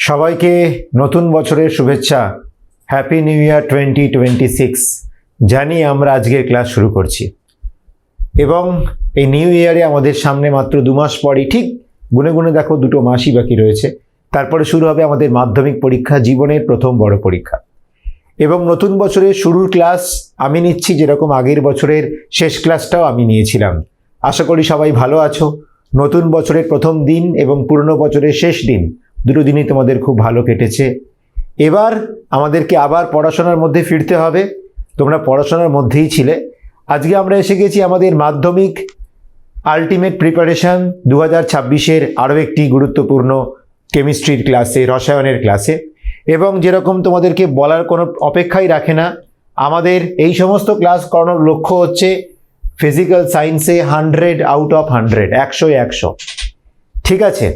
সবাইকে নতুন বছরের শুভেচ্ছা। হ্যাপি নিউ ইয়ার 2026 জানিয়ে আমরা আজকের ক্লাস শুরু করছি। এবং এই নিউ ইয়ারে আমাদের সামনে মাত্র 2 মাস পরই, ঠিক গুনে গুনে দেখো 2 মাসই বাকি রয়েছে, তারপরে শুরু হবে আমাদের মাধ্যমিক পরীক্ষা, জীবনের প্রথম বড় পরীক্ষা। এবং নতুন বছরের শুরুর ক্লাস আমি নিচ্ছি, যেরকম আগের বছরের শেষ ক্লাসটাও আমি নিয়েছিলাম। আশা করি সবাই ভালো আছো। নতুন বছরের প্রথম দিন এবং পুরনো বছরের শেষ দিন, দুটো দিনই তোমাদের খুব ভালো কেটেছে। এবার আমাদেরকে আবার পড়াশোনার মধ্যে ফিরতে হবে। তোমরা পড়াশোনার মধ্যেই ছিলে। আজকে আমরা এসে গেছি আমাদের মাধ্যমিক আলটিমেট প্রিপারেশন 2026-এর আরও একটি গুরুত্বপূর্ণ কেমিস্ট্রির ক্লাসে, রসায়নের ক্লাসে। এবং যেরকম তোমাদেরকে বলার কোনো অপেক্ষাই রাখে না, আমাদের এই সমস্ত ক্লাস করানোর লক্ষ্য হচ্ছে ফিজিক্যাল সায়েন্সে 100 আউট অফ 100, 100-100। ঠিক আছে,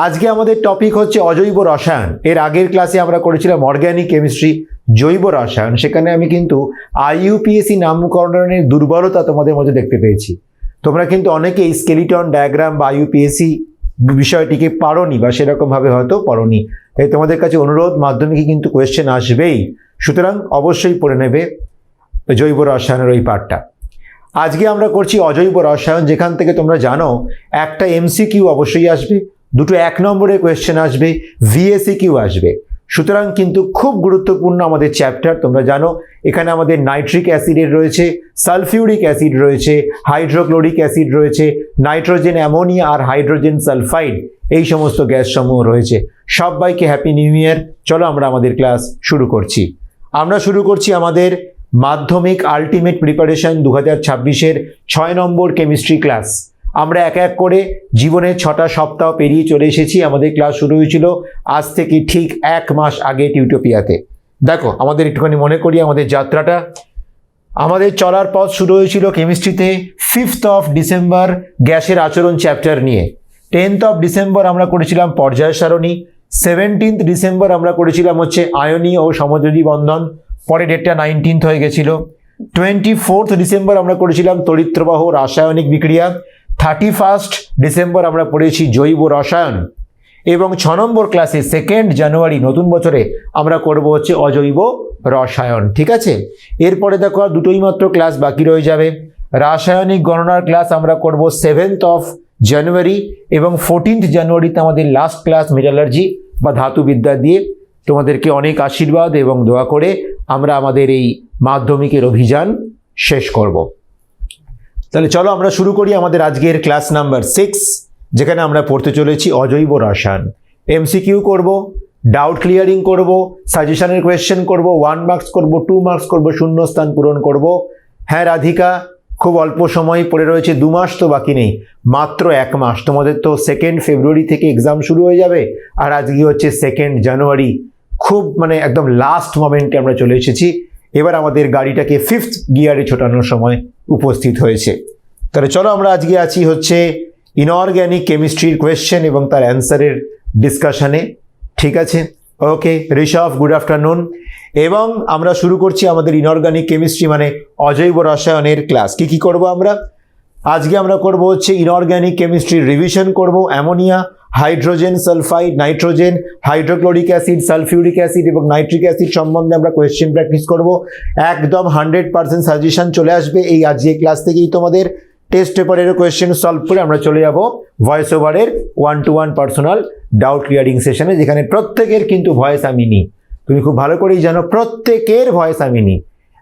আজকে আমাদের টপিক হচ্ছে অজৈব রসায়ন। এর আগের ক্লাসে আমরা করেছিলাম অর্গ্যানিক কেমিস্ট্রি, জৈব রসায়ন। সেখানে আমি কিন্তু IUPAC নামকরণের দুর্বলতা তোমাদের মধ্যে দেখতে পেয়েছি। তোমরা কিন্তু অনেকেই স্কেলিটন ডায়াগ্রাম বা IUPAC বিষয়টিকে পারোনি, বা সেরকমভাবে হয়তো পড়োনি। তাই তোমাদের কাছে অনুরোধ, মাধ্যমিকে কিন্তু কোয়েশ্চেন আসবেই, সুতরাং অবশ্যই পড়ে নেবে জৈব রসায়নের ওই পার্টটা। আজকে আমরা করছি অজৈব রসায়ন, যেখান থেকে তোমরা জানো একটা MCQ অবশ্যই আসবে, 2 1 নম্বরের কোয়েশ্চেন আসবে, VSEQ আসবে। সুতরাং কিন্তু খুব গুরুত্বপূর্ণ আমাদের চ্যাপ্টার। তোমরা জানো এখানে আমাদের নাইট্রিক অ্যাসিডের রয়েছে, সালফিউরিক অ্যাসিড রয়েছে, হাইড্রোক্লোরিক অ্যাসিড রয়েছে, নাইট্রোজেন অ্যামোনিয়া আর হাইড্রোজেন সালফাইড, এই সমস্ত গ্যাস সমূহ রয়েছে। সবাইকে হ্যাপি নিউ ইয়ার। চলো আমরা আমাদের ক্লাস শুরু করছি। আমরা শুরু করছি আমাদের মাধ্যমিক আলটিমেট প্রিপারেশন 2026-এর 6 নম্বর কেমিস্ট্রি ক্লাস। আমরা এক এক করে জীবনের 6টা সপ্তাহ পেরিয়ে চলে এসেছি। আমাদের ক্লাস শুরু হয়েছিল আজ থেকে ঠিক 1 মাস আগে টিউটোপিয়াতে। দেখো আমাদের একটুখানি মনে করি আমাদের যাত্রাটা। আমাদের চলার পথ শুরু হয়েছিল কেমিস্ট্রিতে 5th অফ ডিসেম্বর গ্যাসের আচরণ চ্যাপ্টার নিয়ে। 10th অফ ডিসেম্বর আমরা করেছিলাম পর্যায় সারণী। 17th ডিসেম্বর আমরা করেছিলাম হচ্ছে আয়নীয় ও সমযোজী বন্ধন, পরে ডেটটা 19th হয়ে গেছিল। 24th ডিসেম্বর আমরা করেছিলাম তড়িৎপ্রবাহ রাসায়নিক বিক্রিয়া। 31st ডিসেম্বর আমরা পড়েছি জৈব রসায়ন। এবং 6 নম্বর ক্লাসে 2nd জানুয়ারি নতুন বছরে আমরা করব হচ্ছে অজৈব রসায়ন। ঠিক আছে, এরপরে দেখো আর 2টোই মাত্র ক্লাস বাকি রয়ে যাবে। রাসায়নিক গণনার ক্লাস আমরা করব 7th অফ জানুয়ারি, এবং 14th জানুয়ারিতে আমাদের লাস্ট ক্লাস মেটালার্জি বা ধাতুবিদ্যা দিয়ে। তোমাদেরকে অনেক আশীর্বাদ এবং দোয়া করে আমরা আমাদের এই মাধ্যমিকের অভিযান শেষ করব। তাহলে চলো আমরা শুরু করি আমাদের আজকের ক্লাস নাম্বার 6, যেখানে আমরা পড়তে চলেছি অজৈব রসায়ন। MCQ করব, ডাউট ক্লিয়ারিং করব, সাজেশনের কোয়েশ্চেন করব, 1 মার্কস করব, 2 মার্কস করব, শূন্যস্থান পূরণ করব। হ্যাঁ রাধিকা, খুব অল্প সময় পড়ে রয়েছে, 2 মাস তো বাকি নেই, মাত্র 1 মাস। তোমাদের তো 2nd ফেব্রুয়ারি থেকে এক্সাম শুরু হয়ে যাবে, আর আজকে হচ্ছে 2nd জানুয়ারি। খুব একদম লাস্ট মোমেন্টে আমরা চলে এসেছি। এবার আমাদের গাড়িটাকে 5th গিয়ারে ছোটানোর সময় উপস্থিত হয়েছে। তাহলে চলো আমরা আজকে আছি হচ্ছে ইনঅর্গ্যানিক কেমিস্ট্রির কোয়েশ্চেন এবং তার অ্যান্সারের ডিসকাশনে। ঠিক আছে, ওকে ঋষভ, গুড আফটারনুন। এবং আমরা শুরু করছি আমাদের ইনঅর্গ্যানিক কেমিস্ট্রি মানে অজৈব রসায়নের ক্লাস। কি করব আমরা আজকে? আমরা করব হচ্ছে ইনঅর্গ্যানিক কেমিস্ট্রির রিভিশন করব। Ammonia, hydrogen sulphide, nitrogen, hydrochloric acid, sulphuric acid এবং নাইট্রিক অ্যাসিড সম্বন্ধে আমরা কোয়েশ্চেন প্র্যাকটিস করব। একদম 100% সাজেশন চলে আসবে এই আজকে ক্লাস থেকেই। তোমাদের টেস্ট পেপারেরও কোয়েশ্চেন সলভ করে আমরা চলে যাব ভয়েস ওভারের 1-to-1 পার্সোনাল ডাউট ক্লিয়ারিং সেশনে, যেখানে প্রত্যেকের কিন্তু ভয়েস আমি নিই। তুমি খুব ভালো করেই জানো প্রত্যেকের ভয়েস আমি নিই।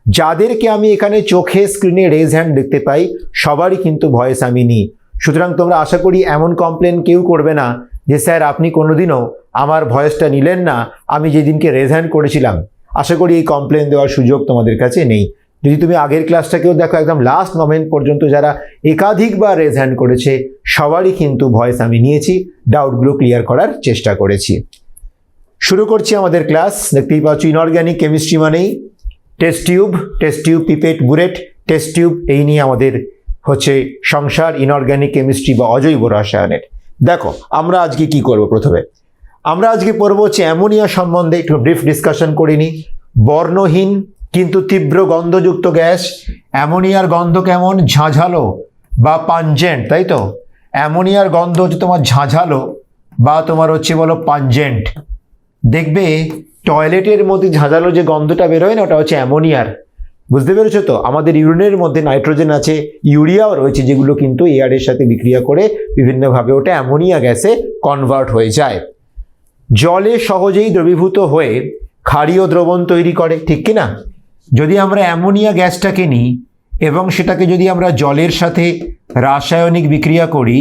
যাদেরকে আমি এখানে চোখে স্ক্রিনে রেজ হ্যান্ড দেখতে পাই সবারই কিন্তু ভয়েস আমি নিই। সুতরাং তোমরা আশা করি এমন কমপ্লেন কেউ করবে না যে স্যার আপনি কোনোদিনও আমার ভয়েসটা নিলেন না আমি যেদিনকে রেজ হ্যান্ড করেছিলাম। আশা করি এই কমপ্লেন দেওয়ার সুযোগ তোমাদের কাছে নেই। যদি তুমি আগের ক্লাসটাকেও দেখো, একদম লাস্ট মোমেন্ট পর্যন্ত যারা একাধিকবার রেজ হ্যান্ড করেছে সবারই কিন্তু ভয়েস আমি নিয়েছি, ডাউটগুলো ক্লিয়ার করার চেষ্টা করেছি। শুরু করছি আমাদের ক্লাস। দেখতেই পাচ্ছ ইনঅর্গ্যানিক কেমিস্ট্রি মানেই test tube, pipette, burette, test tube, এই নিয়ে আমাদের হচ্ছে সংসার ইনঅর্গ্যানিক কেমিস্ট্রি বা অজৈব রসায়নের। দেখো আমরা আজকে কি করব? প্রথমে আমরা আজকে পড়বো হচ্ছে অ্যামোনিয়া সম্বন্ধে একটু ব্রিফ ডিসকাশন করে নিই। বর্ণহীন কিন্তু তীব্র গন্ধযুক্ত গ্যাস। অ্যামোনিয়ার গন্ধ কেমন? ঝাঁঝালো বা পাঞ্জেন্ট, তাই তো? অ্যামোনিয়ার গন্ধ হচ্ছে তোমার ঝাঁঝালো বা তোমার হচ্ছে বলো পাঞ্জেন্ট। দেখবে টয়লেটের মধ্যে ঝাঁঝালো যে গন্ধটা বেরোয় না, ওটা হচ্ছে অ্যামোনিয়ার। বুঝতে পেরেছো তো? আমাদের ইউরিনের মধ্যে নাইট্রোজেন আছে, ইউরিয়াও রয়েছে, যেগুলো কিন্তু এয়ারের সাথে বিক্রিয়া করে বিভিন্নভাবে ওটা অ্যামোনিয়া গ্যাসে কনভার্ট হয়ে যায়। জলে সহজেই দ্রবীভূত হয়ে ক্ষারীয় দ্রবণ তৈরি করে, ঠিক কি না? যদি আমরা অ্যামোনিয়া গ্যাসটাকে নিই এবং সেটাকে যদি আমরা জলের সাথে রাসায়নিক বিক্রিয়া করি,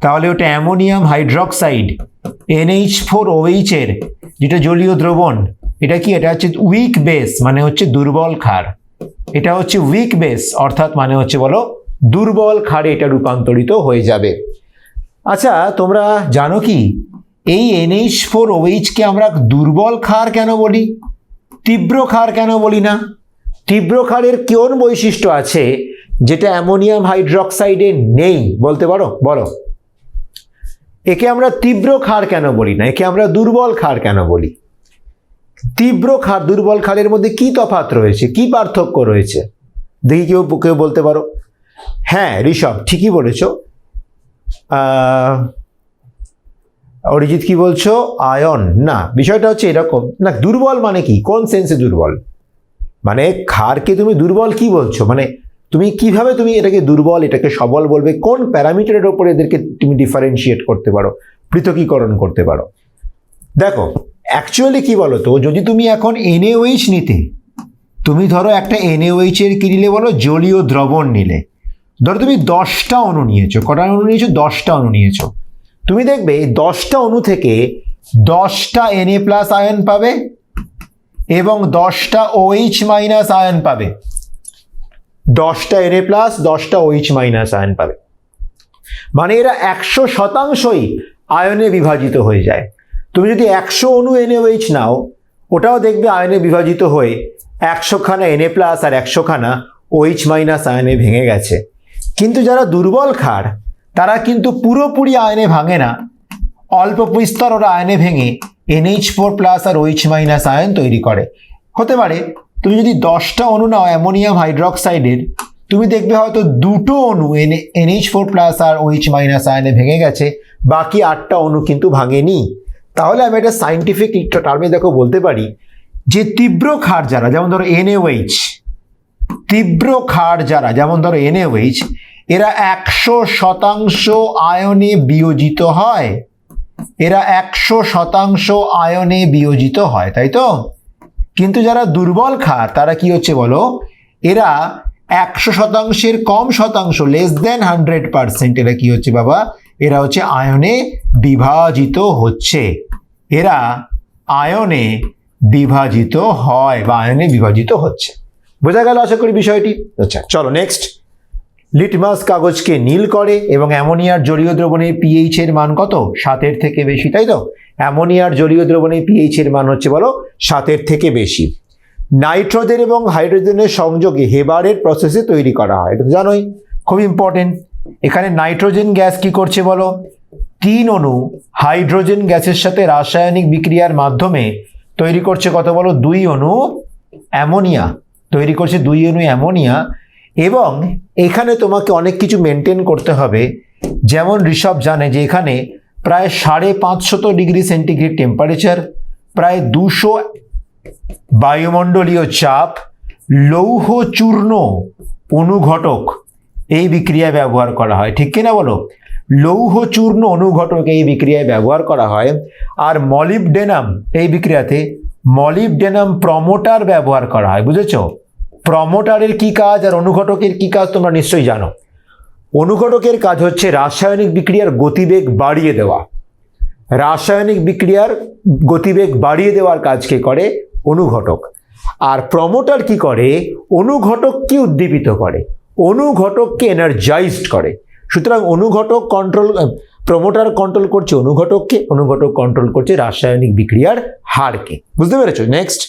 তাহলে ওটা অ্যামোনিয়াম হাইড্রক্সাইড NH4OH এর যেটা জলীয় দ্রবণ, এটা কি? এটা হচ্ছে উইক বেস, মানে হচ্ছে দুর্বল ক্ষার। এটা হচ্ছে উইক বেস, অর্থাৎ মানে হচ্ছে বলো দুর্বল ক্ষারে এটা রূপান্তরিত হয়ে যাবে। আচ্ছা, তোমরা জানো কি এই NH4OH কে আমরা দুর্বল ক্ষার কেন বলি, তীব্র ক্ষার কেন বলি না? তীব্র ক্ষারের কোন বৈশিষ্ট্য আছে যেটা অ্যামোনিয়াম হাইড্রক্সাইডে নেই, বলতে পারো? বলো। একে আমরা তীব্র ক্ষার কেন বলি না, একে আমরা দুর্বল ক্ষার কেন বলি? তীব্র ক্ষার দুর্বল ক্ষারের মধ্যে কি তফাৎ রয়েছে, কি পার্থক্য রয়েছে? দেখি কেউ কেউ বলতে পারো। হ্যাঁ ঋষভ, ঠিকই বলেছো। অরিজিৎ কি বলছো? আয়ন না, বিষয়টা হচ্ছে এরকম না। দুর্বল মানে কি, কোন সেন্সে দুর্বল? মানে ক্ষারকে তুমি দুর্বল কি বলছো, মানে তুমি কিভাবে তুমি এটাকে দুর্বল এটাকে সবল বলবে? কোন প্যারামিটারের ওপরে এদেরকে তুমি ডিফারেন্সিয়েট করতে পারো, পৃথকীকরণ করতে পারো? দেখো অ্যাকচুয়ালি কি বলো তো, যদি তুমি এখন NaOH নিতে, তুমি ধরো একটা NaOH এর কি নিলে বলো, জলীয় দ্রবণ নিলে। ধরো তুমি 10টা অণু নিয়েছো, কটা অণু নিয়েছো? 10টা অণু নিয়েছো। তুমি দেখবে 10টা অণু থেকে 10টা Na+ আয়ন পাবে এবং 10টা OH- আয়ন পাবে। 10টা Na+, 10টা OH- আয়ন পাবে, মানে এরা 100%ই আয়নে বিভাজিত হয়ে যায়। তুমি যদি 100 অণু NaOH নাও, ওটাও দেখবে আয়নে বিভাজিত হয়ে 100খানা Na+ আর 100খানা OH- আয়নে ভেঙে গেছে। কিন্তু যারা দুর্বল ক্ষার, তারা কিন্তু পুরোপুরি আয়নে ভাঙে না, অল্প বিস্তর ওরা আয়নে ভেঙে NH4+ আর OH- আয়ন তৈরি করে। হতে পারে তুমি যদি 10টা অণু নাও অ্যামোনিয়াম হাইড্রক্সাইডের, তুমি দেখবে হয়তো 2টো অণু NH4+ আর OH- আয়নে ভেঙে গেছে, বাকি 8টা অণু কিন্তু ভাঙেনি। তাহলে আমি একটা সাইন্টিফিক টার্মে দেখো বলতে পারি যে তীব্র ক্ষার যারা, যেমন ধরো NaOH, তীব্র ক্ষার যারা যেমন ধরো NaOH, এরা 100% আয়নে বিয়োজিত হয়, এরা 100% আয়নে বিয়োজিত হয়, তাই তো? কিন্তু যারা দুর্বল ক্ষার, তারা কি হচ্ছে বলো, এরা 100%-এর কম শতাংশ, <100%, এরা কি হচ্ছে বাবা, এরা হচ্ছে আয়নে বিভাজিত হচ্ছে, এরা আয়নে বিভাজিত হয় বা আয়নে বিভাজিত হচ্ছে। বোঝা গেল আশা করি বিষয়টি? আচ্ছা চলো নেক্সট। লিটমাস কাগজকে নীল করে এবং অ্যামোনিয়ার জলীয় দ্রবণের pH এর মান কত? 7-এর থেকে বেশি, তাই তো? অ্যামোনিয়ার জলীয় দ্রবণের pH এর মান হচ্ছে বলো 7-এর থেকে বেশি। নাইট্রোজেন এবং হাইড্রোজেনের সংযোগে হেবারের প্রসেসে তৈরি করা হয়, এটা তো জানোই, খুব ইম্পর্টেন্ট। এখানে নাইট্রোজেন গ্যাস কি করছে বলো, 3 অণু হাইড্রোজেন গ্যাসের সাথে রাসায়নিক বিক্রিয়ার মাধ্যমে তৈরি করছে কত বলো, 2 অণু অ্যামোনিয়া, তৈরি করছে 2 অণু অ্যামোনিয়া। এবং এখানে তোমাকে অনেক কিছু মেনটেন করতে হবে, যেমন ঋষভ জানে যে এখানে প্রায় 550 ডিগ্রি সেন্টিগ্রেড টেম্পারেচার, প্রায় 200 বায়ুমণ্ডলীয় চাপ, লৌহ চূর্ণ অনুঘটক এই বিক্রিয়ায় ব্যবহার করা হয়, ঠিক কিনা বলো? লৌহ চূর্ণ অনুঘটক এই বিক্রিয়ায় ব্যবহার করা হয়। আর মলিবডেনাম, এই বিক্রিয়াতে মলিবডেনাম প্রমোটার ব্যবহার করা হয়, বুঝেছো? প্রমোটারের কি কাজ আর অনুঘটকের কি কাজ তোমরা নিশ্চয়ই জানো। অনুঘটকের কাজ হচ্ছে রাসায়নিক বিক্রিয়ার গতিবেগ বাড়িয়ে দেওয়া, রাসায়নিক বিক্রিয়ার গতিবেগ বাড়িয়ে দেওয়ার কাজকে করে অনুঘটক। আর প্রমোটার কি করে, অনুঘটককে উদ্দীপিত করে, অনুঘটককে এনার্জাইজড করে। সুতরাং অনুঘটক কন্ট্রোল, প্রমোটার কন্ট্রোল করছে অনুঘটককে, অনুঘটক কন্ট্রোল করছে রাসায়নিক বিক্রিয়ার হারকে। বুঝতে পেরেছো? নেক্সট,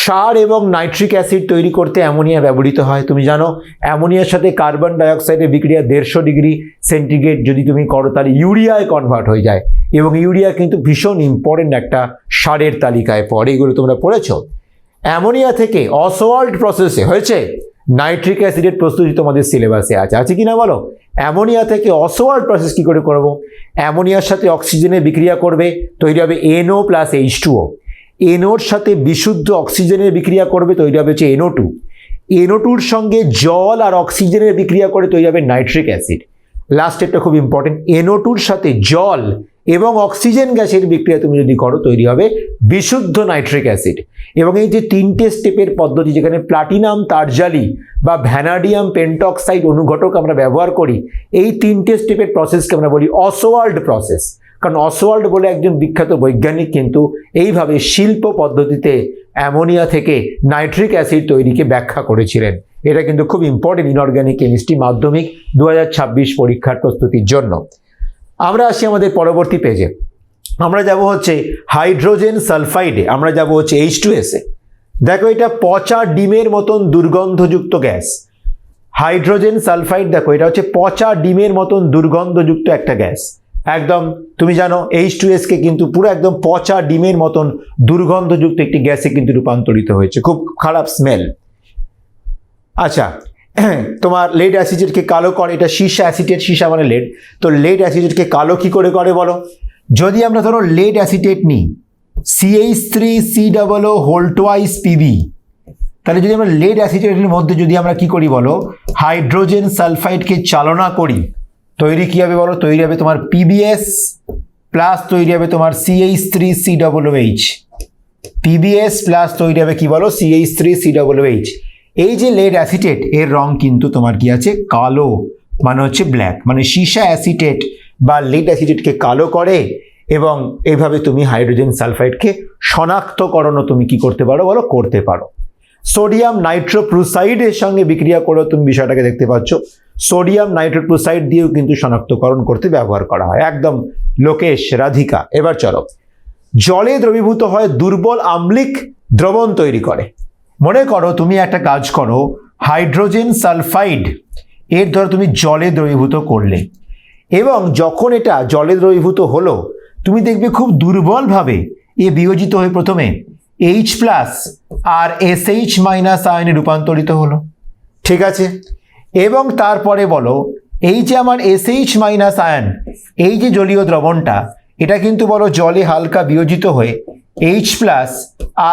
সার এবং নাইট্রিক অ্যাসিড তৈরি করতে অ্যামোনিয়া ব্যবহৃত হয়। তুমি জানো অ্যামোনিয়ার সাথে কার্বন ডাইঅক্সাইডের বিক্রিয়া 150 ডিগ্রি সেন্টিগ্রেড যদি তুমি করো, তাহলে ইউরিয়ায় কনভার্ট হয়ে যায়, এবং ইউরিয়া কিন্তু ভীষণ ইম্পর্টেন্ট একটা সারের তালিকায় পড়ে, এগুলো তোমরা পড়েছো। অ্যামোনিয়া থেকে অসওয়াল্ড প্রসেসে হয়েছে নাইট্রিক অ্যাসিডের প্রস্তুতি তোমাদের সিলেবাসে আছে কি না বলো? অ্যামোনিয়া থেকে অসওয়াল্ড প্রসেস কি করে করব? অ্যামোনিয়ার সাথে অক্সিজেনের বিক্রিয়া করবে, তৈরি হবে NO প্লাস H2O। NOর সাথে বিশুদ্ধ অক্সিজেনের বিক্রিয়া করবে, তৈরি হবে হচ্ছে NO2। NO2-র সঙ্গে জল আর অক্সিজেনের বিক্রিয়া করে তৈরি হবে নাইট্রিক অ্যাসিড। লাস্টেরটা খুব ইম্পর্টেন্ট, NO2-র সাথে জল এবং অক্সিজেন গ্যাসের বিক্রিয়া তুমি যদি করো, তৈরি হবে বিশুদ্ধ নাইট্রিক অ্যাসিড। এবং এই যে তিনটে স্টেপের পদ্ধতি, যেখানে প্লাটিনাম তারজালি বা ভ্যানাডিয়াম পেন্টক্সাইড অনুঘটক আমরা ব্যবহার করি, এই তিনটে স্টেপের প্রসেসকে আমরা বলি অসওয়াল্ড প্রসেস। কারণ অসওয়াল্ড বলে একজন বিখ্যাত বৈজ্ঞানিক কিন্তু এইভাবে শিল্প পদ্ধতিতে অ্যামোনিয়া থেকে নাইট্রিক অ্যাসিড তৈরিকে ব্যাখ্যা করেছিলেন। এটা কিন্তু খুব ইম্পর্টেন্ট ইনঅর্গানিক কেমিস্ট্রি মাধ্যমিক 2026 পরীক্ষার প্রস্তুতির জন্য। আমরা আসি আমাদের পরবর্তী পেজে। আমরা যাব হচ্ছে হাইড্রোজেন সালফাইডে, আমরা যাব হচ্ছে H2S এ। দেখো এটা পচা ডিমের মতন দুর্গন্ধযুক্ত গ্যাস। হাইড্রোজেন সালফাইড দেখো এটা হচ্ছে পচা ডিমের মতন দুর্গন্ধযুক্ত একটা গ্যাস। একদম তুমি জানো H2S কে কিন্তু পুরো একদম পচা ডিমের মতন দুর্গন্ধযুক্ত একটি গ্যাসে কিন্তু রূপান্তরিত হয়েছে, খুব খারাপ স্মেল। আচ্ছা, তোমার লেড অ্যাসিডকে কালো করে, এটা সীসা অ্যাসিটেট, সীসা মানে লেড, তো লেড অ্যাসিডকে কালো কি করে বলো? যদি আমরা ধরো লেড অ্যাসিটেট নিই CH3COO হোল টুয়াইস PB, তাহলে যদি আমরা লেড অ্যাসিটেটের মধ্যে যদি আমরা কি করি বলো, হাইড্রোজেন সালফাইডকে চালনা করি, তৈরি কি হবে বলো? তৈরি হবে তোমার PBS প্লাস তৈরি হবে তোমার CH3COOH। PBS প্লাস তৈরি হবে কি বলো? CH3COOH। এই যে লেড অ্যাসিটেট, এর রং কিন্তু তোমার কি আছে? কালো, মানে হচ্ছে ব্ল্যাক। মানে সীসা অ্যাসিটেট বা লেড অ্যাসিটেটকে কালো করে, এবং এইভাবে তুমি হাইড্রোজেন সালফাইডকে শনাক্তকরণও তুমি কি করতে পারো বলো? করতে পারো। সোডিয়াম নাইট্রোপ্রুসাইডের সঙ্গে বিক্রিয়া করেও তুমি বিষয়টাকে দেখতে পাচ্ছ। সোডিয়াম নাইট্রোপ্রুসাইড দিয়েও কিন্তু শনাক্তকরণ করতে ব্যবহার করা হয়। একদম লোকেশ, রাধিকা। এবার চলো, জলে দ্রবীভূত হয় দুর্বল আম্লিক দ্রবণ তৈরি করে। মনে করো তুমি একটা কাজ করো, হাইড্রোজেন সালফাইড এর ধরো তুমি জলে দ্রবীভূত করলে, এবং যখন এটা জলে দ্রবীভূত হলো, তুমি দেখবে খুব দুর্বলভাবে এ বিয়োজিত হয়ে প্রথমে H+ আর SH- আয়নে রূপান্তরিত হলো, ঠিক আছে? এবং তারপরে বলো, এই যে আমার SH- আয়ন, এই যে জলীয় দ্রবণটা, এটা কিন্তু বলো জলে হালকা বিয়োজিত হয়ে H+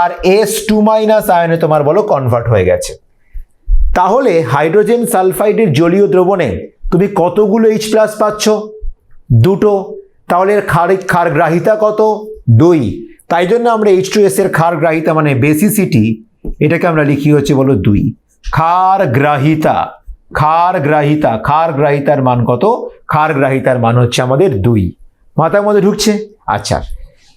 আর S2- আয়নে তোমার বলো কনভার্ট হয়ে গেছে। তাহলে হাইড্রোজেন সালফাইডের জলীয় দ্রবণে তুমি কতগুলো H+ পাচ্ছ? দুটো। তাহলে এর ক্ষারগ্রাহিতা কত? 2। তাই জন্য আমরা H2S এর ক্ষারগ্রাহিতা মানে বেসিসিটি, এটাকে আমরা লিখি হচ্ছে বলো 2। ক্ষারগ্রাহিতার মান কত? ক্ষারগ্রাহিতার মান হচ্ছে আমাদের 2। মাথার মধ্যে ঢুকছে? আচ্ছা,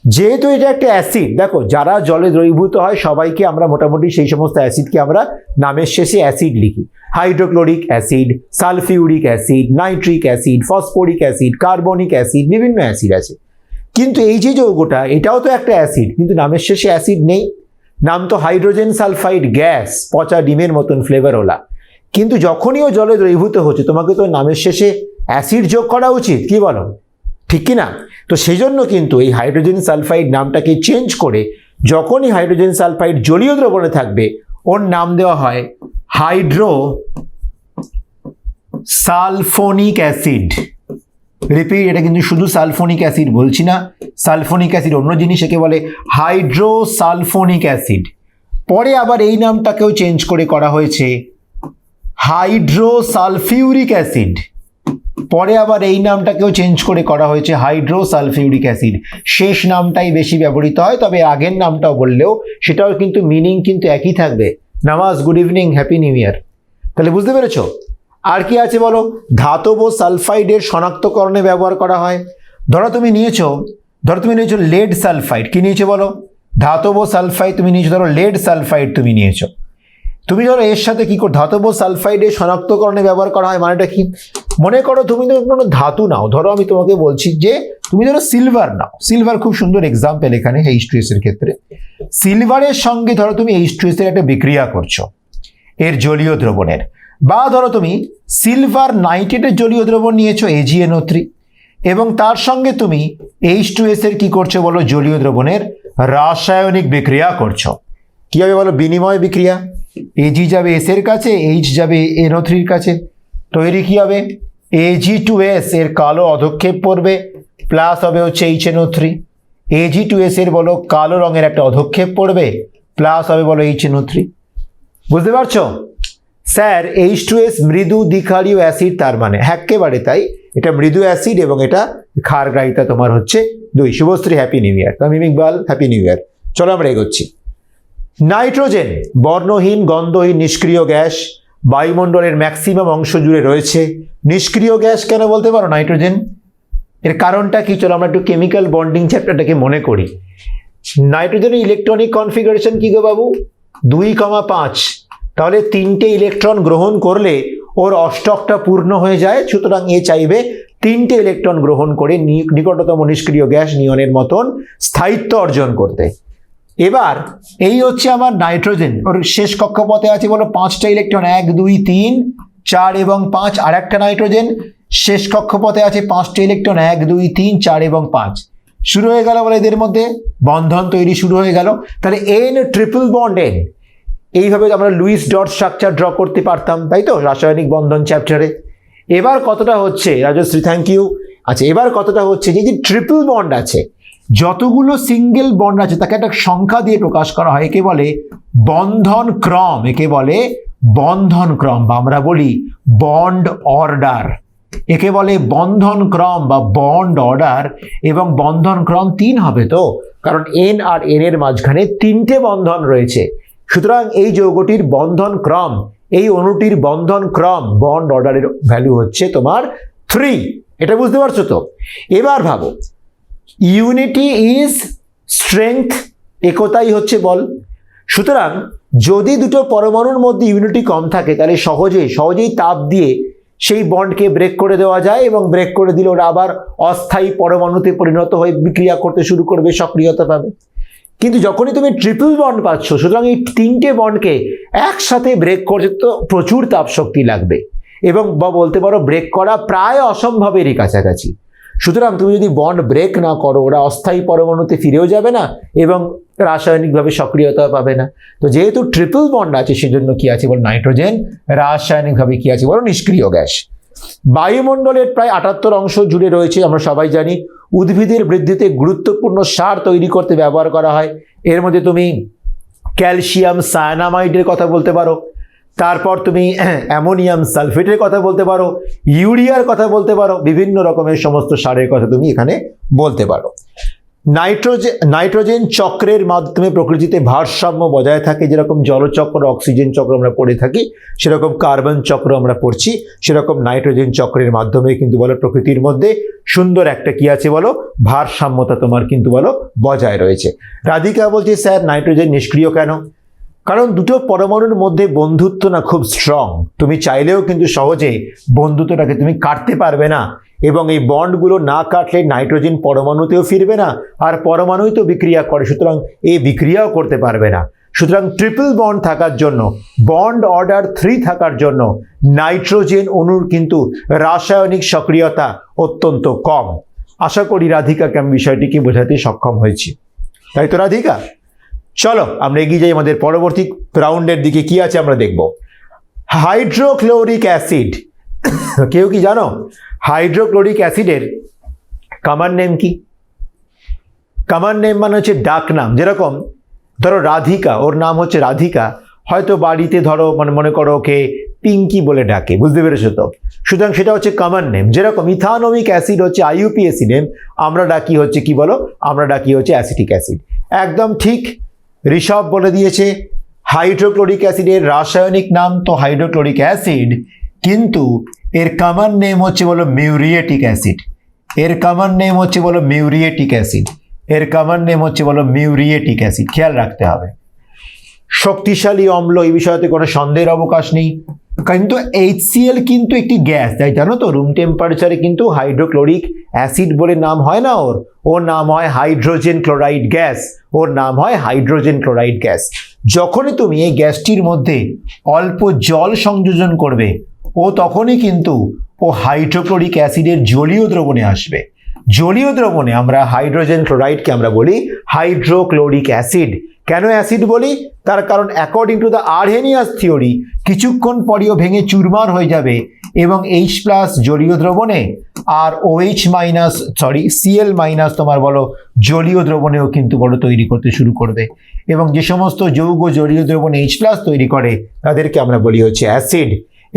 যেহেতু এটা একটা অ্যাসিড, দেখো যারা জলে দ্রবীভূত হয় সবাইকে আমরা মোটামুটি সেই সমস্ত অ্যাসিডকে আমরা নামের শেষে অ্যাসিড লিখি। Hydrochloric acid, sulphuric acid, nitric acid, phosphoric acid, carbonic acid, বিভিন্ন অ্যাসিড আছে। কিন্তু এই যে যৌগটা, এটাও তো একটা অ্যাসিড, কিন্তু নামের শেষে অ্যাসিড নেই। নাম তো হাইড্রোজেন সালফাইড গ্যাস, পচা ডিমের মতন ফ্লেভারওয়ালা। কিন্তু যখনই ও জলে দ্রবীভূত হচ্ছে, তোমাকে তো নামের শেষে অ্যাসিড যোগ করা উচিত, কি বলো? ঠিক কি না? তো সেই জন্য কিন্তু এই হাইড্রোজেন সালফাইড নামটাকে চেঞ্জ করে, যখনই হাইড্রোজেন সালফাইড জলীয় দ্রবণে থাকবে, ওর নাম দেওয়া হয় হাইড্রো সালফোনিক অ্যাসিড। রিপিট, এটা কিন্তু শুধু সালফোনিক অ্যাসিড বলছি না, সালফোনিক অ্যাসিড অন্য জিনিস, একে বলে হাইড্রোসালফোনিক অ্যাসিড। পরে আবার এই নামটাকেও চেঞ্জ করে করা হয়েছে হাইড্রোসালফিউরিক অ্যাসিড। পরে আবার এই নামটাকেও চেঞ্জ করে করা হয়েছে হাইড্রোসালফিউরিক অ্যাসিড। শেষ নামটাই বেশি ব্যবহৃত হয়, তবে আগের নামটাও বললেও সেটাও কিন্তু মিনিং কিন্তু একই থাকবে। নামাজ, good evening, happy new year. তাহলে বুঝতে পেরেছো? আর কি আছে বলো? ধাতব সালফাইডের শনাক্তকরণে ব্যবহার করা হয়। ধরো তুমি নিয়েছো লেড সালফাইড। কি নিয়েছো বলো? ধাতব সালফাইড তুমি নিয়েছো, ধরো লেড সালফাইড তুমি নিয়েছো। তুমি ধরো এর সাথে কি করো, ধাতব সালফাইডের শনাক্তকরণে ব্যবহার করা হয়। মানেটা কি? মনে করো তুমি কোনো ধাতু নাও, ধরো আমি তোমাকে বলছি যে তুমি ধরো সিলভার নাও। সিলভার খুব সুন্দর এক্সাম্পল এখানে H2S এর ক্ষেত্রে। সিলভারের সঙ্গে ধরো তুমি H2S এর একটা বিক্রিয়া করছো এর জলীয় দ্রবণের, বা ধরো তুমি সিলভার নাইট্রেটের জলীয় দ্রবণ নিয়েছো AgNO3, এবং তার সঙ্গে তুমি H2S এর কি করছো বলো? জলীয় দ্রবণের রাসায়নিক বিক্রিয়া করছো। কি হবে বলো? বিনিময় বিক্রিয়া। এজি যাবে এস এর কাছে, এইচ যাবে NO3 কাছে, তৈরি কি হবে Ag2S এর কালো অধক্ষেপ পড়বে, প্লাস হবে হচ্ছে HNO3। Ag2S এর বলো কালো রঙের একটা অধক্ষেপ পড়বে, প্লাস হবে বলো HNO3। বুঝতে পারছো স্যার? H2S মৃদু দ্বিক্ষারীয় অ্যাসিড, তার মানে একেবারে তাই, এটা মৃদু অ্যাসিড এবং এটা ক্ষারগ্রাহিতা তোমার হচ্ছে 2। Subhashree happy new year, Tamim Iqbal happy new year. চলো আমরা এগোচ্ছি। নাইট্রোজেন বর্ণহীন গন্ধহীন নিষ্ক্রিয় গ্যাস, বায়ুমণ্ডলের ম্যাক্সিমাম অংশ জুড়ে রয়েছে। নিষ্ক্রিয় গ্যাস কেন বলতে পারো নাইট্রোজেন? এর কারণটা কি? চলো আমরা একটু কেমিক্যাল বন্ডিং চ্যাপ্টারটাকে মনে করি। নাইট্রোজেনের ইলেকট্রনিক কনফিগারেশন কি গো বাবু? 2,5। তাহলে 3টে ইলেকট্রন গ্রহণ করলে ওর অষ্টকটা পূর্ণ হয়ে যায়, সুতরাং এ চাইবে 3টে ইলেকট্রন গ্রহণ করে নিকটতম নিষ্ক্রিয় গ্যাস নিয়নের মতন স্থায়িত্ব অর্জন করতে। এবার এই হচ্ছে আমার নাইট্রোজেন, ওর শেষ কক্ষপথে আছে বলো 5টা ইলেকট্রন, 1 2 3 4 এবং 5। আর একটা নাইট্রোজেন শেষ কক্ষপথে আছে 5টা ইলেকট্রন, 1 2 3 4 এবং 5। শুরু হয়ে গেল বলে এদের মধ্যে বন্ধন তৈরি শুরু হয়ে গেল। তাহলে N ট্রিপল বন্ড N, এইভাবে আমরা লুইস ডট স্ট্রাকচার ড্র করতে পারতাম, তাই তো, রাসায়নিক বন্ধন চ্যাপ্টারে। এবার কতটা হচ্ছে রাজশ্রী, থ্যাংক ইউ। আচ্ছা, এবার কতটা হচ্ছে যে ট্রিপল বন্ড আছে, যতগুলো সিঙ্গেল বন্ড আছে তাকে একটা সংখ্যা দিয়ে প্রকাশ করা হয়, একে বলে বন্ধন ক্রম, একে বলে বন্ধন ক্রম বা আমরা বলি বন্ড অর্ডার। একে বলে বন্ধন ক্রম বা বন্ড অর্ডার, এবং বন্ধন ক্রম 3 হবে তো, কারণ N আর N এর মাঝখানে 3টে বন্ধন রয়েছে। সুতরাং এই যৌগটির বন্ধন ক্রম, এই অণুটির বন্ধন ক্রম, বন্ড অর্ডারের ভ্যালু হচ্ছে তোমার 3। এটা বুঝতে পারছো তো? এবার ভাবো, ইউনিটি ইজ স্ট্রেংথ, একতাই হচ্ছে বল। সুতরাং যদি দুটো পরমাণুর মধ্যে ইউনিটি কম থাকে তাহলে সহজেই তাপ দিয়ে সেই বন্ডকে ব্রেক করে দেওয়া যায়, এবং ব্রেক করে দিলে ওরা আবার অস্থায়ী পরমাণুতে পরিণত হয়ে বিক্রিয়া করতে শুরু করবে, সক্রিয়তা পাবে। কিন্তু যখনই তুমি ট্রিপল বন্ড পাচ্ছ, সুতরাং এই 3টে বন্ডকে একসাথে ব্রেক করতে তো প্রচুর তাপ শক্তি লাগবে, এবং বা বলতে পারো ব্রেক করা প্রায় অসম্ভবেরই কাছাকাছি। সুতরাং তুমি যদি বন্ড ব্রেক না করো, ওরা অস্থায়ী পরমাণুতে ফিরেও যাবে না এবং রাসায়নিকভাবে সক্রিয়তা পাবে না। তো যেহেতু ট্রিপল বন্ড আছে, সেজন্য কি আছে বল নাইট্রোজেন রাসায়নিকভাবে কি আছে বলো নিষ্ক্রিয় গ্যাস। বায়ুমণ্ডলের প্রায় 78 অংশ জুড়ে রয়েছে, আমরা সবাই জানি। উদ্ভিদের বৃদ্ধিতে গুরুত্বপূর্ণ সার তৈরি করতে ব্যবহার করা হয়। এর মধ্যে তুমি ক্যালসিয়াম সায়ানামাইডের কথা বলতে পারো, তারপর তুমি অ্যামোনিয়াম সালফেটের কথা বলতে পারো, ইউরিয়ার কথা বলতে পারো, বিভিন্ন রকমের সমস্ত সারের কথা তুমি এখানে বলতে পারো। নাইট্রোজেন চক্রের মাধ্যমে প্রকৃতিতে ভারসাম্য বজায় থাকে, যেরকম জলচক্র অক্সিজেন চক্র আমরা পড়ে থাকি, সেরকম কার্বন চক্র আমরা পড়ছি, সেরকম নাইট্রোজেন চক্রের মাধ্যমে কিন্তু বলো প্রকৃতির মধ্যে সুন্দর একটা কি আছে বলো ভারসাম্যতা তোমার কিন্তু বলো বজায় রয়েছে। রাধিকা বলছে স্যার নাইট্রোজেন নিষ্ক্রিয় কেন? কারণ দুটো পরমাণুর মধ্যে বন্ধুত্ব না খুব স্ট্রং, তুমি চাইলেও কিন্তু সহজে বন্ধুত্বটাকে তুমি কাটতে পারবে না, এবং এই বন্ডগুলো না কাটলে নাইট্রোজেন পরমাণুতেও ফিরবে না, আর পরমাণুই তো বিক্রিয়া করে, সুতরাং এই বিক্রিয়াও করতে পারবে না। সুতরাং ট্রিপল বন্ড থাকার জন্য, বন্ড অর্ডার 3 থাকার জন্য নাইট্রোজেন অণুর কিন্তু রাসায়নিক সক্রিয়তা অত্যন্ত কম। আশা করি রাধিকাকে আমি বিষয়টিকে বোঝাতে সক্ষম হয়েছি, তাই তো রাধিকা? চলো আমরা এগিয়ে যাই আমাদের পরবর্তী রাউন্ডের দিকে। কি আছে আমরা দেখব। হাইড্রোক্লোরিক অ্যাসিড, কেউ কি জানো হাইড্রোক্লোরিক অ্যাসিডের কমন নেম কি? কমন নেম মানে হচ্ছে ডাক নাম। যেরকম ধরো রাধিকা, ওর নাম হচ্ছে রাধিকা, হয়তো বাড়িতে ধরো মনে করো ওকে পিঙ্কি বলে ডাকে, বুঝতে পেরেছো তো? সুতরাং সেটা হচ্ছে কমন নেম। যেরকম ইথানোমিক অ্যাসিড হচ্ছে IUPAC নেম, আমরা ডাকি হচ্ছে কি বলো, আমরা ডাকি হচ্ছে অ্যাসিটিক অ্যাসিড। একদম ঠিক, ঋষভ বলে দিয়েছে। হাইড্রোক্লোরিক অ্যাসিডের রাসায়নিক নাম তো হাইড্রোক্লোরিক অ্যাসিড, কিন্তু এর কমন নেম হচ্ছে বলো মিউরিয়েটিক অ্যাসিড। এর কমন নেম হচ্ছে বলো মিউরিয়েটিক অ্যাসিড। এর কমন নেম হচ্ছে বলো মিউরিয়েটিক অ্যাসিড। খেয়াল রাখতে হবে। শক্তিশালী অম্ল, এই বিষয়তে কোনো সন্দেহের অবকাশ নেই। কিন্তু HCl কিন্তু একটি গ্যাস, তাই জানো তো? রুম টেম্পারেচারে কিন্তু হাইড্রোক্লোরিক অ্যাসিড বলে নাম হয় না, ওর নাম হয় হাইড্রোজেন ক্লোরাইড গ্যাস। ওর নাম হয় হাইড্রোজেন ক্লোরাইড গ্যাস। যখনই তুমি এই গ্যাসটির মধ্যে অল্প জল সংযোজন করবে, তখনই কিন্তু হাইড্রোক্লোরিক অ্যাসিডের জলীয় দ্রবণে আসবে। জলীয় দ্রবণে আমরা হাইড্রোজেন ক্লোরাইডকে আমরা বলি হাইড্রোক্লোরিক অ্যাসিড। কেন অ্যাসিড বলি? তার কারণ according to the Arrhenius theory কিছুক্ষণ পরেও ভেঙে চুরমার হয়ে যাবে এবং H+ জলীয় দ্রবণে আর Cl- তোমার বলো জলীয় দ্রবণেও কিন্তু বড় তৈরি করতে শুরু করবে এবং যে সমস্ত যৌগ জলীয় দ্রবণ H+ তৈরি করে তাদেরকে আমরা বলি হচ্ছে অ্যাসিড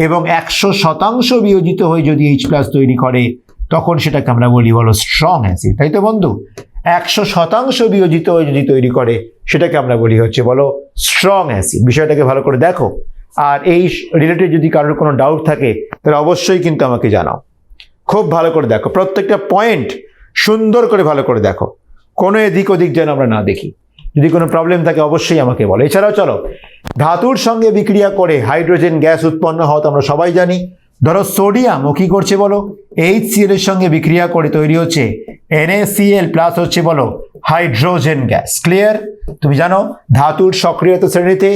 এবং 100% বিয়োজিত হয়ে যদি H+ তৈরি করে তখন সেটাকে আমরা বলি বলো স্ট্রং অ্যাসিড। তাই তো বন্ধু, 100% বিয়োজিত হয়ে যদি তৈরি করে সেটাকে আমরা বলি হচ্ছে বলো স্ট্রং অ্যাসিড। বিষয়টাকে ভালো করে দেখো, আর এই রিলেটেড যদি কারোর কোনো ডাউট থাকে তাহলে অবশ্যই কিন্তু আমাকে জানাও। খুব ভালো করে দেখো, প্রত্যেকটা পয়েন্ট সুন্দর করে ভালো করে দেখো, কোনো এদিক ওদিক যেন আমরা না দেখি। যদি কোনো প্রবলেম থাকে অবশ্যই আমাকে বলো। এছাড়াও চলো, ধাতুর সঙ্গে বিক্রিয়া করে হাইড্রোজেন গ্যাস উৎপন্ন হওয়া তো আমরা সবাই জানি। ধরো সোডিয়াম ও কি করছে বলো, HCl এর সঙ্গে বিক্রিয়া করে তৈরি হচ্ছে NaCl প্লাস হচ্ছে বলো হাইড্রোজেন গ্যাস। ক্লিয়ার? তুমি জানো ধাতুর সক্রিয়তা শ্রেণীতে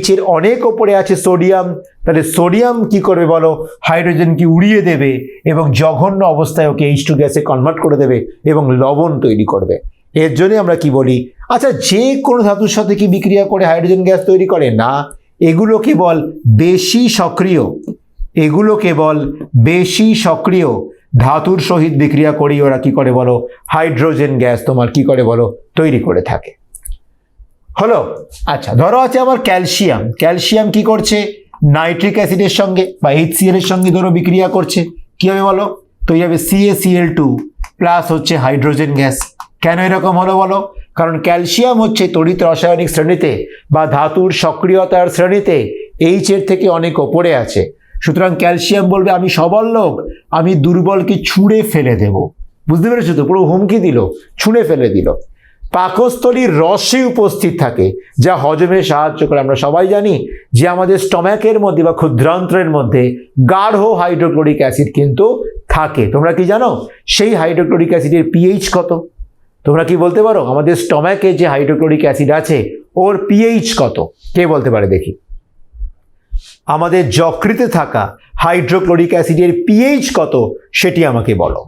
H এর অনেক ওপরে আছে সোডিয়াম, তাহলে সোডিয়াম কি করবে বলো, হাইড্রোজেনকে উড়িয়ে দেবে এবং জঘন্য অবস্থায় ওকে H2 গ্যাসে কনভার্ট করে দেবে এবং লবণ তৈরি করবে। এর জন্য আমরা কি বলি, আচ্ছা যে কোনো ধাতুর সাথে কি বিক্রিয়া করে হাইড্রোজেন গ্যাস তৈরি করে? না, এগুলো কেবল বেশি সক্রিয়, এগুলো কেবল বেশি সক্রিয় ধাতুর সহিত বিক্রিয়া করেই ওরা কি করে বলো, হাইড্রোজেন গ্যাস তোমার কি করে বলো তৈরি করে থাকে। হলো? আচ্ছা, ধরো আছে আমার ক্যালসিয়াম। ক্যালসিয়াম কি করছে, নাইট্রিক অ্যাসিডের সঙ্গে বা HCl এর সঙ্গে ধরো বিক্রিয়া করছে, কি হবে বলো, তৈরি হবে CaCl2 প্লাস হচ্ছে হাইড্রোজেন গ্যাস। কেন এরকম হলো বলো? কারণ ক্যালসিয়াম হচ্ছে তড়িৎ রাসায়নিক শ্রেণীতে বা ধাতুর সক্রিয়তার শ্রেণীতে H এর থেকে অনেক ওপরে আছে। সুতরাং ক্যালসিয়াম বলবে আমি সবল লোক, আমি দুর্বলকে ছুঁড়ে ফেলে দেব। বুঝতে পেরেছো তো? পুরো হুমকি দিল, ছুঁড়ে ফেলে দিল। পাকস্থলীর রসে উপস্থিত থাকে যা হজমে সাহায্য করে। আমরা সবাই জানি যে আমাদের স্টমাকের মধ্যে বা ক্ষুদ্রান্ত্রের মধ্যে গাঢ় হাইড্রোক্লোরিক অ্যাসিড কিন্তু থাকে। তোমরা কি জানো সেই হাইড্রোক্লোরিক অ্যাসিডের pH কত? তোমরা কি বলতে পারো আমাদের স্টমাকে যে হাইড্রোক্লোরিক অ্যাসিড আছে ওর pH কত? কে বলতে পারে দেখি? আমাদের যকৃতে থাকা হাইড্রোক্লোরিক অ্যাসিডের pH কত সেটি আমাকে বলো।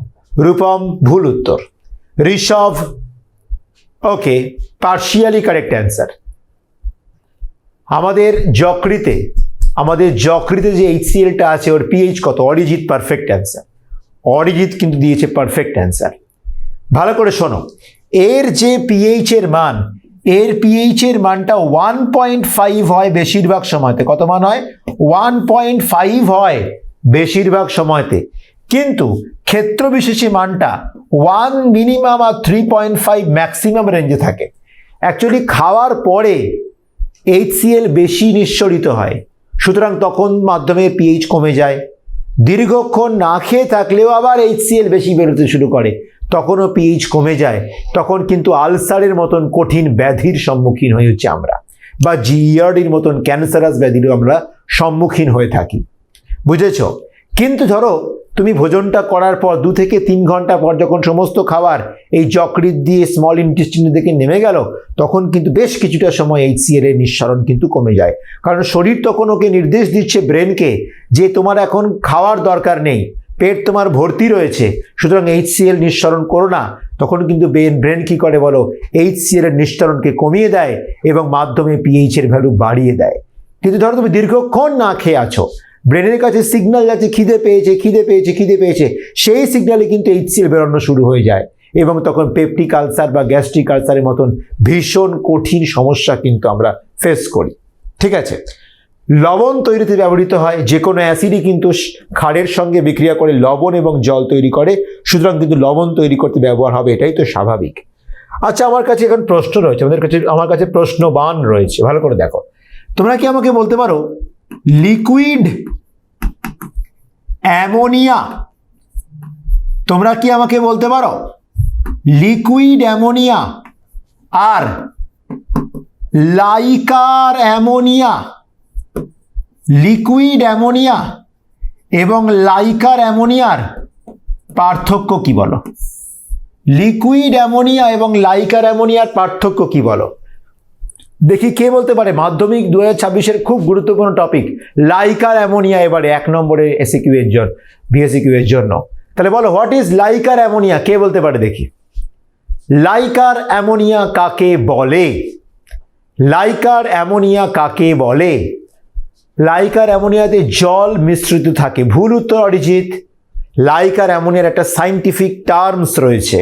রূপম ভুল উত্তর, ঋষভ ওকে পার্শিয়ালি কারেক্ট অ্যান্সার। আমাদের যকৃতে যে HClটা আছে ওর pH কত? অরিজিৎ পারফেক্ট অ্যান্সার, অরিজিৎ কিন্তু দিয়েছে পারফেক্ট অ্যান্সার। ভালো করে শোনো, এর যে pH এর মান, এর pH এর মানটা 1.5 হয় বেশিরভাগ সময়তে। কত মান হয়? 1.5 হয় বেশিরভাগ সময়তে, কিন্তু ক্ষেত্র বিশেষে মানটা 1 মিনিমাম আর 3.5 ম্যাক্সিমাম রেঞ্জে থাকে। অ্যাকচুয়ালি খাওয়ার পরে HCl বেশি নিঃসরিত হয়, সুতরাং তখন মাধ্যমে pH কমে যায়। দীর্ঘক্ষণ না খেয়ে থাকলেও আবার HCl বেশি বেরোতে শুরু করে, তখনও pH কমে যায়। তখন কিন্তু আলসারের মতন কঠিন ব্যাধির সম্মুখীন হয়ে হচ্ছে আমরা, বা GERDর মতন ক্যান্সারাস ব্যাধিরও আমরা সম্মুখীন হয়ে থাকি। বুঝেছো? কিন্তু ধরো তুমি ভোজনটা করার পর 2 থেকে 3 ঘন্টা পর যখন সমস্ত খাবার এই যকৃৎ দিয়ে স্মল ইন্টেস্টিনের দিকে নেমে গেল, তখন কিন্তু বেশ কিছুটা সময় HCl এর নিঃসরণ কিন্তু কমে যায়। কারণ শরীর তখন ওকে নির্দেশ দিচ্ছে ব্রেনকে যে তোমার এখন খাওয়ার দরকার নেই, পেট তোমার ভর্তি রয়েছে, সুতরাং HCl নিঃসরণ করো না। তখন কিন্তু ব্রেন কি করে বলো, HCl এর নিঃসরণকে কমিয়ে দেয় এবং মাধ্যমে pH এর ভ্যালু বাড়িয়ে দেয়। কিন্তু ধরো তুমি দীর্ঘক্ষণ না খেয়ে আছো, ব্রেনের কাছে সিগন্যাল যাচ্ছে খিদে পেয়েছে, সেই সিগন্যালে কিন্তু HCl বেরোনো শুরু হয়ে যায় এবং তখন পেপটিক আলসার বা গ্যাস্ট্রিক আলসারের মতন ভীষণ কঠিন সমস্যা কিন্তু আমরা ফেস করি। ঠিক আছে? লবণ তৈরিতে ব্যবহৃত হয়, যে কোনো অ্যাসিডই কিন্তু ক্ষারের সঙ্গে বিক্রিয়া করে লবণ এবং জল তৈরি করে, সুতরাং কিন্তু লবণ তৈরি করতে ব্যবহার হবে, এটাই তো স্বাভাবিক। আচ্ছা, আমার কাছে এখন প্রশ্ন রয়েছে, আমার কাছে প্রশ্নবান রয়েছে, ভালো করে দেখো। তোমরা কি আমাকে বলতে পারো লিকুইড অ্যামোনিয়া, তোমরা কি আমাকে বলতে পারো লিকুইড অ্যামোনিয়া আর লাইকার অ্যামোনিয়া, লিকুইড অ্যামোনিয়া এবং লাইকার অ্যামোনিয়ার পার্থক্য কি বলো? লিকুইড অ্যামোনিয়া এবং লাইকার অ্যামোনিয়ার পার্থক্য কি বলো দেখি? কে বলতে পারে? মাধ্যমিক 2026-এর খুব গুরুত্বপূর্ণ টপিক লাইকার অ্যামোনিয়া, এবারে 1 নম্বরের এসিকিউ এর জন্য, বিএসিকিউ এর জন্য। তাহলে বলো হোয়াট ইজ লাইকার অ্যামোনিয়া? কে বলতে পারে দেখি? লাইকার অ্যামোনিয়া কাকে বলে? লাইকার অ্যামোনিয়া কাকে বলে? লাইকার অ্যামোনিয়াতে জল মিশ্রিত থাকে। ভুল উত্তর অরিজিৎ। লাইকার অ্যামোনিয়ার একটা সাইন্টিফিক টার্মস রয়েছে,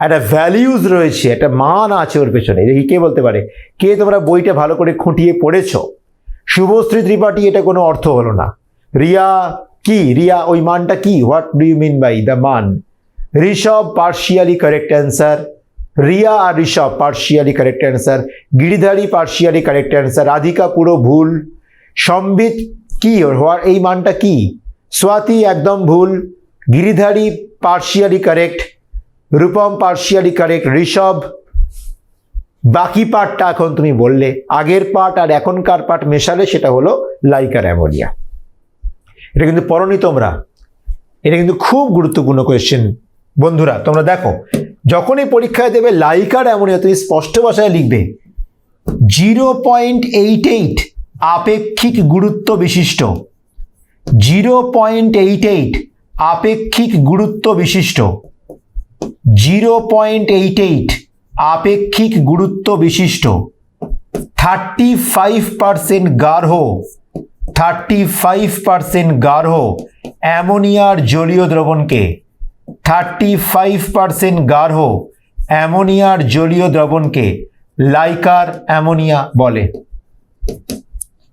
একটা ভ্যালিউজ রয়েছে, একটা মান আছে ওর পেছনে। দেখি কে বলতে পারে, কে তোমরা বইটা ভালো করে খুঁটিয়ে পড়েছো? শুভশ্রী ত্রিপাঠী, এটা কোনো অর্থ হলো না। রিয়া কি? রিয়া ওই মানটা কি? What do you mean by the মান? Rishabh partially correct answer. Riya আর Rishabh partially correct answer. Giridhari partially correct answer. Radhika পুরো ভুল। সম্বিত কি? এই মানটা কি? স্বাতি একদম ভুল। Giridhari partially correct. Rupam partially correct. Rishabh বাকি পার্টটা এখন তুমি বললে, আগের পার্ট আর এখনকার পার্ট মেশালে সেটা হলো লাইকার অ্যামোনিয়া। এটা কিন্তু পড়নি তোমরা, এটা কিন্তু খুব গুরুত্বপূর্ণ কোয়েশ্চেন। বন্ধুরা তোমরা দেখো, যখনই পরীক্ষায় দেবে লাইকার অ্যামোনিয়া, তুমি স্পষ্ট ভাষায় লিখবে 0.88 আপেক্ষিক গুরুত্ব বিশিষ্ট। 0.88 আপেক্ষিক গুরুত্ব বিশিষ্ট। 0.88 আপেক্ষিক গুরুত্ব বিশিষ্ট। 35% গাঢ়, 35% গাঢ় অ্যামোনিয়ার জলীয় দ্রবণকে, 35% গাঢ় অ্যামোনিয়ার জলীয় দ্রবণকে লাইকার অ্যামোনিয়া বলে।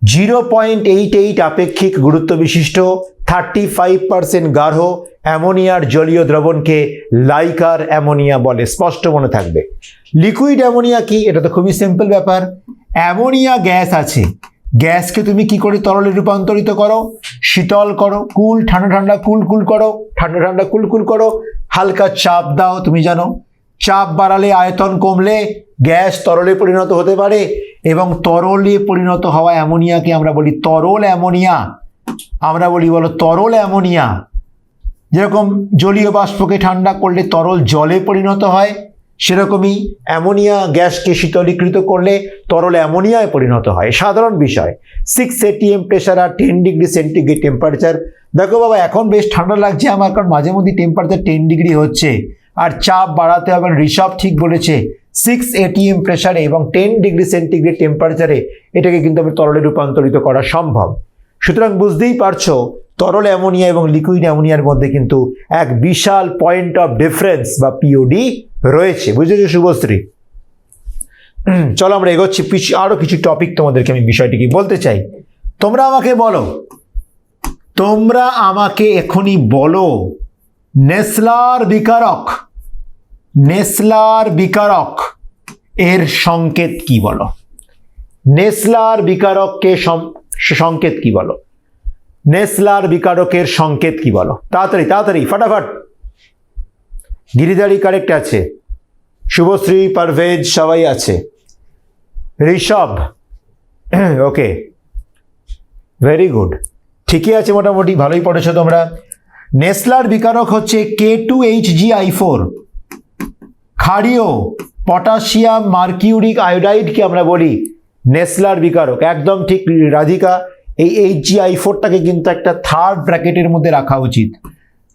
0.88 আপেক্ষিক গুরুত্ব বিশিষ্ট, 35% গাঢ় অ্যামোনিয়ার জলীয় দ্রবণকে লাইকার অ্যামোনিয়া বলে। স্পষ্ট মনে থাকবে। লিকুইড অ্যামোনিয়া কি? এটা তো খুবই সিম্পল ব্যাপার। অ্যামোনিয়া গ্যাস আছে, গ্যাসকে তুমি কি করে তরলে রূপান্তরিত করো? শীতল করো, কুল ঠান্ডা ঠান্ডা, কুল কুল করো, ঠান্ডা ঠান্ডা কুল কুল করো, হালকা চাপ দাও। তুমি জানো চাপ বাড়ালে আয়তন কমলে গ্যাস তরলে পরিণত হতে পারে, এবং তরলে পরিণত হওয়া অ্যামোনিয়াকে আমরা বলি তরল অ্যামোনিয়া। আমরা বলি বলো তরল অ্যামোনিয়া। যেরকম জলীয় বাষ্পকে ঠান্ডা করলে তরল জলে পরিণত হয়, সেরকমই অ্যামোনিয়া গ্যাসকে শীতলীকৃত করলে তরল অ্যামোনিয়ায় পরিণত হয়। সাধারণ বিষয়। 6 atm প্রেশার আর 10 ডিগ্রি সেন্টিগ্রেড টেম্পারেচার। দেখো বাবা, এখন বেশ ঠান্ডা লাগছে আমার, কারণ মাঝে মধ্যে টেম্পারেচার 10 ডিগ্রি হচ্ছে, আর চাপ বাড়াতে হবে। ঋষভ ঠিক বলেছে, 6 atm প্রেশারে এবং 10 ডিগ্রি সেন্টিগ্রেড টেম্পারেচারে এটাকে কিন্তু আমি তরলে রূপান্তরিত করা সম্ভব। সুতরাং বুঝতেই পারছো তরল অ্যামোনিয়া এবং লিকুইড অ্যামোনিয়ার মধ্যে কিন্তু এক বিশাল পয়েন্ট অফ ডিফারেন্স বা পিওডি রয়েছে। বুঝেছো শুভশ্রী? চলো আমরা এগোচ্ছি। আরো কিছু টপিক তোমাদেরকে আমি বিষয়টিকে বলতে চাই। তোমরা আমাকে বলো, তোমরা আমাকে এখনই বলো, নেসলার বিকারক, নেসলার বিকারক এর সংকেত কি বলো? নেসলার বিকারককে সংকেত কি বলো? নেসলার বিকারকের সংকেত কি বলো? তাড়াতাড়ি তাড়াতাড়ি ফাটাফাট। গিরিধারী কারেক্ট আছে, শুভশ্রী, পারভেজ সবাই আছে, ঋষভ ওকে, ভেরি গুড, ঠিকই আছে, মোটামুটি ভালোই পড়েছো তোমরা। নেসলার বিকারক হচ্ছে K2HgI4, ক্ষারীয় পটাশিয়াম মার্কিউরিক আয়োডাইডকে আমরা বলি নেসলার বিকারক। একদম ঠিক রাধিকা। এই HgI4টাকে কিন্তু একটা থার্ড ব্র্যাকেটের মধ্যে রাখা উচিত।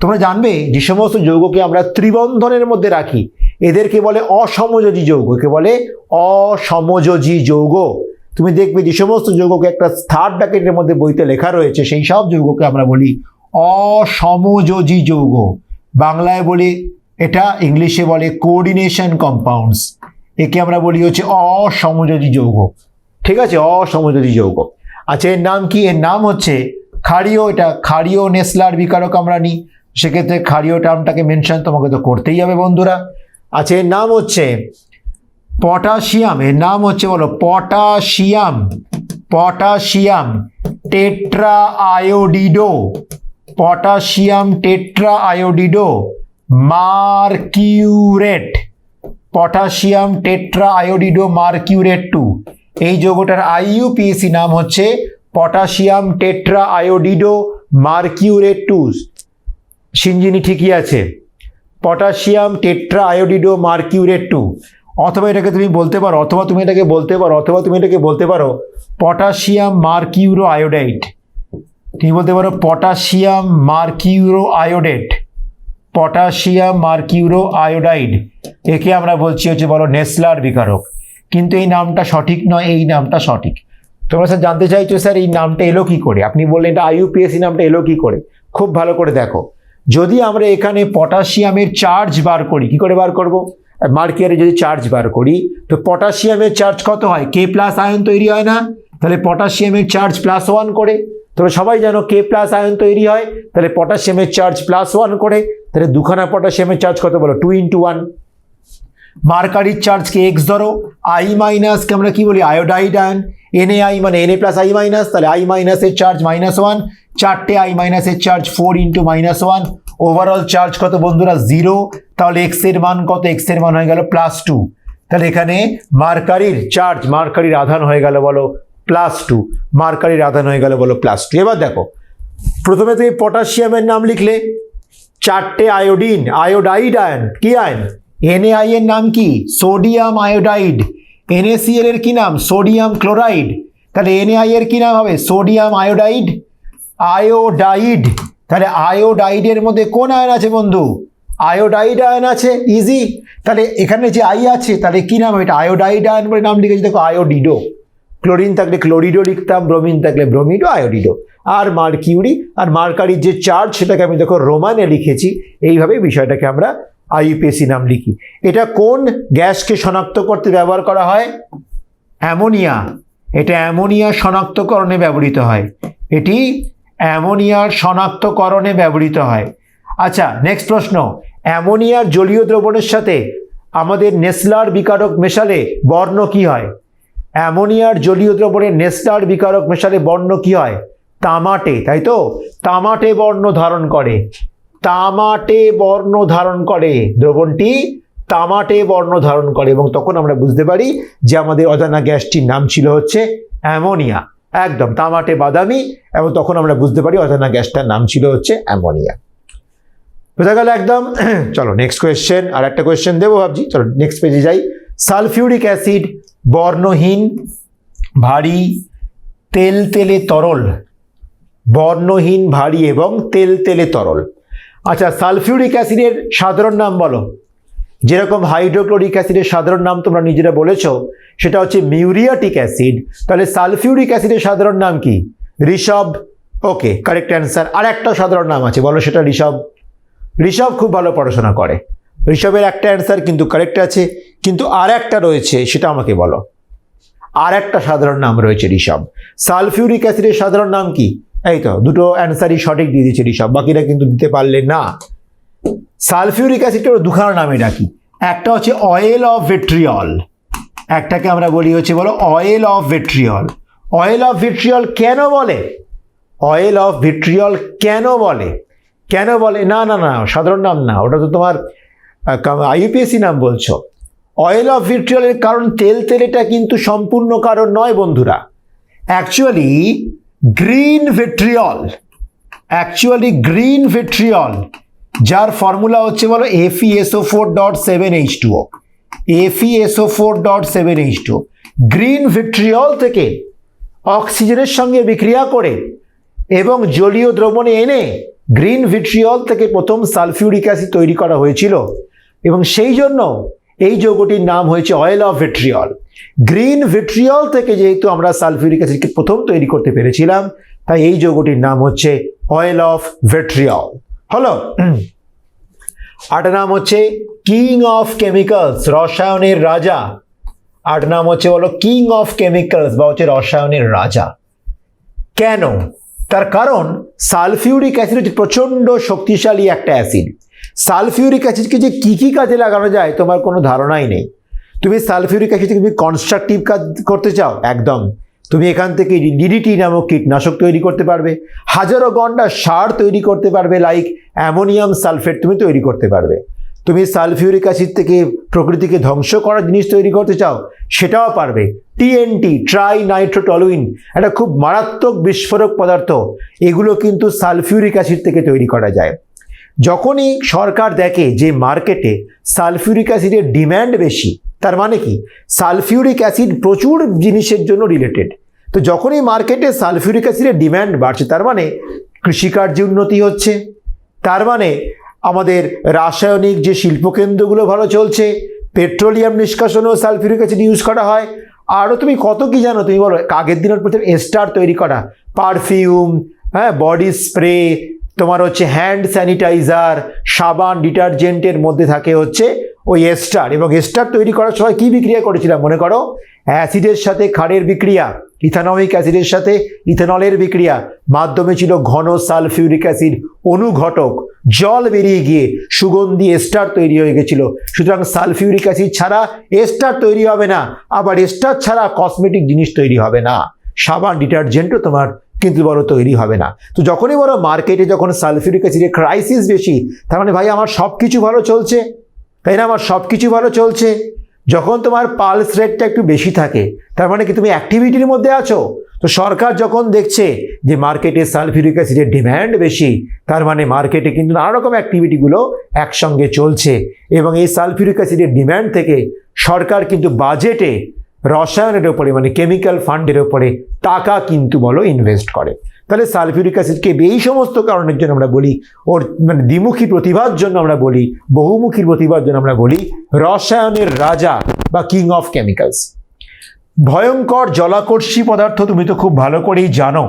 তোমরা জানবে যে সমস্ত যৌগকে আমরা ত্রিবন্ধনের মধ্যে রাখি এদেরকে বলে অসমযোজী যৌগ। একে বলে অসমযোজী যৌগ। তুমি দেখবে যে সমস্ত যৌগকে একটা থার্ড ব্র্যাকেটের মধ্যে বইতে লেখা রয়েছে সেই সব যৌগকে আমরা বলি অসমযোজী যৌগ। বাংলায় বলি এটা, ইংলিশে বলে কোঅর্ডিনেশন কম্পাউন্ডস। একে আমরা বলি হচ্ছে অসমযোজী যৌগ। ঠিক আছে, অসমযোজী যৌগ। আচ্ছা, এর নাম কি? এর নাম হচ্ছে ক্ষারীয়। এটা ক্ষারীয় নেসলার বিকারক আমরা নিই, সেক্ষেত্রে ক্ষারীয় টার্মটাকে মেনশন তোমাকে তো করতেই হবে বন্ধুরা। আচ্ছা, এর নাম হচ্ছে পটাশিয়াম। এর নাম হচ্ছে বলো potassium, potassium tetra iodido, potassium tetra iodido mercurate, potassium tetra iodido mercurate 2। এই যৌগটার IUPAC নাম হচ্ছে potassium tetra iodido mercurate 2। Sinjini ঠিকই আছে, পটাশিয়াম টেট্রা আয়োডিডো মার্কিউরেট 2। অথবা এটাকে তুমি বলতে পারো, অথবা তুমি এটাকে বলতে পারো পটাশিয়াম মার্কিউরো আয়োডাইড। তুমি বলতে পারো পটাশিয়াম মার্কিউরো আয়োডেট, পটাশিয়াম মার্কিউরো আয়োডাইড। একে আমরা বলছি হচ্ছে বলো নেসলার বিকারক। কিন্তু এই নামটা সঠিক নয়, এই নামটা সঠিক। তোমরা স্যার জানতে চাইছো স্যার এই নামটা এলো কি করে, আপনি বললেন এটা IUPAC নামটা এলো কি করে। খুব ভালো করে দেখো, যদি আমরা এখানে পটাশিয়ামের চার্জ বার করি, কি করে বার করব, মার্কিয়ারে যদি চার্জ বার করি তো পটাশিয়ামের চার্জ কত হয়, K+ আয়ন তৈরি হয় না, তাহলে পটাশিয়ামের চার্জ +1 করে। তোমরা সবাই জানো K+ আয়ন তৈরি হয়, তাহলে পটাশিয়ামের চার্জ +1 করে, তাহলে দুখানা পটাশিয়ামের চার্জ কত বলো, 2 × 1। মার্কারির চার্জকে X ধরো, I- কে আমরা কি বলি, আয়োডাইড আয়ন, Na মানে Na + I-, তাহলে I- এর চার্জ -1, 4টে I- এর চার্জ 4 × -1, ওভারঅল চার্জ কত বন্ধুরা 0, তাহলে X এর মান কত, X এর মান হয়ে গেল +2। তাহলে এখানে মার্কারির চার্জ, মার্কারির আধান হয়ে গেল বলো +2, মার্কারির আধান হয়ে গেল বলো +2। এবার দেখো, প্রথমে তুমি পটাশিয়ামের নাম লিখলে, 4টে আয়োডিন, আয়োডাইড আয়ন, কি আয়ন, Na এর নাম কি, সোডিয়াম আয়োডাইড, NaCl এর কি নাম, সোডিয়াম ক্লোরাইড, তাহলে Na এর কি নাম হবে, সোডিয়াম আয়োডাইড, আয়োডাইড। তাহলে আয়োডাইডের মধ্যে কোন আয়ন আছে বন্ধু, আয়োডাইড আয়ন আছে, ইজি। তাহলে এখানে যে I আছে তাহলে কি নাম, এটা আয়োডাইড আয়ন বলে নাম লিখেছি, দেখো আয়োডিডো। ক্লোরিন থাকলে ক্লোরিডো লিখতাম, ব্রোমিন থাকলে ব্রোমিডো, আয়োডিডো। আর মার্কিউরি, আর মার্কারির যে চার্জ সেটাকে আমি দেখো রোমানে লিখেছি। এইভাবে বিষয়টাকে আমরা IUPAC নাম লিখি। এটা কোন গ্যাসকে শনাক্ত করতে ব্যবহার করা হয়, অ্যামোনিয়া। এটা অ্যামোনিয়া শনাক্তকরণে ব্যবহৃত হয়, এটি অ্যামোনিয়ার শনাক্তকরণে ব্যবহৃত হয়। আচ্ছা, নেক্সট প্রশ্ন, অ্যামোনিয়ার জলীয় দ্রবণের সাথে আমাদের নেসলার বিকারক মেশালে বর্ণ কি হয়, অ্যামোনিয়ার জলীয় দ্রবণে নেসলার বিকারক মেশালে বর্ণ কি হয়, তামাটে, তাই তো, তামাটে বর্ণ ধারণ করে, তামাটে বর্ণ ধারণ করে, দ্রবণটি তামাটে বর্ণ ধারণ করে, এবং তখন আমরা বুঝতে পারি যে আমাদের অজানা গ্যাসটির নাম ছিল হচ্ছে অ্যামোনিয়া, একদম তামাটে বাদামি, এবং তখন আমরা বুঝতে পারি অজানা গ্যাসটার নাম ছিল হচ্ছে অ্যামোনিয়া। বোঝা গেল একদম। চলো নেক্সট কোয়েশ্চেন, আর একটা কোয়েশ্চেন দেবো ভাবছি, চলো নেক্সট পেজে যাই। সালফিউরিক অ্যাসিড বর্ণহীন, ভারী, তেলতেলে তরল, বর্ণহীন, ভারী এবং তেলতেলে তরল। আচ্ছা, সালফিউরিক অ্যাসিডের সাধারণ নাম বলো, যেরকম হাইড্রোক্লোরিক অ্যাসিডের সাধারণ নাম তোমরা নিজেরা বলেছো সেটা হচ্ছে মিউরিয়াটিক অ্যাসিড, তাহলে সালফিউরিক অ্যাসিডের সাধারণ নাম কি, ঋষভ। ওকে, কারেক্ট অ্যান্সার। আর একটা সাধারণ নাম আছে, বলো সেটা ঋষভ। ঋষভ খুব ভালো পড়াশোনা করে, ঋষভের একটা অ্যান্সার কিন্তু কারেক্ট আছে, কিন্তু আর একটা রয়েছে সেটা আমাকে বলো, আর একটা সাধারণ নাম রয়েছে ঋষভ। সালফিউরিক অ্যাসিডের সাধারণ নাম কি, এই তো দুটো অ্যান্সারই সঠিক দিয়ে দিচ্ছে ঋষভ, বাকিরা কিন্তু দিতে পারলে না। সালফিউরিক অ্যাসিডটা দুখানা নামে ডাকি, একটা হচ্ছে অয়েল অফ ভিট্রিয়ল, একটাকে আমরা বলি হচ্ছে বলো oil of vitriol. Oil of vitriol কেন বলে, অয়েল অফ ভিট্রিয়ল কেন বলে, কেন বলে, না না না সাধারণ নাম না, ওটা তো তোমার IUPAC নাম বলছো। অয়েল অফ ভিট্রিয়লের কারণ তেলতেলেটা কিন্তু সম্পূর্ণ কারণ নয় বন্ধুরা, actually green vitriol, actually green vitriol, যার ফর্মুলা হচ্ছে বলো FeSO4.7H2O, FeSO4.7H2O। গ্রিন ভিট্রিয়ল থেকে অক্সিজেনের সঙ্গে বিক্রিয়া করে এবং জলীয় দ্রবণে এনে গ্রিন ভিট্রিয়ল থেকে প্রথম সালফিউরিক অ্যাসিড তৈরি করা হয়েছিল, এবং সেই জন্য এই যৌগটির নাম হয়েছে oil of vitriol. Green vitriol থেকে যেহেতু আমরা সালফিউরিক অ্যাসিডকে প্রথম তৈরি করতে পেরেছিলাম, তাই এই যৌগটির নাম হচ্ছে অয়েল অফ ভিট্রিয়ল। হলো, আট নাম হচ্ছে কিং অফ কেমিক্যালস, রসায়নের রাজা। আট নাম হচ্ছে বলো কিং অফ কেমিক্যালস বা হচ্ছে রসায়নের রাজা। কেন, তার কারণ সালফিউরিক অ্যাসিড হচ্ছে প্রচণ্ড শক্তিশালী একটা অ্যাসিড। সালফিউরিক অ্যাসিডকে যে কী কাজে লাগানো যায় তোমার কোনো ধারণাই নেই। তুমি সালফিউরিক অ্যাসিডকে তুমি কনস্ট্রাকটিভ কাজ করতে চাও, একদম তুমি এখান থেকে DDT নামক কীটনাশক তৈরি করতে পারবে, হাজারো ঘন্টা সার তৈরি করতে পারবে, লাইক অ্যামোনিয়াম সালফেট তুমি তৈরি করতে পারবে। তুমি সালফিউরিক অ্যাসিড থেকে প্রকৃতিকে ধ্বংস করার জিনিস তৈরি করতে চাও, সেটাও পারবে। TNT, ট্রাই নাইট্রোটলুইন, একটা খুব মারাত্মক বিস্ফোরক পদার্থ, এগুলো কিন্তু সালফিউরিক অ্যাসিড থেকে তৈরি করা যায়। যখনই সরকার দেখে যে মার্কেটে সালফিউরিক অ্যাসিডের ডিম্যান্ড বেশি, তার মানে কি সালফিউরিক অ্যাসিড প্রচুর জিনিসের জন্য রিলেটেড, তো যখনই মার্কেটে সালফিউরিক অ্যাসিডের ডিম্যান্ড বাড়ছে তার মানে কৃষিকার্যে উন্নতি হচ্ছে, তার মানে আমাদের রাসায়নিক যে শিল্পকেন্দ্রগুলো ভালো চলছে, পেট্রোলিয়াম নিষ্কাশনেও সালফিউরিক অ্যাসিড ইউজ করা হয়। আরও তুমি কত কি জানো, তুমি বলো। আগের দিনের প্রথম এস্টার তৈরি করা, পারফিউম, হ্যাঁ, বডি স্প্রে, তোমার হচ্ছে হ্যান্ড স্যানিটাইজার, সাবান, ডিটারজেন্টের মধ্যে থাকে হচ্ছে ওই এস্টার। এবং এস্টার তৈরি করার সময় কী বিক্রিয়া করেছিলাম মনে করো? অ্যাসিডের সাথে ক্ষারের বিক্রিয়া, ইথানমিক অ্যাসিডের সাথে ইথানলের বিক্রিয়া, মাধ্যমে ছিল ঘন সালফিউরিক অ্যাসিড অনুঘটক, জল বেরিয়ে গিয়ে সুগন্ধি এস্টার তৈরি হয়ে গেছিল। সুতরাং সালফিউরিক অ্যাসিড ছাড়া এস্টার তৈরি হবে না, আবার এস্টার ছাড়া কসমেটিক জিনিস তৈরি হবে না, সাবান ডিটারজেন্টও তোমার কিন্তু বড় তৈরি হবে না। তো যখনই বড় মার্কেটে যখন সালফিউরিক অ্যাসিডের ক্রাইসিস বেশি, তার মানে ভাই আমার সব কিছু ভালো চলছে, তাই না? আমার সব কিছু ভালো চলছে। যখন তোমার পালস রেটটা একটু বেশি থাকে, তার মানে কি তুমি অ্যাক্টিভিটির মধ্যে আছো। তো সরকার যখন দেখছে যে মার্কেটে সালফিউরিক অ্যাসিডের ডিম্যান্ড বেশি, তার মানে মার্কেটে কিন্তু নানা রকম অ্যাক্টিভিটিগুলো একসঙ্গে চলছে। এবং এই সালফিউরিক অ্যাসিডের ডিম্যান্ড থেকে সরকার কিন্তু বাজেটে রসায়নের ওপরে, মানে কেমিক্যাল ফান্ডের ওপরে টাকা কিন্তু বলো ইনভেস্ট করে। তাহলে সালফিউরিক অ্যাসিডকে এই সমস্ত কারণের জন্য আমরা বলি, ওর মানে দ্বিমুখী প্রতিভার জন্য আমরা বলি, বহুমুখী প্রতিভার জন্য আমরা বলি রসায়নের রাজা বা কিং অফ কেমিক্যালস। ভয়ঙ্কর জলাকর্ষী পদার্থ তুমি তো খুব ভালো করেই জানো।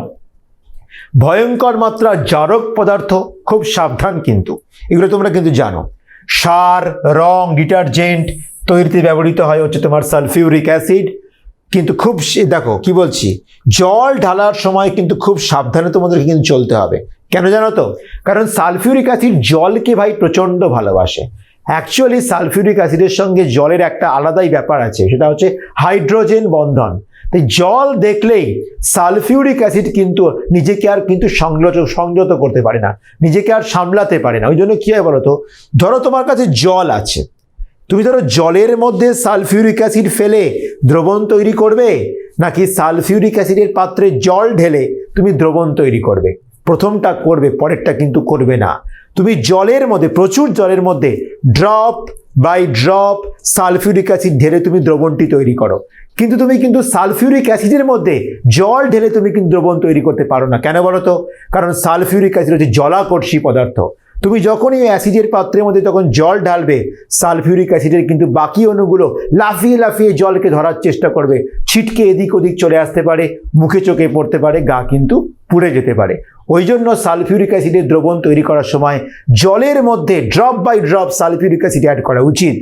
ভয়ঙ্কর মাত্রা জারক পদার্থ, খুব সাবধান কিন্তু, এগুলো তোমরা কিন্তু জানো। সার, রং, ডিটারজেন্ট তৈরিতে ব্যবহৃত হয় হচ্ছে তোমার সালফিউরিক অ্যাসিড। কিন্তু খুব দেখো কি বলছি, জল ঢালার সময় কিন্তু খুব সাবধানে তোমাদেরকে কিন্তু চলতে হবে। কেন জানো তো? কারণ সালফিউরিক অ্যাসিড জলকে ভাই প্রচণ্ড ভালোবাসে। অ্যাকচুয়ালি সালফিউরিক অ্যাসিডের সঙ্গে জলের একটা আলাদাই ব্যাপার আছে, সেটা হচ্ছে হাইড্রোজেন বন্ধন। তাই জল দেখলেই সালফিউরিক অ্যাসিড কিন্তু নিজেকে আর কিন্তু সংযত করতে পারে না, নিজেকে আর সামলাতে পারে না। ওই জন্য কী হয় বলো তো, ধরো তোমার কাছে জল আছে, তুমি ধরো জলের মধ্যে সালফিউরিক অ্যাসিড ফেলে দ্রবণ তৈরি করবে, নাকি সালফিউরিক অ্যাসিডের পাত্রে জল ঢেলে তুমি দ্রবণ তৈরি করবে? প্রথমটা করবে, পরেরটা কিন্তু করবে না। তুমি জলের মধ্যে, প্রচুর জলের মধ্যে drop by drop sulphuric acid ঢেলে তুমি দ্রবণটি তৈরি করো, কিন্তু তুমি কিন্তু সালফিউরিক অ্যাসিডের মধ্যে জল ঢেলে তুমি কিন্তু দ্রবণ তৈরি করতে পারো না। কেন বলো তো? কারণ সালফিউরিক অ্যাসিড হচ্ছে জলাকর্ষী পদার্থ। তুমি যখনই অ্যাসিডের পাত্রের মধ্যে তখন জল ঢালবে, সালফিউরিক অ্যাসিডের কিন্তু বাকি অণুগুলো লাফিয়ে লাফিয়ে জলকে ধরার চেষ্টা করবে, ছিটকে এদিক ওদিক চলে আসতে পারে, মুখে চোখে পড়তে পারে, গা কিন্তু পুড়ে যেতে পারে। ওই জন্য সালফিউরিক অ্যাসিডের দ্রবণ তৈরি করার সময় জলের মধ্যে drop by drop sulphuric acid add করা উচিত।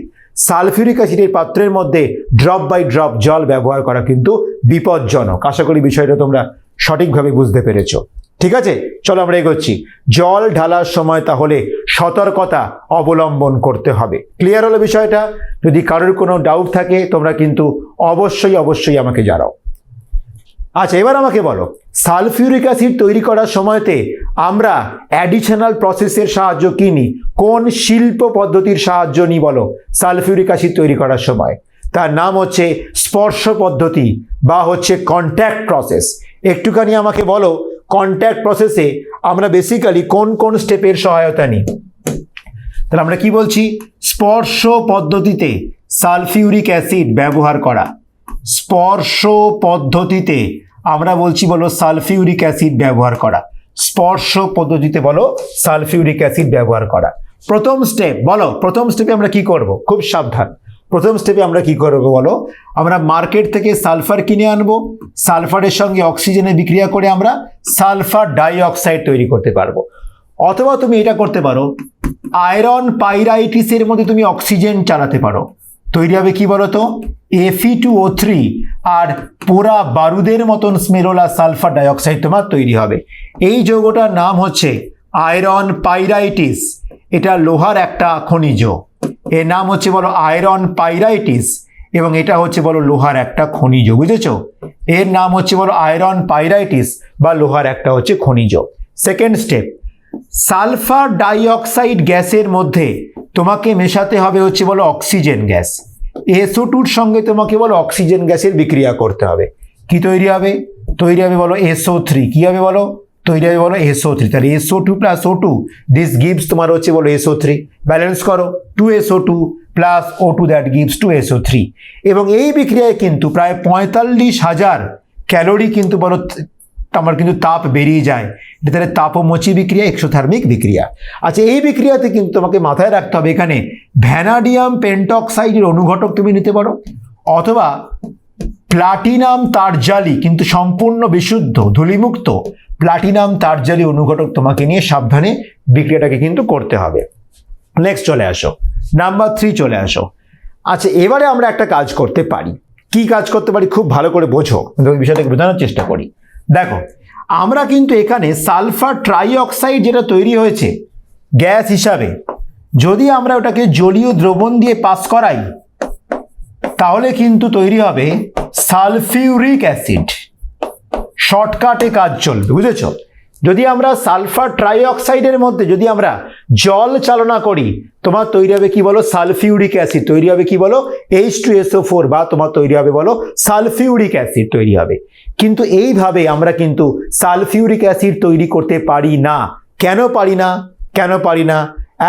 সালফিউরিক অ্যাসিডের পাত্রের মধ্যে ড্রপ বাই ড্রপ জল ব্যবহার করা কিন্তু বিপজ্জনক। আশা করি বিষয়টা তোমরা সঠিকভাবে বুঝতে পেরেছো। ঠিক আছে, চলো আমরা এগোচ্ছি। জল ঢালার সময় তাহলে সতর্কতা অবলম্বন করতে হবে। ক্লিয়ার হলো বিষয়টা? যদি কারোর কোনো ডাউট থাকে তোমরা কিন্তু অবশ্যই আমাকে জানাও। আচ্ছা, এবার আমাকে বলো, সালফিউরিক অ্যাসিড তৈরি করার সময়তে আমরা অ্যাডিশনাল প্রসেসের সাহায্য কি নিই? কোন শিল্প পদ্ধতির সাহায্য নিই বলো সালফিউরিক অ্যাসিড তৈরি করার সময়? তার নাম হচ্ছে স্পর্শ পদ্ধতি বা হচ্ছে কন্ট্যাক্ট প্রসেস। একটুখানি আমাকে বলো, কন্ট্যাক্ট প্রসেসে আমরা বেসিক্যালি কোন কোন স্টেপের সহায়তা নিই? তাহলে আমরা কি বলছি? স্পর্শ পদ্ধতিতে সালফিউরিক অ্যাসিড ব্যবহার করা। স্পর্শ পদ্ধতিতে আমরা বলছি বলো সালফিউরিক অ্যাসিড ব্যবহার করা। স্পর্শ পদ্ধতিতে বলো সালফিউরিক অ্যাসিড ব্যবহার করা। প্রথম স্টেপ বলো, প্রথম স্টেপে আমরা কি করব? খুব সাবধান। প্রথম স্টেপে আমরা কি করব বলো? আমরা মার্কেট থেকে সালফার কিনে আনবো, সালফারের সঙ্গে অক্সিজেনে বিক্রিয়া করে আমরা সালফার ডাই অক্সাইড তৈরি করতে পারবো। অথবা তুমি এটা করতে পারো, আয়রন পাইরাইটিসের মধ্যে তুমি অক্সিজেন চালাতে পারো। তৈরি হবে কি বলো তো? Fe2O3 আর পোড়া বারুদের মতন স্মেলওয়ালা সালফার ডাইঅক্সাইড তোমার তৈরি হবে। এই যৌগটার নাম হচ্ছে আয়রন পাইরাইটিস। এটা লোহার একটা খনিজ, এর নাম হচ্ছে বলো আয়রন পাইরাইটিস, এবং এটা হচ্ছে বলো লোহার একটা খনিজ। বুঝেছো? এর নাম হচ্ছে বলো আয়রন পাইরাইটিস বা লোহার একটা হচ্ছে খনিজ। সেকেন্ড স্টেপ, সালফার ডাইঅক্সাইড গ্যাসের মধ্যে তোমাকে মেশাতে হবে হচ্ছে বলো অক্সিজেন গ্যাস। SO2-র সঙ্গে তোমাকে বলো অক্সিজেন গ্যাসের বিক্রিয়া করতে হবে। কি তৈরি হবে? তৈরি হবে বলো SO3। কি হবে বলো? তৈরি হবে বলো SO3। তাহলে SO2 plus O2 this gives তোমার হচ্ছে বলো SO3। ব্যালেন্স করো, 2SO2 plus O2 that gives 2SO3। এবং এই বিক্রিয়ায় কিন্তু প্রায় 45,000 ক্যালোরি কিন্তু বলো আমার কিন্তু তাপ বেরিয়ে যায়, এটা তাহলে তাপমোচী বিক্রিয়া, এক্সোথার্মিক বিক্রিয়া। আচ্ছা, এই বিক্রিয়াতে কিন্তু তোমাকে মাথায় রাখতে হবে এখানে ভ্যানাডিয়াম পেন্টক্সাইডের অনুঘটক তুমি নিতে পারো, অথবা প্লাটিনাম তারজালি, কিন্তু সম্পূর্ণ বিশুদ্ধ ধূলিমুক্ত প্লাটিনাম তারজালি অনুঘটক তোমাকে নিয়ে সাবধানে বিক্রিয়াটাকে কিন্তু করতে হবে। নেক্সট চলে আসো, নাম্বার 3 চলে আসো। আচ্ছা, এবারে আমরা একটা কাজ করতে পারি। কি কাজ করতে পারি খুব ভালো করে বোঝো, বিষয়টাকে বোঝানোর চেষ্টা করি। দেখো, আমরা কিন্তু এখানে সালফার ট্রাইঅক্সাইড যেটা তৈরি হয়েছে গ্যাস হিসাবে, যদি আমরা ওটাকে জলীয় দ্রবণ দিয়ে পাস করাই তাহলে কিন্তু তৈরি হবে সালফিউরিক অ্যাসিড। শর্টকাটে কাজ চলবে, বুঝেছো? যদি আমরা সালফার ট্রাইঅক্সাইডের মধ্যে যদি আমরা জল চালনা করি, তোমার তৈরি হবে কি বলো? সালফিউরিক অ্যাসিড তৈরি হবে কি বলো? H2SO4, বা তোমার তৈরি হবে বলো সালফিউরিক অ্যাসিড তৈরি হবে। কিন্তু এইভাবে আমরা কিন্তু সালফিউরিক অ্যাসিড তৈরি করতে পারি না। কেন পারি না? কেন পারি না?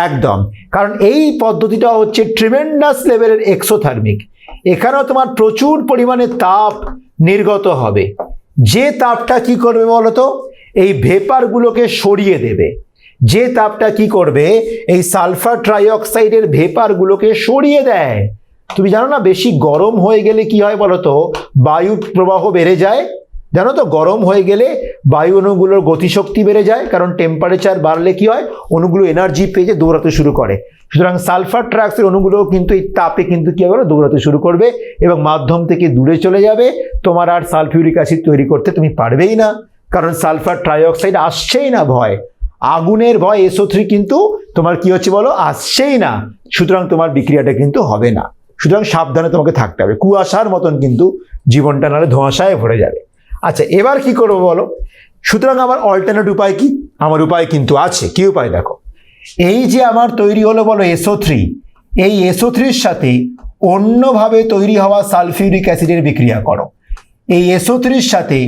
একদম, কারণ এই পদ্ধতিটা হচ্ছে ট্রিমেন্ডাস লেভেলের এক্সোথার্মিক। এখানেও তোমার প্রচুর পরিমাণে তাপ নির্গত হবে, যে তাপটা কি করবে বলতো? এই ভেপারগুলোকে সরিয়ে দেবে। যে তাপটা কি করবে? এই সালফার ট্রাইঅক্সাইডের ভেপারগুলোকে সরিয়ে দেয়। তুমি জানো না, বেশি গরম হয়ে গেলে কি হয় বলতো? বায়ু প্রবাহ বেড়ে যায়, জানো তো? গরম হয়ে গেলে বায়ু অণুগুলোর গতিশক্তি বেড়ে যায়, কারণ টেম্পারেচার বাড়লে কি হয়? অণুগুলো এনার্জি পেয়ে দৌড়াতে শুরু করে। সুতরাং সালফার ট্রাইঅক্সাইড অণুগুলো কিন্তু এই তাপে কিন্তু কি হবে? দৌড়াতে শুরু করবে এবং মাধ্যম থেকে দূরে চলে যাবে। তোমার আর সালফিউরিক অ্যাসিড তৈরি করতে তুমি পারবেই না, কারণ সালফার ট্রাইঅক্সাইড আসছেই না ভয়। আগুনের ভয় SO3 কিন্তু তোমার কি হচ্ছে বলো? আসছেই না। সুতরাং তোমার বিক্রিয়াটা কিন্তু হবে না। সুতরাং সাবধানে তোমাকে থাকতে হবে, কুয়াশার মতন কিন্তু জীবনটা নাহলে ধোঁয়াশায় ভরে যাবে। আচ্ছা, এবার কি করবো বলো? সুতরাং আমার অল্টারনেট উপায় কি? আমার উপায় কিন্তু আছে। কি উপায়? দেখো, এই যে আমার তৈরি হলো বলো SO3, এই SO3-র সাথে অন্যভাবে তৈরি হওয়া সালফিউরিক অ্যাসিডের বিক্রিয়া করো। এই SO3-র সাথে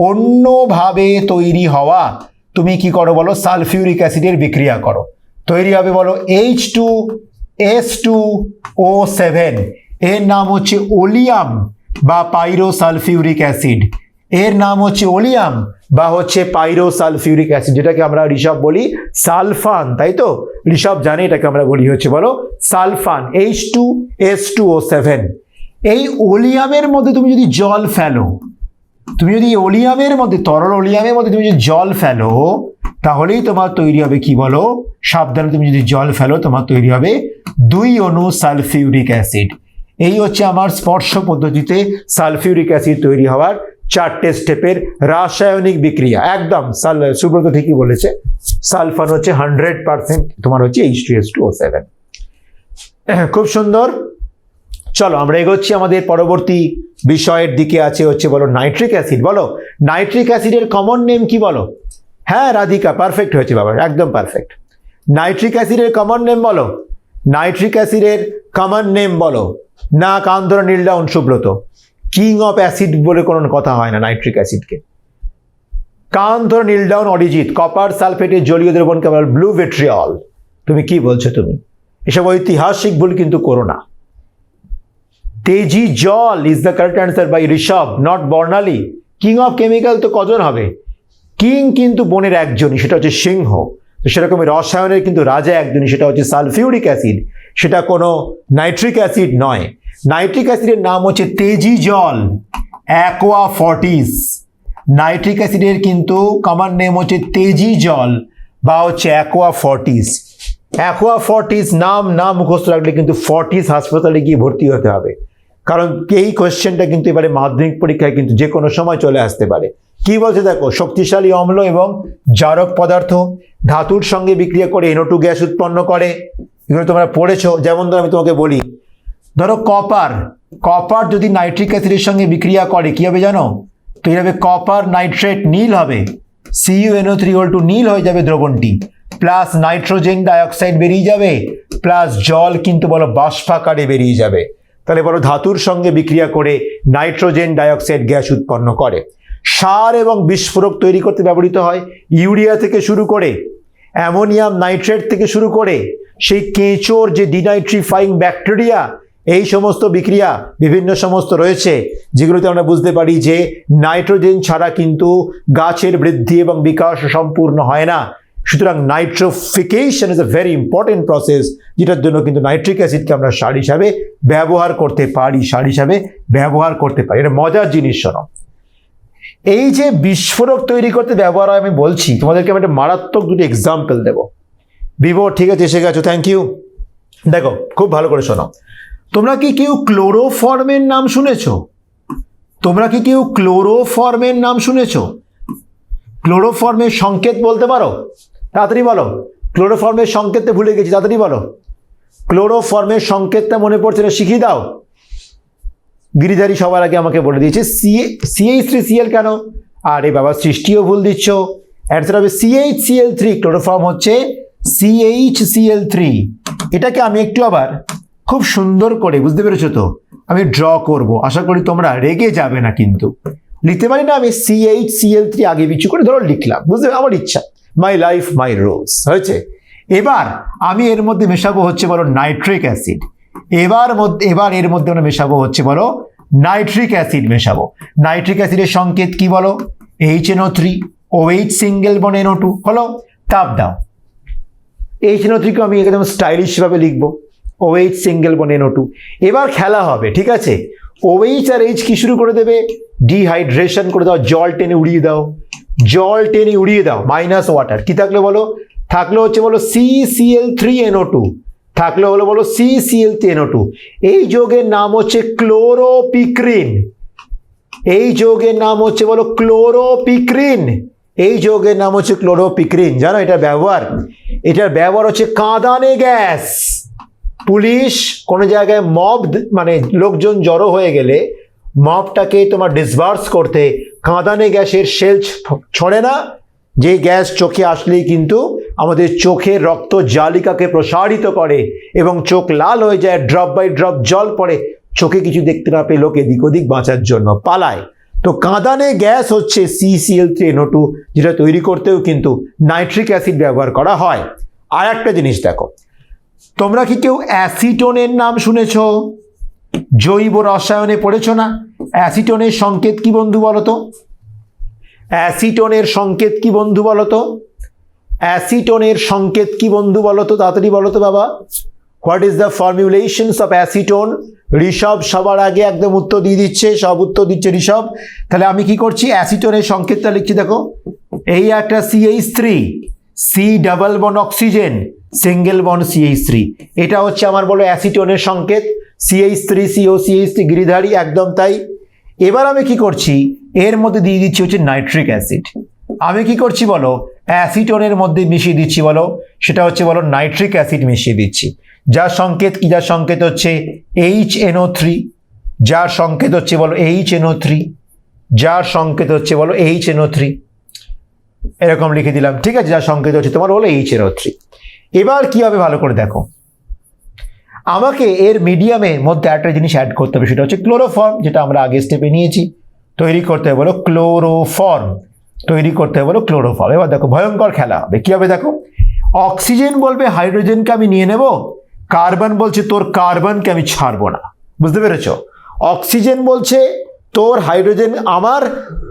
অন্যভাবে তৈরি হওয়া তুমি কি করো বলো? সালফিউরিক অ্যাসিডের বিক্রিয়া করো। তৈরি হবে বলো H2S2O7, এর নাম হচ্ছে ওলিয়াম বা পাইরোসালফিউরিক অ্যাসিড। এর নাম হচ্ছে ওলিয়াম বা হচ্ছে পাইরোসালফিউরিক অ্যাসিড, যেটাকে আমরা ঋষভ বলি সালফান, তাই তো? ঋষভ জানে এটাকে আমরা বলি হচ্ছে বলো সালফান, H2S2O7। এই ওলিয়ামের মধ্যে তুমি যদি জল ফেলো, তুমি যদি ওলিয়ামের মধ্যে, তরল ওলিয়ামের মধ্যে তুমি যদি জল ফেলো, তাহলেই তোমার তৈরি হবে কি বলো? সাবধানে, তুমি যদি জল ফেলো তোমার তৈরি হবে 2 অণু সালফিউরিক অ্যাসিড। এই হচ্ছে আমার স্পর্শ পদ্ধতিতে সালফিউরিক অ্যাসিড তৈরি হওয়ার 4টে স্টেপের রাসায়নিক বিক্রিয়া। একদম সুব্রত ঠিকই বলেছে, সালফান হচ্ছে 100% তোমার হচ্ছে H2S2O7। খুব সুন্দর। চলো আমরা এগোচ্ছি আমাদের পরবর্তী বিষয়ের দিকে। আছে হচ্ছে বলো নাইট্রিক অ্যাসিড। বলো নাইট্রিক অ্যাসিডের কমন নেম কি বলো? হ্যাঁ রাধিকা, পারফেক্ট হয়েছে বাবা, একদম পারফেক্ট। নাইট্রিক অ্যাসিডের কমন নেম বলো। নাইট্রিক অ্যাসিডের কমন নেম বলো। না, কান ধরে kneel down Subrata. King of acid বলে কোনো কথা হয় না নাইট্রিক অ্যাসিডকে। কান ধরে নীল ডাউন অরিজিৎ। কপার সালফেটের জলীয় দ্রবণকে বলে ব্লু ভিট্রিয়ল। তুমি কি বলছো? তুমি এসব ঐতিহাসিক ভুল কিন্তু করো না। তেজি জল is the correct answer by Rishabh, not Barnali. King of chemical তো কজন হবে? কিং কিন্তু বনের একজনই, সেটা হচ্ছে সিংহ। তো সেরকমই রসায়নের কিন্তু রাজা একজনই, সেটা হচ্ছে সালফিউরিক অ্যাসিড। সেটা কোনো নাইট্রিক অ্যাসিড নয়। নাইট্রিক অ্যাসিডের নাম হচ্ছে তেজি জল, অ্যাকোয়া ফর্টিস। নাইট্রিক অ্যাসিডের কিন্তু কমন নেম হচ্ছে তেজি জল বা হচ্ছে অ্যাকোয়া ফর্টিস। অ্যাকোয়া ফর্টিস নাম না মুখস্থ রাখলে কিন্তু ফর্টিস হাসপাতালে গিয়ে ভর্তি হতে হবে, কারণ এই কোয়েশ্চেনটা কিন্তু এবারে মাধ্যমিক পরীক্ষায় কিন্তু যে কোনো সময় চলে আসতে পারে। কি বলছে দেখো, শক্তিশালী অম্ল এবং জারক পদার্থ ধাতুর সঙ্গে বিক্রিয়া করে NO2 গ্যাস উৎপন্ন করে। এগুলো তোমরা পড়েছো। যেমন ধরো আমি তোমাকে বলি, ধরো কপার যদি নাইট্রিক অ্যাসিডের সঙ্গে বিক্রিয়া করে কি হবে জানো? তো এই হবে কপার নাইট্রেট, নীল হবে, CuNO3 নীল হয়ে যাবে দ্রবণটি, প্লাস নাইট্রোজেন ডাইঅক্সাইড বেরিয়ে যাবে, প্লাস জল কিন্তু বলো বাষ্পাকারে বেরিয়ে যাবে। তাহলে বলো ধাতুর সঙ্গে বিক্রিয়া করে নাইট্রোজেন ডাইঅক্সাইড গ্যাস উৎপন্ন করে। সার এবং বিস্ফোরক তৈরি করতে ব্যবহৃত হয় ইউরিয়া থেকে শুরু করে, অ্যামোনিয়াম নাইট্রেট থেকে শুরু করে, সেই কেঁচোর যে ডিনাইট্রিফাইং ব্যাকটেরিয়া এই সমস্ত বিক্রিয়া বিভিন্ন সমস্ত রয়েছে যেগুলোতে আমরা বুঝতে পারি যে নাইট্রোজেন ছাড়া কিন্তু গাছের বৃদ্ধি এবং বিকাশ সম্পূর্ণ হয় না। সুতরাং nitrification is a very important process, যেটার জন্য কিন্তু নাইট্রিক অ্যাসিডকে আমরা সার হিসাবে ব্যবহার করতে পারি। এটা মজার জিনিস। শোনো, এই যে বিস্ফোরক তৈরি করতে ব্যবহার হয় আমি বলছি, তোমাদেরকে আমি একটা মারাত্মক দুটো এক্সাম্পল দেবো। বিভো, ঠিক আছে, এসে গেছো, থ্যাংক ইউ। দেখো, খুব ভালো করে শোনো। তোমরা কি কেউ ক্লোরোফর্মের নাম শুনেছো? ক্লোরোফর্মের সংকেত বলতে পারো? তাড়াতাড়ি বলো। ক্লোরোফর্মের সংকেতটা ভুলে গেছি, তাড়াতাড়ি বলো। ক্লোরোফর্মের সংকেতটা মনে পড়ছে না, শিখিয়ে দাও। গিরিধারী সবার আগে আমাকে বলে দিয়েছে CH3Cl কেন? আরে বাবা, সৃষ্টিও ভুল দিচ্ছ। অ্যান্সার হবে CHCl3। ক্লোরোফর্ম হচ্ছে CHCl3। এটাকে আমি একটু আবার খুব সুন্দর করে, বুঝতে পেরেছো তো, আমি ড্র করব। আশা করি তোমরা রেগে যাবে না। কিন্তু লিখতে পারি না আমি CHCl3 আগে পিছু করে ধরো লিখলাম, বুঝতে আমার ইচ্ছা, মাই লাইফ মাই রুলস, হয়েছে। এবার আমি এর মধ্যে মেশাবো হচ্ছে বলো নাইট্রিক অ্যাসিড। এবার এর মধ্যে আমরা মেশাবো হচ্ছে বলো নাইট্রিক অ্যাসিড মেশাবো। নাইট্রিক অ্যাসিডের সংকেত কি বলো? HNO3, OH single bond NO2। হলো, তাপ দাও। HNO3 কে আমি একদম স্টাইলিশ ভাবে লিখবো, OH সিঙ্গেল বন্ড NO2। এবার খেলা হবে, ঠিক আছে। OH আর H কি শুরু করে দেবে? ডিহাইড্রেশন করে দাও, জল টেনে উড়িয়ে দাও, মাইনাস ওয়াটার। কি থাকলে বলো? থাকলে হচ্ছে বলো CCl3NO2, থাকলে হলো বলো CCl3NO2। এই যৌগের নাম হচ্ছে ক্লোরোপিক্রিন। জানো এটার ব্যবহার হচ্ছে কাঁদানে গ্যাস। পুলিশ কোনো জায়গায় মব, মানে লোকজন জড়ো হয়ে গেলে মবটাকে তোমার ডিসবার্স করতে কাঁদানে গ্যাসের শেল ছড়ে না? যে গ্যাস চোখে আসলেই কিন্তু আমাদের চোখের রক্ত জালিকাকে প্রসারিত করে এবং চোখ লাল হয়ে যায়, ড্রপ বাই ড্রপ জল পড়ে, চোখে কিছু দেখতে না পেয়ে লোক এদিক ওদিক বাঁচার জন্য পালায়। তো কাঁদানে গ্যাস হচ্ছে CCl3NO2, যেটা তৈরি করতেও কিন্তু নাইট্রিক অ্যাসিড ব্যবহার করা হয়। আর একটা জিনিস দেখো, তোমরা কি কেউ অ্যাসিটোনের নাম শুনেছো? জৈব রসায়নে পড়েছো না? অ্যাসিটোনের সংকেত কি বন্ধু বলো তো? তাড়াতাড়ি বলো তো বাবা। What is the ফর্মুলেশনস of acetone? Rishabh সবার আগে একদম উত্তর দিয়ে দিচ্ছে, সব উত্তর দিচ্ছে ঋষভ। তাহলে আমি কি করছি? অ্যাসিটোনের সংকেতটা লিখছি, দেখো। এই একটা CH3, C double bond oxygen, single bond CH3। এটা হচ্ছে আমার বলো অ্যাসিটোনের সংকেত, CH3CO, CH3 গিরিধারী, একদম তাই। এবার আমি কি করছি? এর মধ্যে দিয়ে দিচ্ছি হচ্ছে নাইট্রিক অ্যাসিড। আমি কি করছি বলো? অ্যাসিটোনের মধ্যে মিশিয়ে দিচ্ছি বলো, সেটা হচ্ছে বলো নাইট্রিক অ্যাসিড মিশিয়ে দিচ্ছি। যার সংকেত কি? যার সংকেত হচ্ছে HNO3, যার সংকেত হচ্ছে বলো HNO3, এরকম লিখে দিলাম, ঠিক আছে। যার সংকেত হচ্ছে তোমার বলো HNO3। এবার কি হবে ভালো করে দেখো, আমাকে এর মিডিয়ামের মধ্যে একটা জিনিস অ্যাড করতে হবে, সেটা হচ্ছে ক্লোরোফর্ম, যেটা আমরা আগে স্টেপে নিয়েছি। তৈরি করতে হবে বলো ক্লোরোফর্ম। এবার দেখো ভয়ঙ্কর খেলা হবে। কি হবে দেখো, অক্সিজেন বলবে হাইড্রোজেনকে আমি নিয়ে নেব, কার্বন বলছে তোর কার্বনকে আমি ছাড়বো না। বুঝতে পেরেছো? অক্সিজেন বলছে তোর হাইড্রোজেন আমার,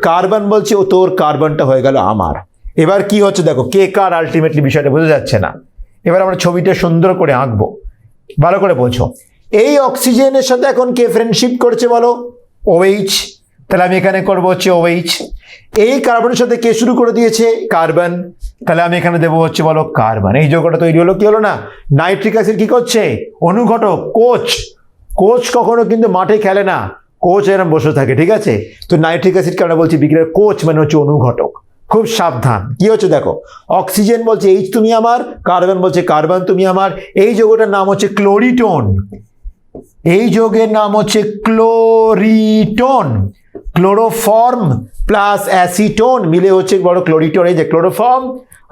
কার্বন বলছে ও তোর কার্বনটা হয়ে গেল আমার। এবার কি হচ্ছে দেখো, কে কার আলটিমেটলি বিষয়টা বোঝা যাচ্ছে না। এবার আমরা ছবিটা সুন্দর করে আঁকবো, ভালো করে বোঝো। এই অক্সিজেনের সাথে এখন কে ফ্রেন্ডশিপ করছে বলো? OH। তাহলে আমি এখানে করবো হচ্ছে OH। এই কার্বনের সাথে কে শুরু করে দিয়েছে? কার্বন। তাহলে আমি এখানে দেবো হচ্ছে বলো কার্বন। এই যৌগটা তৈরি হলো, কি হলো না? নাইট্রিক অ্যাসিড কি করছে? অনুঘটক, কোচ কখনো কিন্তু মাঠে খেলে না, কোচ এরকম বসে থাকে, ঠিক আছে। তো নাইট্রিক অ্যাসিডকে আমরা বলছি বিক্রিয়ার কোচ, মানে হচ্ছে অনুঘটক। খুব সাবধান। কি হচ্ছে দেখো, অক্সিজেন বলছে H তুমি আমার, কার্বন বলছে কার্বন তুমি আমার। এই যৌগটার নাম হচ্ছে ক্লোরিটোন। এই যৌগের নাম হচ্ছে ক্লোরিটোন। ক্লোরোফর্ম প্লাস অ্যাসিটোন মিলে হচ্ছে বড় ক্লোরিটোন। এই যে ক্লোরোফর্ম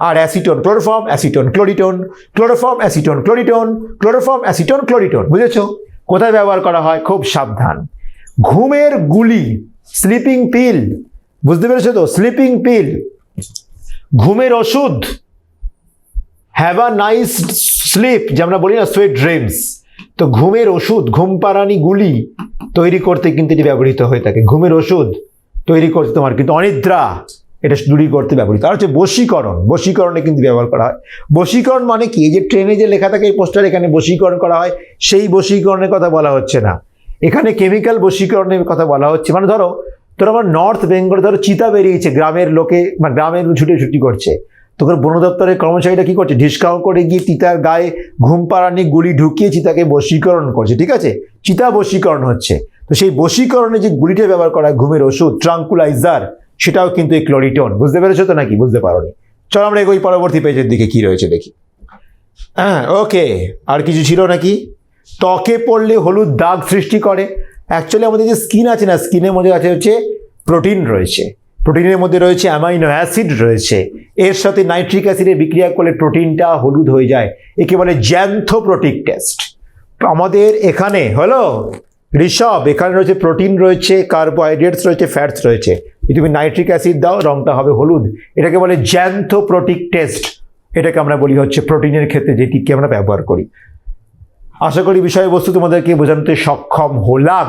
আর acetone, chloroform acetone chloretone, chloroform acetone chloretone, chloroform acetone chloretone. বুঝেছো? কোথায় ব্যবহার করা হয়? খুব সাবধান। ঘুমের গুলি, স্লিপিং পিল, বুঝতে পেরেছো তো? স্লিপিং পিল, ঘুমের ওষুধ, হ্যাভ আ নাইস স্লিপ, যে আমরা বলি না সুইট ড্রিমস। তো ঘুমের ওষুধ, ঘুম পাড়ানি গুলি তৈরি করতে কিন্তু এটি ব্যবহৃত হয়ে থাকে। ঘুমের ওষুধ তৈরি করতে তোমার কিন্তু অনিদ্রা এটা দূরী করতে ব্যবহৃত। আর হচ্ছে বশীকরণ, বশীকরণে কিন্তু ব্যবহার করা হয়। বশীকরণ মানে কি, এই যে ট্রেনে যে লেখা থাকে এই পোস্টার এখানে বশীকরণ করা হয়, সেই বশীকরণের কথা বলা হচ্ছে না, এখানে কেমিক্যাল বশীকরণের কথা বলা হচ্ছে। মানে ধরো তোর আমার নর্থ বেঙ্গলে ধরো চিতা বেরিয়েছে, গ্রামের লোকে মানে গ্রামের ছুটি করছে, তোর বন দপ্তরের কর্মচারীরা কি করছে, ডিসকাউ করে গিয়ে চিতার গায়ে ঘুম পাড়ানি গুলি ঢুকিয়ে চিতাকে বশীকরণ করছে, ঠিক আছে, চিতা বশীকরণ হচ্ছে। তো সেই বশীকরণে যে গুলিটা ব্যবহার করা হয় ঘুমের ওষুধ, ট্রাঙ্কুলাইজার, সেটাও কিন্তু এই ক্লোরিটোন। বুঝতে পেরেছো তো নাকি? বুঝতে পারোনি? চলো আমরা এগোই পরবর্তী পেজের দিকে, কি রয়েছে দেখি। হ্যাঁ, ওকে, আর কিছু ছিল নাকি? ত্বকে পড়লে হলুদ দাগ সৃষ্টি করে। অ্যাকচুয়ালি আমাদের যে স্কিন আছে না, স্কিনের মধ্যে আছে হচ্ছে প্রোটিন রয়েছে, প্রোটিনের মধ্যে রয়েছে অ্যামাইনো অ্যাসিড রয়েছে, এর সাথে নাইট্রিক অ্যাসিডের বিক্রিয়া করলে প্রোটিনটা হলুদ হয়ে যায়, একে বলে জ্যান্থোপ্রোটিক টেস্ট। আমাদের এখানে হলো ঋষভ, এখানে রয়েছে প্রোটিন রয়েছে, কার্বোহাইড্রেটস রয়েছে, ফ্যাটস রয়েছে, তুমি নাইট্রিক অ্যাসিড দাও রংটা হবে হলুদ, এটাকে বলে জ্যান্থোপ্রোটিক টেস্ট। এটাকে আমরা বলি হচ্ছে প্রোটিনের ক্ষেত্রে যেটিকে আমরা ব্যবহার করি। আশা করি বিষয়বস্তু তোমাদেরকে বোঝাতে সক্ষম হলাম।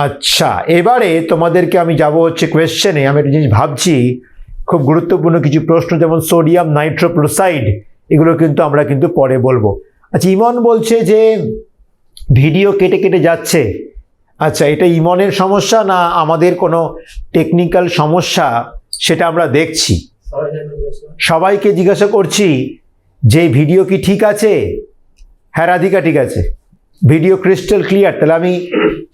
আচ্ছা, এবারে তোমাদেরকে আমি যাব হচ্ছে কোয়েশ্চেনে। আমি একটা জিনিস ভাবছি, খুব গুরুত্বপূর্ণ কিছু প্রশ্ন, যেমন সোডিয়াম নাইট্রোক্লোরাইড, এগুলো কিন্তু আমরা কিন্তু পরে বলবো। আচ্ছা, ইমন বলছে যে ভিডিও কেটে কেটে যাচ্ছে। আচ্ছা, এটা ইমনের সমস্যা না আমাদের কোনো টেকনিক্যাল সমস্যা, সেটা আমরা দেখছি। সবাইকে জিজ্ঞাসা করছি যে ভিডিও কি ঠিক আছে? হ্যাঁ রাধিকা, ঠিক আছে, ভিডিও ক্রিস্টাল ক্লিয়ার। তাহলে আমি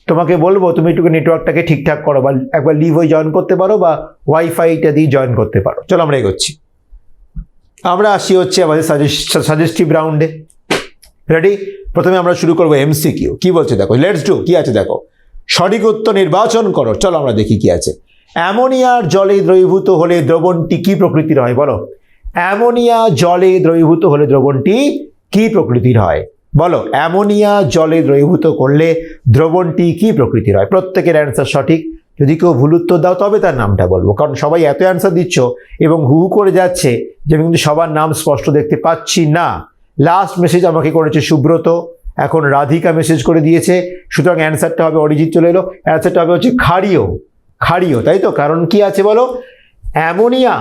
তোমাকে বলবো তুমি একটু নেটওয়ার্কটাকে ঠিকঠাক করো, বা একবার লিভ হয়ে জয়েন করতে পারো বা ওয়াইফাইটা দিয়ে জয়েন করতে পারো। চলো আমরা এগোচ্ছি। আমরা আসি হচ্ছে আমাদের সাজেস্টিভ রাউন্ডে। রেডি? প্রথমে আমরা শুরু করবো এমসিকিউ। কি বলছে দেখো, লেটস ডু। কি আছে দেখো, সঠিক উত্তর নির্বাচন করো। চলো আমরা দেখি কি আছে। অ্যামোনিয়ার জলে দ্রবীভূত হলে দ্রবণটি কি প্রকৃতির হয়? বলো, অ্যামোনিয়া জলে দ্রবীভূত হলে দ্রবণটি কি প্রকৃতির হয়? বলো, অ্যামোনিয়া জলে দ্রবীভূত করলে দ্রবণটি কি প্রকৃতির হয়? প্রত্যেকের অ্যান্সার সঠিক। যদি কেউ ভুল উত্তর দাও তবে তার নামটা বলবো, কারণ সবাই এত অ্যান্সার দিচ্ছ এবং হু করে যাচ্ছে যে আমি কিন্তু সবার নাম স্পষ্ট দেখতে পাচ্ছি না। লাস্ট মেসেজ আমাকে করেছে সুব্রত, এখন রাধিকা মেসেজ করে দিয়েছে, সুতরাং অ্যান্সারটা হবে, অরিজিৎ চলে এলো, অ্যান্সারটা হবে হচ্ছে ক্ষারীয়। ক্ষারীয়, তাই তো? কারণ কি আছে বলো, অ্যামোনিয়া,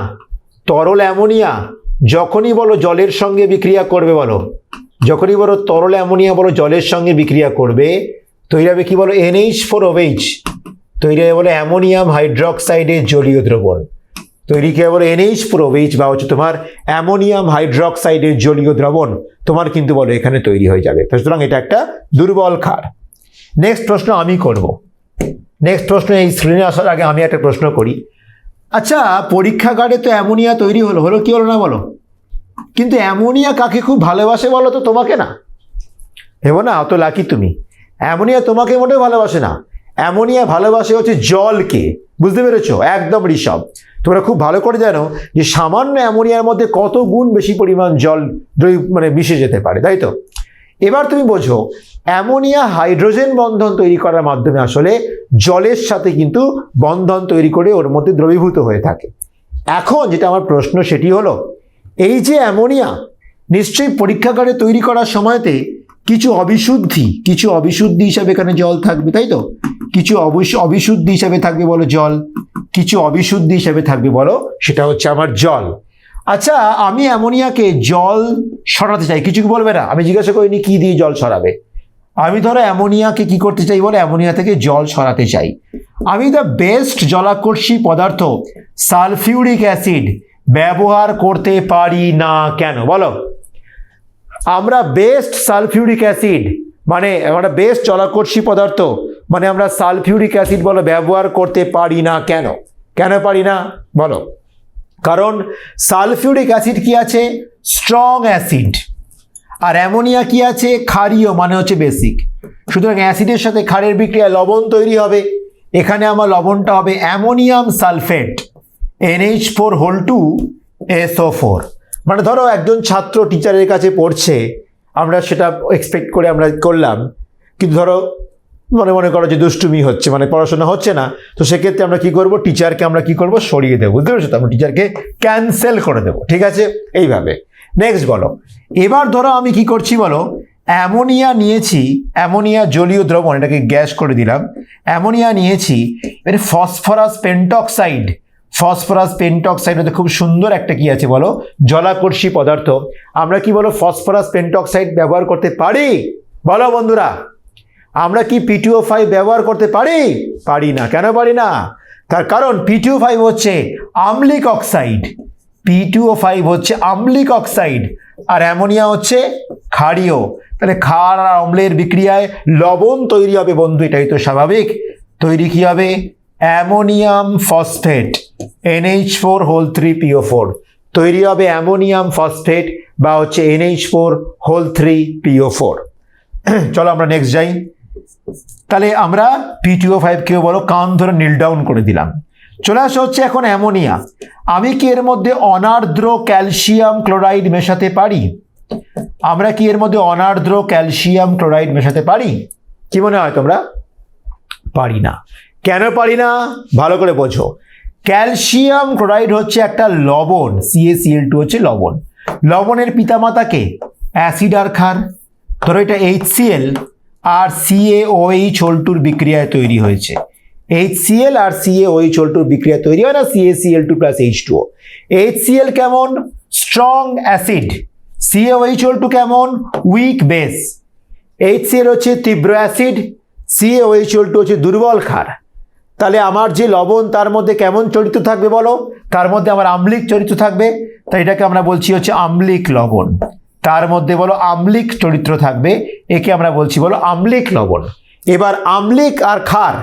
তরল অ্যামোনিয়া যখনই বলো জলের সঙ্গে বিক্রিয়া করবে, বলো যখনই বলো তরল অ্যামোনিয়া বলো জলের সঙ্গে বিক্রিয়া করবে, তৈরি হবে কি বলো, NH4OH, তৈরি হবে বলো অ্যামোনিয়াম হাইড্রক্সাইডের জলীয় দ্রবণ, তৈরি কি বলো NH4OH বা হচ্ছে তোমার অ্যামোনিয়াম হাইড্রক্সাইডের জলীয় দ্রবণ তোমার কিন্তু বলো এখানে তৈরি হয়ে যাবে। সুতরাং এটা একটা দুর্বল ক্ষার। নেক্সট প্রশ্ন আমি করব। নেক্সট প্রশ্ন, এই শ্রেণী আসার আগে আমি একটা প্রশ্ন করি। আচ্ছা, পরীক্ষাগারে তো অ্যামোনিয়া তৈরি হলো কি হলো না বলো, কিন্তু অ্যামোনিয়া কাকে খুব ভালোবাসে বলো তো? তোমাকে না, ভেবো না, অত লাকি তুমি। অ্যামোনিয়া তোমাকে মোটেও ভালোবাসে না, অ্যামোনিয়া ভালোবাসে হচ্ছে জলকে। বুঝতে পেরেছো? একদম ঋষভ, তোমরা খুব ভালো করে জানো যে সামান্য অ্যামোনিয়ার মধ্যে কত গুণ বেশি পরিমাণ জল মানে মিশে যেতে পারে, তাই তো? এবার তুমি বোঝো, অ্যামোনিয়া হাইড্রোজেন বন্ধন তৈরি করার মাধ্যমে আসলে জলের সাথে কিন্তু বন্ধন তৈরি করে ওর মধ্যে দ্রবীভূত হয়ে থাকে। এখন যেটা আমার প্রশ্ন সেটি হলো, এই যে অ্যামোনিয়া নিশ্চয়ই পরীক্ষাগারে তৈরি করার সময়তে কিছু অবিশুদ্ধি হিসাবে এখানে জল থাকবে, তাই তো? কিছু অবিশুদ্ধি হিসাবে থাকবে বলো জল, কিছু অবিশুদ্ধি হিসাবে থাকবে বলো, সেটা হচ্ছে আমার জল। আচ্ছা, আমি অ্যামোনিয়াকে জল সরাতে চাই, কিছু বলবে না? আমি জিজ্ঞাসা করিনি কি দিয়ে জল সরাবে। আমি ধরো অ্যামোনিয়াকে কি করতে চাই বলো, অ্যামোনিয়া থেকে জল সরাতে চাই। আমি দ্য বেস্ট জলাকর্ষী পদার্থ সালফিউরিক অ্যাসিড ব্যবহার করতে পারি না কেন? বলো, আমরা বেস্ট সালফিউরিক অ্যাসিড মানে আমরা বেস্ট জলাকর্ষী পদার্থ মানে আমরা সালফিউরিক অ্যাসিড বলো ব্যবহার করতে পারি না কেন? কেন পারি না বলো? কারণ সালফিউরিক অ্যাসিড কি আছে, স্ট্রং অ্যাসিড, আর অ্যামোনিয়া কি আছে, ক্ষারীয় মানে হচ্ছে বেসিক। সুতরাং অ্যাসিডের সাথে ক্ষারের বিক্রিয়া লবণ তৈরি হবে, এখানে আমার লবণটা হবে অ্যামোনিয়াম সালফেট NH4 মানে ধরো একজন ছাত্র টিচারের কাছে পড়ছে, আমরা সেটা এক্সপেক্ট করে আমরা করলাম, কিন্তু ধরো মনে করো যে দুষ্টুমি হচ্ছে, মানে পড়াশোনা হচ্ছে না, তো সেক্ষেত্রে আমরা কি করব, টিচারকে আমরা কি করব, সরিয়ে দেবো। বুঝতে পেরেছো তো? আমরা টিচারকে ক্যান্সেল করে দেবো, ঠিক আছে? এইভাবে। নেক্সট বলো, এবার ধরো আমি কি করছি বলো, অ্যামোনিয়া নিয়েছি, অ্যামোনিয়া জলীয় দ্রবণ, এটাকে গ্যাস করে দিলাম, অ্যামোনিয়া নিয়েছি, এর ফসফরাস পেন্টক্সাইড, ফসফরাস পেন্টক্সাইড হচ্ছে খুব সুন্দর একটা কি আছে বলো, জলাকর্ষী পদার্থ। আমরা কি বলো ফসফরাস পেন্টক্সাইড ব্যবহার করতে পারি? বলো বন্ধুরা, আমরা কি P2O5 ব্যবহার করতে পারি? পারি না। কেন পারি না? তার কারণ P2O5 হচ্ছে আম্লিক অক্সাইড, P2O5 হচ্ছে আম্লিক অক্সাইড, আর অ্যামোনিয়া হচ্ছে ক্ষারীয়। তাহলে ক্ষার আর অম্লের বিক্রিয়ায় লবণ তৈরি হবে বন্ধু, এটাই তো স্বাভাবিক। তৈরি কি হবে? অ্যামোনিয়াম ফসফেট, NH4 তৈরি হবে অ্যামোনিয়াম ফসফেট বা হচ্ছে NH4 চলো আমরা নেক্সট যাই। তাহলে আমরা P2O5 কেও বলো কান ধরে নীল ডাউন করে দিলাম। চলে আসা হচ্ছে এখন অ্যামোনিয়া। আমি কি এর মধ্যে অনার্দ্র ক্যালসিয়াম ক্লোরাইড মেশাতে পারি? আমরা কি এর মধ্যে অনার্দ্র ক্যালসিয়াম ক্লোরাইড মেশাতে পারি? কি মনে হয় তোমরা? পারি না। কেন পারি না? ভালো করে বোঝো। ক্যালসিয়াম ক্লোরাইড হচ্ছে একটা লবণ, CaCl2 হচ্ছে লবণ। লবণের পিতামাতাকে অ্যাসিড আর ক্ষার। ধরো এটা HCl আর CaOH2 বিক্রিয়ায় তৈরি হয়েছে। HCl আর CaOH2 বিক্রিয়ায় তৈরি হয় না CaCl2 প্লাস H2O। HCl কেমন? Strong acid. CaOH2 কেমন? Week base. HCl হচ্ছে তীব্র অ্যাসিড, CaOH2 হচ্ছে দুর্বল ক্ষার। তাহলে আমার যে লবণ তার মধ্যে কেমন চরিত্র থাকবে বলো? তার মধ্যে আমার আম্লিক চরিত্র থাকবে, তাই এটাকে আমরা বলছি হচ্ছে আম্লিক লবণ। তার মধ্যে বলো আম্লিক চরিত্র থাকবে, একে আমরা বলছি বলো আম্লিক লবণ। এবার আম্লিক আর ক্ষার,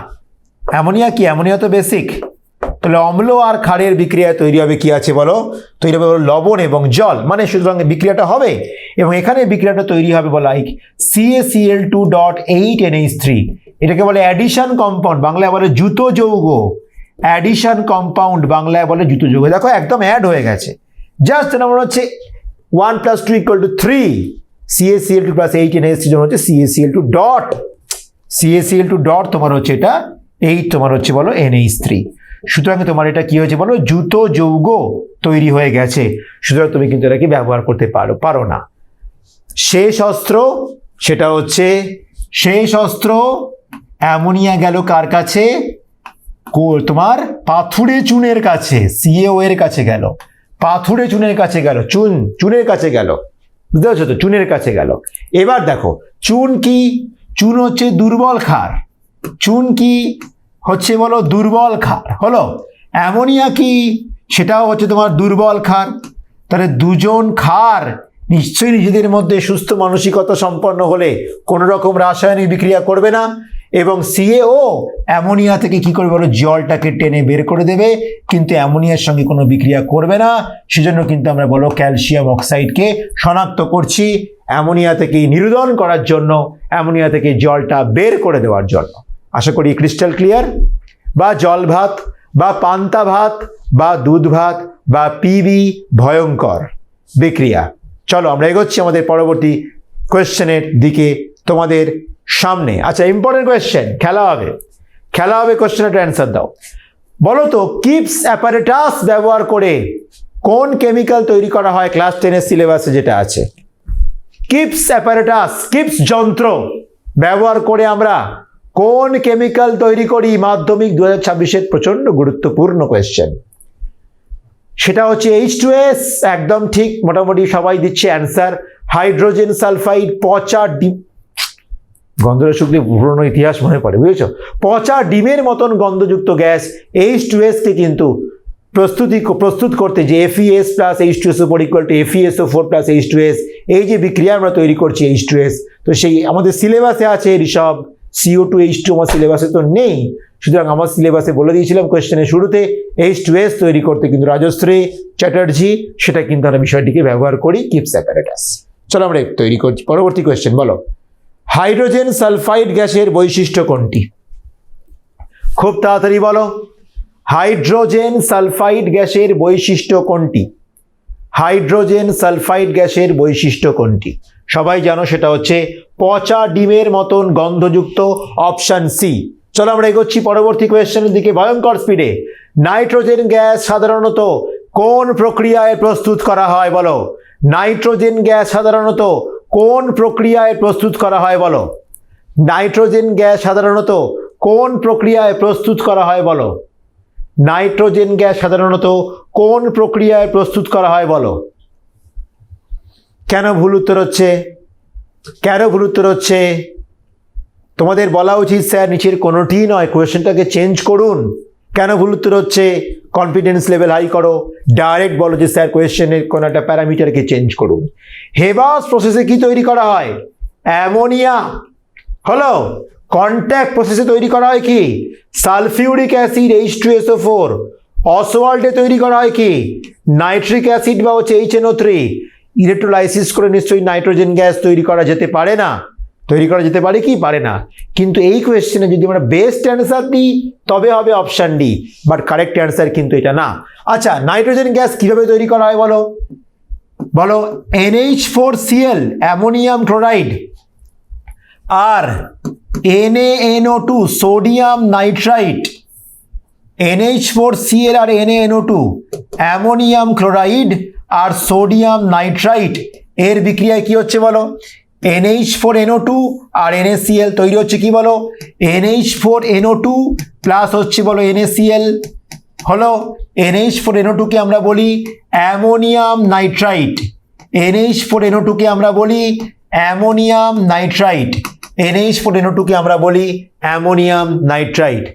অ্যামোনিয়া কি? অ্যামোনিয়া তো বেসিক। তাহলে অম্ল আর ক্ষারের বিক্রিয়ায় তৈরি হবে কি আছে বলো? তৈরি হবে বলো লবণ এবং জল, মানে সুতরাং বিক্রিয়াটা হবে, এবং এখানে বিক্রিয়াটা তৈরি হবে বলো লাইক CaCl2.8NH3। এটাকে বলে অ্যাডিশন কম্পাউন্ড, বাংলায় বলে জুতো যৌগ। অ্যাডিশন কম্পাউন্ড বাংলায় বলে জুতো যৌগ। দেখো একদম অ্যাড হয়ে গেছে, জাস্ট মনে হচ্ছে 1 + 2 = 3। CaCl2 + 8NH3 যেমন হচ্ছে CaCl2 তোমার হচ্ছে এটা 8 তোমার হচ্ছে বলো NH3। সুতরাং তোমার এটা কি হয়েছে বলো? জুতো যৌগ তৈরি হয়ে গেছে। সুতরাং তুমি কিন্তু এটাকে ব্যবহার করতে পারো না। শেষ অস্ত্র, সেটা হচ্ছে শেষ অস্ত্র। অ্যামোনিয়া গেল কার কাছে? তোমার পাথুরে চুনের কাছে, CaO এর কাছে গেল, পাথুরে চুনের কাছে গেল, চুনের কাছে গেল, বুঝতে পারছো তো? চুনের কাছে গেল। এবার দেখো চুন কি? চুন হচ্ছে দুর্বল ক্ষার। চুন কি হচ্ছে বলো? দুর্বল ক্ষার হলো। অ্যামোনিয়া কি? সেটাও হচ্ছে তোমার দুর্বল ক্ষার। তাহলে দুজন ক্ষার নিশ্চয়ই নিজেদের মধ্যে সুস্থ মানসিকতা সম্পন্ন হলে কোনো রকম রাসায়নিক বিক্রিয়া করবে না, এবং CaO অ্যামোনিয়া থেকে কি করবে বলো? জলটাকে টেনে বের করে দেবে, কিন্তু অ্যামোনিয়ার সঙ্গে কোনো বিক্রিয়া করবে না। সেজন্য কিন্তু আমরা বলো ক্যালসিয়াম অক্সাইডকে শনাক্ত করছি অ্যামোনিয়া থেকে নির্গমন করার জন্য, অ্যামোনিয়া থেকে জলটা বের করে দেওয়ার জন্য। আশা করি ক্রিস্টাল ক্লিয়ার। বা জল ভাত বা পান্তা ভাত বা দুধ ভাত বা পিবি ভয়ঙ্কর বিক্রিয়া। চলো আমরা এগোচ্ছি আমাদের পরবর্তী কোয়েশ্চেনের দিকে তোমাদের সামনে। আচ্ছা, ইম্পর্টেন্ট কোয়েশ্চেন, খেলা হবে কোয়েশ্চেনের অ্যান্সার দাও। বলো তো কিপস অ্যাপারেটাস ব্যবহার করে কোন কেমিক্যাল তৈরি করা হয় ক্লাস 10-এর সিলেবাসে যেটা আছে? কিপস অ্যাপারেটাস, কিপস যন্ত্র ব্যবহার করে আমরা কোন কেমিক্যাল তৈরি করি? মাধ্যমিক 2026-এর প্রচন্ড গুরুত্বপূর্ণ কোয়েশ্চেন। সেটা হচ্ছে H2S। একদম ঠিক, মোটামুটি সবাই দিচ্ছে অ্যান্সার। হাইড্রোজেন সালফাইড, পচা ডিম, গন্ধটা শুকলে পুরনো ইতিহাস মনে পড়ে, বুঝেছো? পচা ডিমের মতন গন্ধযুক্ত গ্যাস H2S কে কিন্তু প্রস্তুত করতে যে FeS + H2SO4 = FeSO4 + H2S, এই যে বিক্রিয়া আমরা তৈরি করছি H2S, তো সেই আমাদের সিলেবাসে আছে ঋষভ। CO2H2 আমার সিলেবাসে তো নেই, সুতরাং আমার সিলেবাসে বলে দিয়েছিলাম কোয়েশ্চেনের শুরুতে H2S তৈরি করতে কিন্তু রাজশ্রী চ্যাটার্জি, সেটা কিন্তু আমরা বিষয়টিকে ব্যবহার করি কিপস অ্যাপারেটাস। চলো আমরা তৈরি করছি পরবর্তী কোয়েশ্চেন। বলো হাইড্রোজেন সালফাইড গ্যাসের বৈশিষ্ট্য কোনটি? খুব তাড়াতাড়ি বলো, হাইড্রোজেন সালফাইড গ্যাসের বৈশিষ্ট্য কোনটি? হাইড্রোজেন সালফাইড গ্যাসের বৈশিষ্ট্য কোনটি? সবাই জানো সেটা হচ্ছে পচা ডিমের মতন গন্ধযুক্ত, অপশন সি। চলো আমরা এগোচ্ছি পরবর্তী কোয়েশ্চেনের দিকে ভয়ঙ্কর স্পিডে। নাইট্রোজেন গ্যাস সাধারণত কোন প্রক্রিয়ায় প্রস্তুত করা হয়? বলো নাইট্রোজেন গ্যাস সাধারণত কোন প্রক্রিয়ায় প্রস্তুত করা হয় বলো? নাইট্রোজেন গ্যাস সাধারণত কোন প্রক্রিয়ায় প্রস্তুত করা হয় বলো? নাইট্রোজেন গ্যাস সাধারণত কোন প্রক্রিয়ায় প্রস্তুত করা হয় বলো? কেন ভুল উত্তর হচ্ছে? কেন ভুল উত্তর হচ্ছে? তোমাদের বলা উচিত স্যার নিচের কোনোটিই নয়, কোয়েশ্চেনটাকে চেঞ্জ করুন। কেন ভুল উত্তর হচ্ছে? কনফিডেন্স লেভেল হাই করো, ডাইরেক্ট বলো যে স্যার কোয়েশ্চেনের কোনো একটা প্যারামিটারকে চেঞ্জ করুন। হেবাস প্রসেসে কি তৈরি করা হয়? অ্যামোনিয়া। হলো। কন্ট্যাক্ট প্রসেসে তৈরি করা হয় কি? Sulphuric acid H2SO4। অসওয়াল্টে তৈরি করা হয় কি? নাইট্রিক অ্যাসিড বা হচ্ছে HNO3। ইলেকট্রোলাইসিস করে নিশ্চয়ই নাইট্রোজেন গ্যাস তৈরি করা যেতে পারে না? তৈরি করা যেতে পারে কি? পারে না। কিন্তু এই কোয়েশ্চেনে যদি আমরা বেস্ট অ্যান্সার দিই তবে হবে option D, but correct answer কিন্তু এটা না। আচ্ছা, নাইট্রোজেন গ্যাস কিভাবে তৈরি করা হয় বলো? বলো। NH4Cl অ্যামোনিয়াম ক্লোরাইড আর NaNO2 সোডিয়াম নাইট্রাইট। NH4Cl আর NaNO2 অ্যামোনিয়াম ক্লোরাইড আর সোডিয়াম নাইট্রাইট এর বিক্রিয়ায় কি হচ্ছে বলো? NH4NO2 আর NaCl তৈরি হচ্ছে কি বলো? NH4NO2 প্লাস হচ্ছে বলো NaCl। হলো। NH4NO2 কে আমরা বলি অ্যামোনিয়াম নাইট্রাইট। NH4NO2 কে আমরা বলি অ্যামোনিয়াম নাইট্রাইট। NH4NO2 কে আমরা বলি অ্যামোনিয়াম নাইট্রাইট।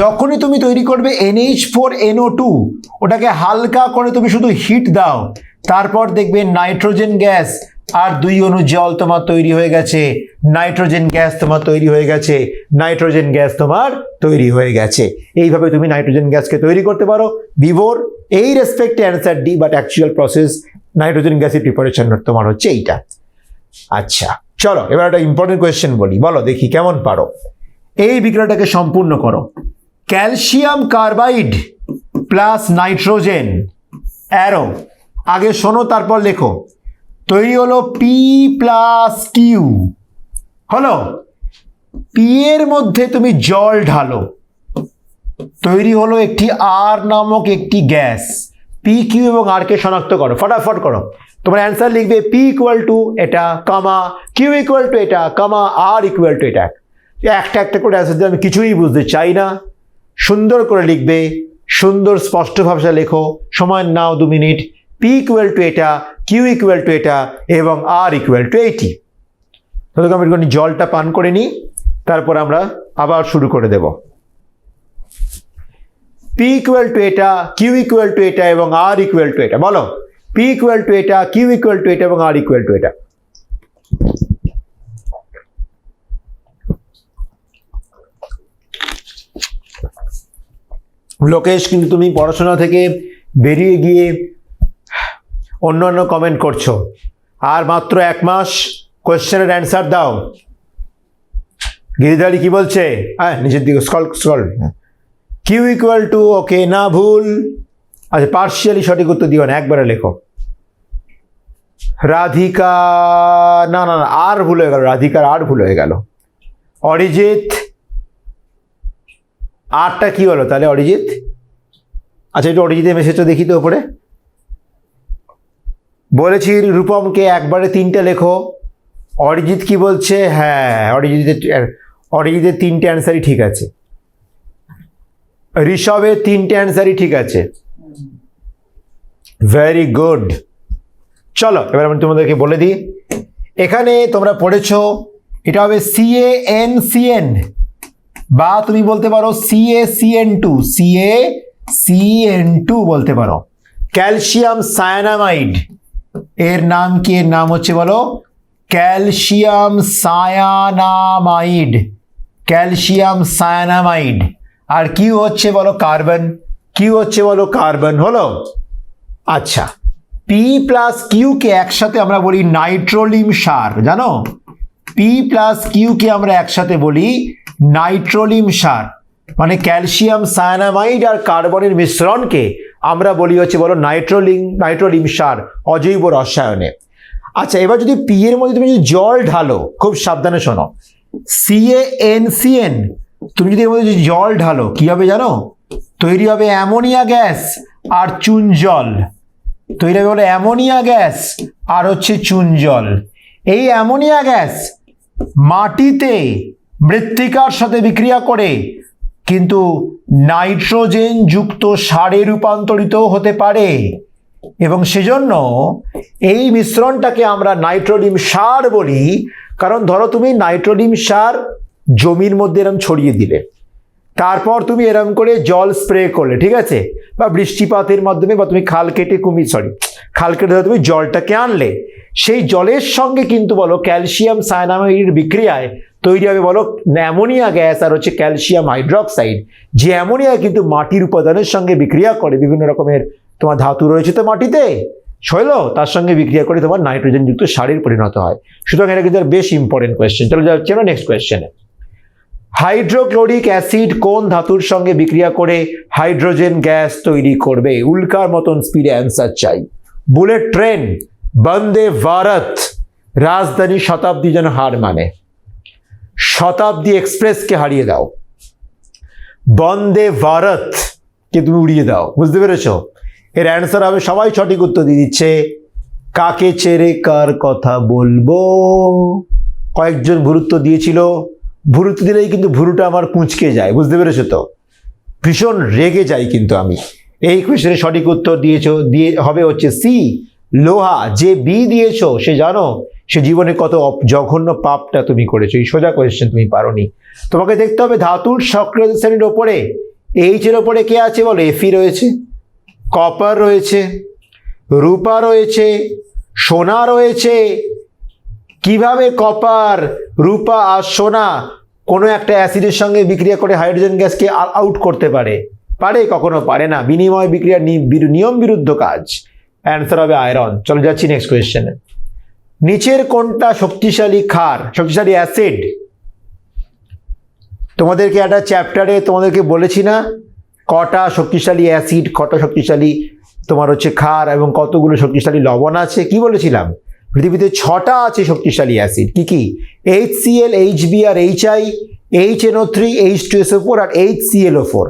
যখনই তুমি তৈরি করবে NH4NO2, ওটাকে হালকা করে তুমি শুধু হিট দাও, তারপর দেখবে নাইট্রোজেন গ্যাস আর 2 অণু জল তোমার তৈরি হয়ে গেছে। নাইট্রোজেন গ্যাস তোমার তৈরি হয়ে গেছে। নাইট্রোজেন গ্যাস তোমার তৈরি হয়ে গেছে। এইভাবে তুমি নাইট্রোজেন গ্যাসকে তৈরি করতে পারো। বিভোর এই রেসপেক্টে answer D, but actual process nitrogen গ্যাসের প্রিপারেশন তোমার হচ্ছে এইটা। আচ্ছা চলো এবার একটা ইম্পর্টেন্ট কোয়েশ্চেন বলি, বলো দেখি কেমন পারো। এই বিক্রিয়াটাকে সম্পূর্ণ করো। Calcium carbide plus nitrogen arrow, আগে শোনো তারপর লেখো। তৈরি হলো পি প্লাস কিউ। হলো। পি এর মধ্যে তুমি জল ঢালো, তৈরি হলো একটি আর নামক একটি গ্যাস। পি কিউ এবং আর কে শনাক্ত করো, ফটাফট করো। তোমার অ্যান্সার লিখবে পি ইকুয়াল টু এটা কামা, কিউ ইকুয়াল টু এটা কামা, আর ইকুয়াল টু এটা। একটা একটা করে অ্যান্সার দিয়ে আমি কিছুই বুঝতে চাই না। সুন্দর করে লিখবে, সুন্দর স্পষ্ট ভাষা লেখো, সময় নাও 2 মিনিট। পি ইকুয়াল টু এটা, কিউ ইকুয়াল টু এটা এবং আর ইকুয়াল টু 80। তাহলে আমি একটু জলটা পান করে নিই, তারপর আমরা আবার শুরু করে দেব। পি ইকুয়াল টু এটা, কিউ ইকুয়াল টু এটা এবং আর ইকুয়াল টু এটা। বলো পি ইকুয়াল টু এটা, কিউ ইকুয়াল টু এটা এবং আর ইকুয়াল টু এটা। লোকেশ, কিন্তু তুমি পড়াশোনা থেকে বেরিয়ে গিয়ে অন্যান্য কমেন্ট করছো। আর মাত্র 1 মাস, কোয়েশ্চেনের অ্যান্সার দাও। গিরিধারী কি বলছে? হ্যাঁ নিচের দিকে স্ক্রল। কিউ ইকুয়াল টু, ওকে না ভুল। আচ্ছা পার্শিয়ালি সঠিক উত্তর দিও না, একবারে লেখো। রাধিকা, না না না, আর ভুল হয়ে গেল, রাধিকার আর ভুল হয়ে গেল। অরিজিৎ, আরটা কি হলো তাহলে অরিজিৎ? আচ্ছা একটু অরিজিতের মেসেজটা দেখি তো ওপরে। বলেছি রূপমকে একবারে 3টে লেখো। অরিজিৎ কি বলছে? হ্যাঁ অরিজিতের 3টে অ্যান্সারই ঠিক আছে। ঋষভের 3টে অ্যান্সারই ঠিক আছে। Very good. চলো এবার আমি তোমাদেরকে বলে দিই। এখানে তোমরা পড়েছো এটা হবে CaNCN, বা তুমি বলতে পারো CaCN2, CaCN2 বলতে পারো। ক্যালসিয়াম সায়ানামাইড এর নাম কি? এর নাম হচ্ছে বলো ক্যালসিয়াম সায়ানামাইড। Calcium cyanamide. আর কিউ হচ্ছে বলো কার্বন। কিউ হচ্ছে বলো কার্বন। হলো। আচ্ছা পি প্লাস কিউকে একসাথে আমরা বলি নাইট্রোলিম সার, জানো? পি প্লাস কিউকে আমরা একসাথে বলি নাইট্রোলিম সার। মানে ক্যালসিয়াম সায়ানামাইড আর কার্বনের মিশ্রণকে আমরা বলি হচ্ছে বলো নাইট্রোলিম সার অজৈব রসায়নে। আচ্ছা এবার যদি পি এর মধ্যে তুমি যদি জল ঢালো, খুব সাবধানে শোনো, CaNCN তুমি যদি এর মধ্যে জল ঢালো কি হবে জানো? তৈরি হবে অ্যামোনিয়া গ্যাস আর চুন জল। তৈরি হবে বলো অ্যামোনিয়া গ্যাস আর হচ্ছে চুন জল। এই অ্যামোনিয়া গ্যাস মাটিতে মৃত্তিকার সাথে বিক্রিয়া করে কিন্তু নাইট্রোজেন যুক্ত সারে রূপান্তরিত হতে পারে, এবং সেজন্য এই মিশ্রণটাকে আমরা নাইট্রোডিম সার বলি। কারণ ধরো তুমি নাইট্রোডিম সার জমির মধ্যে এরম ছড়িয়ে দিলে, তারপর তুমি এরম করে জল স্প্রে করলে, ঠিক আছে, বা বৃষ্টিপাতের মাধ্যমে, বা তুমি খাল কেটে খাল কেটে ধরো তুমি জলটাকে আনলে, সেই জলের সঙ্গে কিন্তু বলো ক্যালসিয়াম সায়ানামাইডের বিক্রিয়ায় তৈরি হবে বলো অ্যামোনিয়া গ্যাস আর হচ্ছে ক্যালসিয়াম হাইড্রক্সাইড। যে অ্যামোনিয়া কিন্তু মাটির উপাদানের সঙ্গে বিক্রিয়া করে, বিভিন্ন রকমের তোমার ধাতু রয়েছে তো মাটিতে, শৈল, তার সঙ্গে বিক্রিয়া করে তোমার নাইট্রোজেন যুক্ত সারের পরিণত হয়। সুতরাং এটা কিন্তু বেশ ইম্পর্টেন্ট কোয়েশ্চেন। চলো যাচ্ছি আমরা নেক্সট কোয়েশ্চেনে। হাইড্রোক্লোরিক অ্যাসিড কোন ধাতুর সঙ্গে বিক্রিয়া করে হাইড্রোজেন গ্যাস তৈরি করবে? উল্কার মতন স্পিডে অ্যান্সার চাই। বুলেট ট্রেন, বন্দে ভারত, রাজধানী শতাব্দী যেন হার মানে, শতাব্দী এক্সপ্রেসকে হারিয়ে দাও, বন্দে ভারত কে তুমি উড়িয়ে দাও। বুঝতে পেরেছো? এর অ্যান্সার হবে, সবাই সঠিক উত্তর দিয়ে দিচ্ছে, কাকে ছেড়ে কার কথা বলবো। কয়েকজন ভুরুত্ব দিয়েছিল, ভুরুত্ব দিলেই কিন্তু ভুরুটা আমার কুঁচকে যায়। বুঝতে পেরেছো তো? ভীষণ রেগে যাই কিন্তু আমি। এই কোয়েশ্চেনের সঠিক উত্তর দিয়ে হবে হচ্ছে সি, লোহা। যে বি দিয়েছো সে জানো সে জীবনে কত জঘন্য পাপটা তুমি করেছো। এই সোজা কোয়েশ্চেন তুমি পারোনি। তোমাকে দেখতে হবে ধাতুর সক্রিয় শ্রেণীর ওপরে এইচ এর ওপরে কে আছে বলো? এফি রয়েছে, কপার রয়েছে, রূপা রয়েছে, সোনা রয়েছে। কিভাবে কপার, রূপা আর সোনা কোনো একটা অ্যাসিডের সঙ্গে বিক্রিয়া করে হাইড্রোজেন গ্যাসকে আউট করতে পারে? কখনো পারে না। বিনিময় বিক্রিয়ার নিয়ম বিরুদ্ধ কাজ। অ্যান্সার হবে আয়রন। চলো যাচ্ছি নেক্সট কোয়েশ্চেনে। নিচের কোনটা শক্তিশালী ক্ষার, শক্তিশালী অ্যাসিড? তোমাদেরকে একটা চ্যাপ্টারে তোমাদেরকে বলেছি না কটা শক্তিশালী অ্যাসিড, কটা শক্তিশালী তোমার হচ্ছে ক্ষার এবং কতগুলো শক্তিশালী লবণ আছে? কি বলেছিলাম? পৃথিবীতে 6টা আছে শক্তিশালী অ্যাসিড। কি কি? HCl, HBr, HI, HNO3, H2SO4 আর HClO4।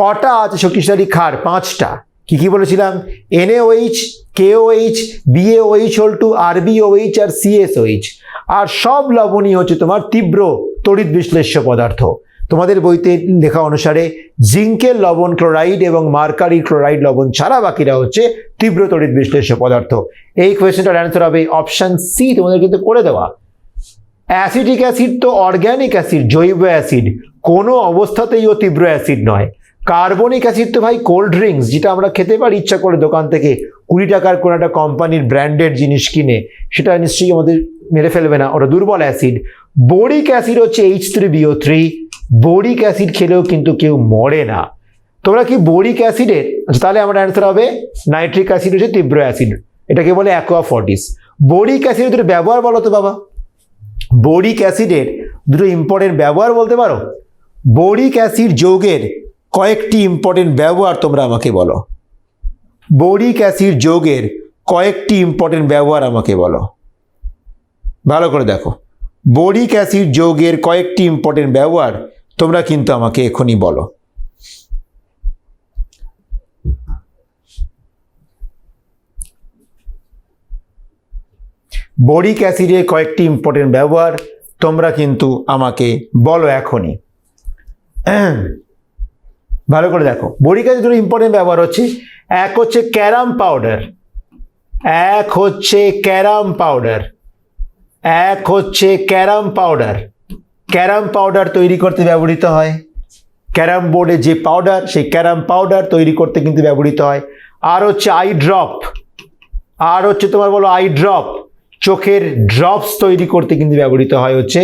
কটা আছে শক্তিশালী ক্ষার? 5টা। কি কি বলেছিলাম? NaOH, KOH, BaOH, RbOH আর CSOH। আর সব লবণই হচ্ছে তোমার তীব্র তড়িৎ বিশ্লেষ্য পদার্থ। তোমাদের বইতে লেখা অনুসারে জিঙ্কের লবণ ক্লোরাইড এবং মার্কারি ক্লোরাইড লবণ ছাড়া বাকিরা হচ্ছে তীব্র তড়িৎ বিশ্লেষ্য পদার্থ। এই কোয়েশ্চেনটার অ্যান্সার হবে অপশন সি, তোমাদের কিন্তু করে দেওয়া। অ্যাসিটিক অ্যাসিড তো অর্গ্যানিক অ্যাসিড, জৈব অ্যাসিড, কোনো অবস্থাতেই ও তীব্র অ্যাসিড নয়। কার্বনিক অ্যাসিড তো ভাই কোল্ড ড্রিঙ্কস, যেটা আমরা খেতে পারি ইচ্ছা করে দোকান থেকে 20 টাকার কোনো একটা কোম্পানির ব্র্যান্ডেড জিনিস কিনে, সেটা নিশ্চয়ই আমাদের মেরে ফেলবে না, ওটা দুর্বল অ্যাসিড। বোরিক অ্যাসিড হচ্ছে H3BO3, বোরিক অ্যাসিড খেলেও কিন্তু কেউ মরে না। তোমরা কি বোরিক অ্যাসিডের, তাহলে আমার অ্যান্সার হবে নাইট্রিক অ্যাসিড হচ্ছে তীব্র অ্যাসিড, এটাকে বলে অ্যাকোয়াফর্টিস। বোরিক অ্যাসিডের দুটো ব্যবহার বলো তো বাবা, বোরিক অ্যাসিডের দুটো ইম্পর্টেন্ট ব্যবহার বলতে পারো? বোরিক অ্যাসিড যৌগের কয়েকটি ইম্পর্টেন্ট ব্যবহার তোমরা আমাকে বলো। বোরিক অ্যাসিড যৌগের কয়েকটি ইম্পর্টেন্ট ব্যবহার আমাকে বলো, ভালো করে দেখো। বোরিক অ্যাসিড যৌগের কয়েকটি ইম্পর্টেন্ট ব্যবহার তোমরা কিন্তু আমাকে এখনই বলো। বোরিক অ্যাসিডের কয়েকটি ইম্পর্টেন্ট ব্যবহার তোমরা কিন্তু আমাকে বলো এখনই। ভালো করে দেখো, বোরিক অ্যাসিডের ইম্পর্টেন্ট ব্যবহার হচ্ছে, এক হচ্ছে ক্যারাম পাউডার, এক হচ্ছে ক্যারাম পাউডার, এক হচ্ছে ক্যারাম পাউডার। ক্যারাম পাউডার তৈরি করতে ব্যবহৃত হয়। ক্যারাম বোর্ডে যে পাউডার, সেই ক্যারাম পাউডার তৈরি করতে কিন্তু ব্যবহৃত হয়। আর হচ্ছে আই ড্রপ, আর হচ্ছে তোমার বলো আই ড্রপ, চোখের ড্রপস তৈরি করতে কিন্তু ব্যবহৃত হয় হচ্ছে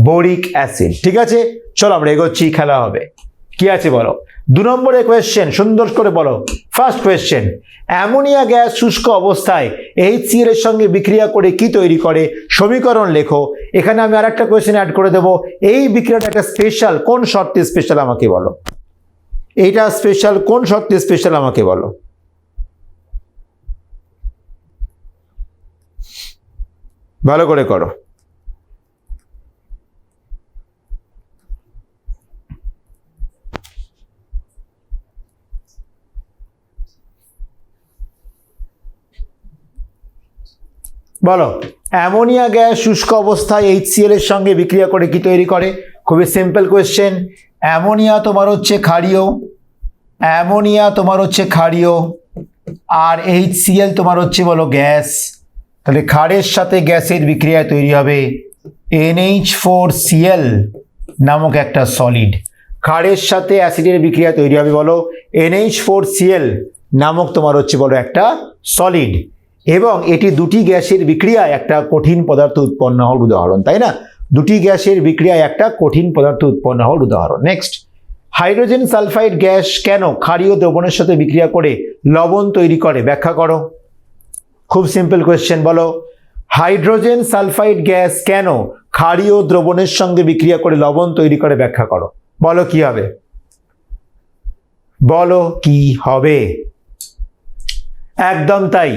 বোরিক অ্যাসিড। ঠিক আছে, চলো আমরা এগোচ্ছি, খেলা হবে। কি আছে বলো? 2 নম্বরের কোয়েশ্চেন, সুন্দর করে বলো। ফার্স্ট কোয়েশ্চেন, অ্যামোনিয়া গ্যাস শুষ্ক অবস্থায় HCl এর সঙ্গে বিক্রিয়া করে কি তৈরি করে? সমীকরণ লেখো। এখানে আমি আরেকটা কোয়েশ্চেন অ্যাড করে দেবো, এই বিক্রিয়াটা একটা স্পেশাল, কোন শর্তে স্পেশাল আমাকে বলো। এইটা স্পেশাল, কোন শর্তে স্পেশাল আমাকে বলো। ভালো করে করো। বলো অ্যামোনিয়া গ্যাস শুষ্ক অবস্থায় HCl এর সঙ্গে বিক্রিয়া করে কি তৈরি করে? খুবই সিম্পল কোয়েশ্চেন। অ্যামোনিয়া তোমার হচ্ছে ক্ষারীয়, অ্যামোনিয়া তোমার হচ্ছে ক্ষারীয়, আর HCl তোমার হচ্ছে বলো গ্যাস। তাহলে ক্ষারের সাথে গ্যাসের বিক্রিয়ায় তৈরি হবে NH4Cl নামক একটা সলিড। ক্ষারের সাথে অ্যাসিডের বিক্রিয়া তৈরি হবে বলো NH4Cl নামক তোমার হচ্ছে বলো একটা সলিড, এবং এটি দুটি গ্যাসের বিক্রিয়ায় একটা কঠিন পদার্থ উৎপন্ন হওয়ার উদাহরণ, তাই না? দুটি গ্যাসের বিক্রিয়ায় একটা কঠিন পদার্থ উৎপন্ন হওয়ার উদাহরণ। নেক্সট, হাইড্রোজেন সালফাইড গ্যাস কেন ক্ষারীয় দ্রবণের সাথে বিক্রিয়া করে লবণ তৈরি করে? ব্যাখ্যা করো। খুব সিম্পল কোয়েশ্চেন, বলো হাইড্রোজেন সালফাইড গ্যাস কেন ক্ষারীয় দ্রবণের সঙ্গে বিক্রিয়া করে লবণ তৈরি করে? ব্যাখ্যা করো। বলো কি হবে, বলো কি হবে? একদম তাই।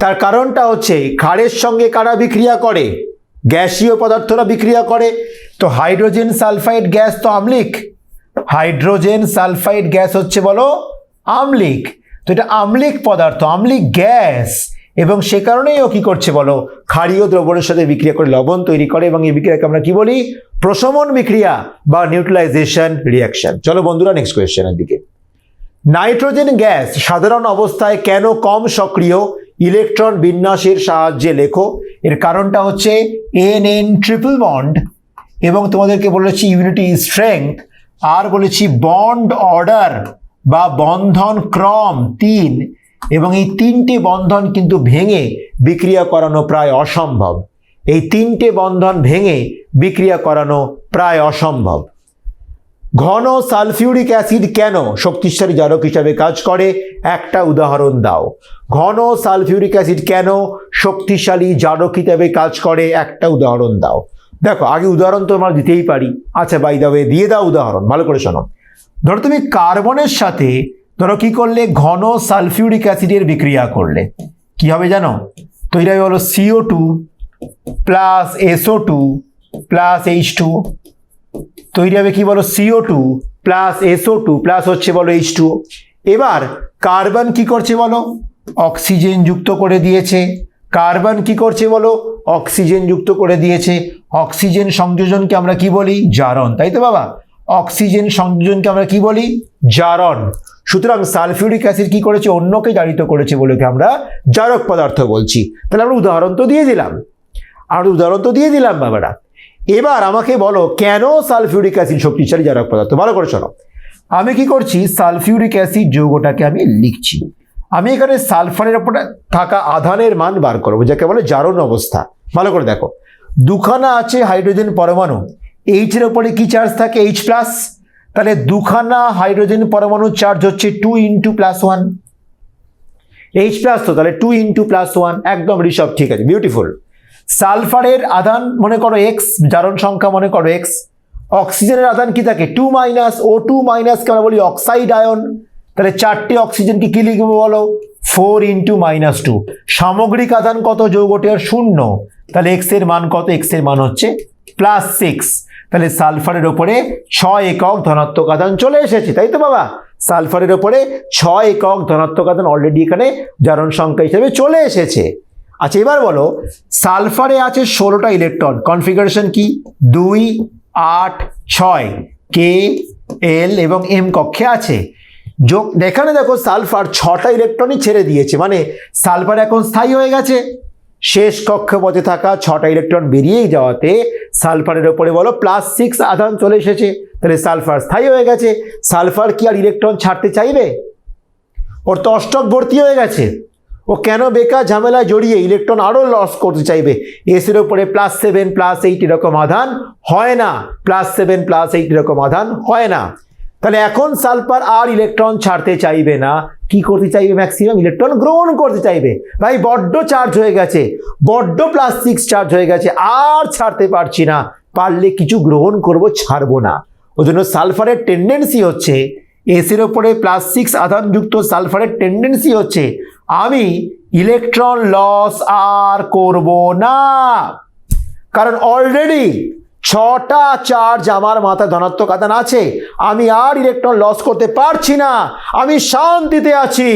তার কারণটা হচ্ছে ক্ষারের সঙ্গে কারা বিক্রিয়া করে? গ্যাসীয় পদার্থরা বিক্রিয়া করে। তো হাইড্রোজেন সালফাইড গ্যাস তো আম্লিক, হাইড্রোজেন সালফাইড গ্যাস হচ্ছে বলো আম্লিক। তো এটা আম্লিক পদার্থ, আম্লিক গ্যাস, এবং সে কারণেই ও কি করছে বলো ক্ষারীয় দ্রবণের সাথে বিক্রিয়া করে লবণ তৈরি করে, এবং এই বিক্রিয়াকে আমরা কি বলি? প্রশমন বিক্রিয়া বা নিউট্রালাইজেশন রিঅ্যাকশন। চলো বন্ধুরা নেক্সট কোয়েশ্চেনের দিকে। নাইট্রোজেন গ্যাস সাধারণ অবস্থায় কেন কম সক্রিয়? ইলেকট্রন বিন্যাসের সাহায্যে লেখো। এর কারণটা হচ্ছে NN ট্রিপল বন্ড, এবং তোমাদেরকে বলেছি ইউনিটি স্ট্রেংথ, আর বলেছি বন্ড অর্ডার বা বন্ধন ক্রম 3, এবং এই 3টে বন্ধন কিন্তু ভেঙে বিক্রিয়া করানো প্রায় অসম্ভব। এই 3টে বন্ধন ভেঙে বিক্রিয়া করানো প্রায় অসম্ভব। ঘন সালফিউরিক অ্যাসিড কেন শক্তিশালী জারক হিসাবে কাজ করে? একটা উদাহরণ দাও। ঘন সালফিউরিক অ্যাসিড কেন শক্তিশালী জারক হিসাবে কাজ করে? একটা উদাহরণ দাও। দেখো, আগে উদাহরণ তো আমরা দিতেই পারি। আচ্ছা, বাই দ্য ওয়ে দিয়ে দাও উদাহরণ, ভালো করে শোনো। ধরো তুমি কার্বনের সাথে ধরো কি করলে, ঘন সালফিউরিক অ্যাসিডের বিক্রিয়া করলে, কি হবে জানো? তৈরি হবে হলো CO2 plus SO2 plus H2, তৈরি হবে কি বলো CO2 প্লাস SO2 প্লাস হচ্ছে বলো H2। এবার কার্বন কি করছে বলো? অক্সিজেন যুক্ত করে দিয়েছে। কার্বন কি করছে বলো? অক্সিজেন যুক্ত করে দিয়েছে। অক্সিজেন সংযোজনকে আমরা কি বলি? জারণ, তাই তো বাবা? অক্সিজেন সংযোজনকে আমরা কি বলি? জারণ। সুতরাং সালফিউরিক অ্যাসিড কি করেছে? অন্যকে জারিত করেছে বলে আমরা জারক পদার্থ বলছি। তাহলে আমরা উদাহরণ তো দিয়ে দিলাম, বাবারা। এবার আমাকে বলো কেন সালফিউরিক অ্যাসিড শক্তিশালী জারক পদার্থ? ভালো করে শোনো। আমি কি করছি? সালফিউরিক অ্যাসিড যৌগটাকে আমি লিখছি। আমি এখানে সালফারের উপরে থাকা আধানের মান বার করবো, যাকে বলে জারণ অবস্থা। ভালো করে দেখো, দুখানা আছে হাইড্রোজেন পরমাণু, H এর উপরে কি চার্জ থাকে? H plus. তাহলে দুখানা হাইড্রোজেন পরমাণু চার্জ হচ্ছে 2 × +1, H প্লাস, তো তাহলে 2 × +1, একদম ঋষভ, ঠিক আছে, বিউটিফুল। সালফারের আধান মনে করো X, জারণ সংখ্যা মনে করো X। অক্সিজেনের আধান কি থাকে? 2 - O2 কে আমরা বলি অক্সাইড আয়ন। তাহলে 4টে অক্সিজেনকে কি লিখবো বলো? 4 × -2। সামগ্রিক আধান কত যৌগটির? 0। তাহলে X এর মান কত? X এর মান হচ্ছে +6। তাহলে সালফারের ওপরে 6 একক ধনাত্মক আধান চলে এসেছে, তাই তো বাবা? সালফারের ওপরে 6 একক ধনাত্মক আধান অলরেডি এখানে জারণ সংখ্যা হিসেবে চলে এসেছে। আচ্ছা, এবার বলো সালফারে আছে 16টা ইলেকট্রন, কনফিগারেশন কি? 2, 8, 6, K, L এবং M কক্ষে আছে। এখানে দেখো সালফার 6টা ইলেকট্রনই ছেড়ে দিয়েছে, মানে সালফার এখন স্থায়ী হয়ে গেছে। শেষ কক্ষপথে থাকা 6টা ইলেকট্রন বেরিয়ে যাওয়াতে সালফারের ওপরে বলো +6 আধান চলে এসেছে। তাহলে সালফার স্থায়ী হয়ে গেছে। সালফার কি আর ইলেকট্রন ছাড়তে চাইবে? ওর তো অষ্টক ভর্তি হয়ে গেছে। ও কেন বেকার ঝামেলায় জড়িয়ে ইলেকট্রন আরও লস করতে চাইবে? S এর ওপরে +7 +8 এরকম আধান হয় না, +7 +8 এরকম আধান হয় না। তাহলে এখন সালফার আর ইলেকট্রন ছাড়তে চাইবে না। কি করতে চাইবে? ম্যাক্সিমাম ইলেকট্রন গ্রহণ করতে চাইবে। ভাই বড্ড চার্জ হয়ে গেছে, বড্ড +6 চার্জ হয়ে গেছে, আর ছাড়তে পারছি না, পারলে কিছু গ্রহণ করব, ছাড়বো না। ওই জন্য সালফারের টেন্ডেন্সি হচ্ছে, S এর ওপরে +6 আধানযুক্ত সালফারের টেন্ডেন্সি হচ্ছে আমি ইলেকট্রন লস আর করব না, কারণ অলরেডি 6টা চার্জ আমার মাথায় ধনাত্মক আধান আছে। আমি আর ইলেকট্রন লস করতে পারছি না, আমি শান্তিতে আছি।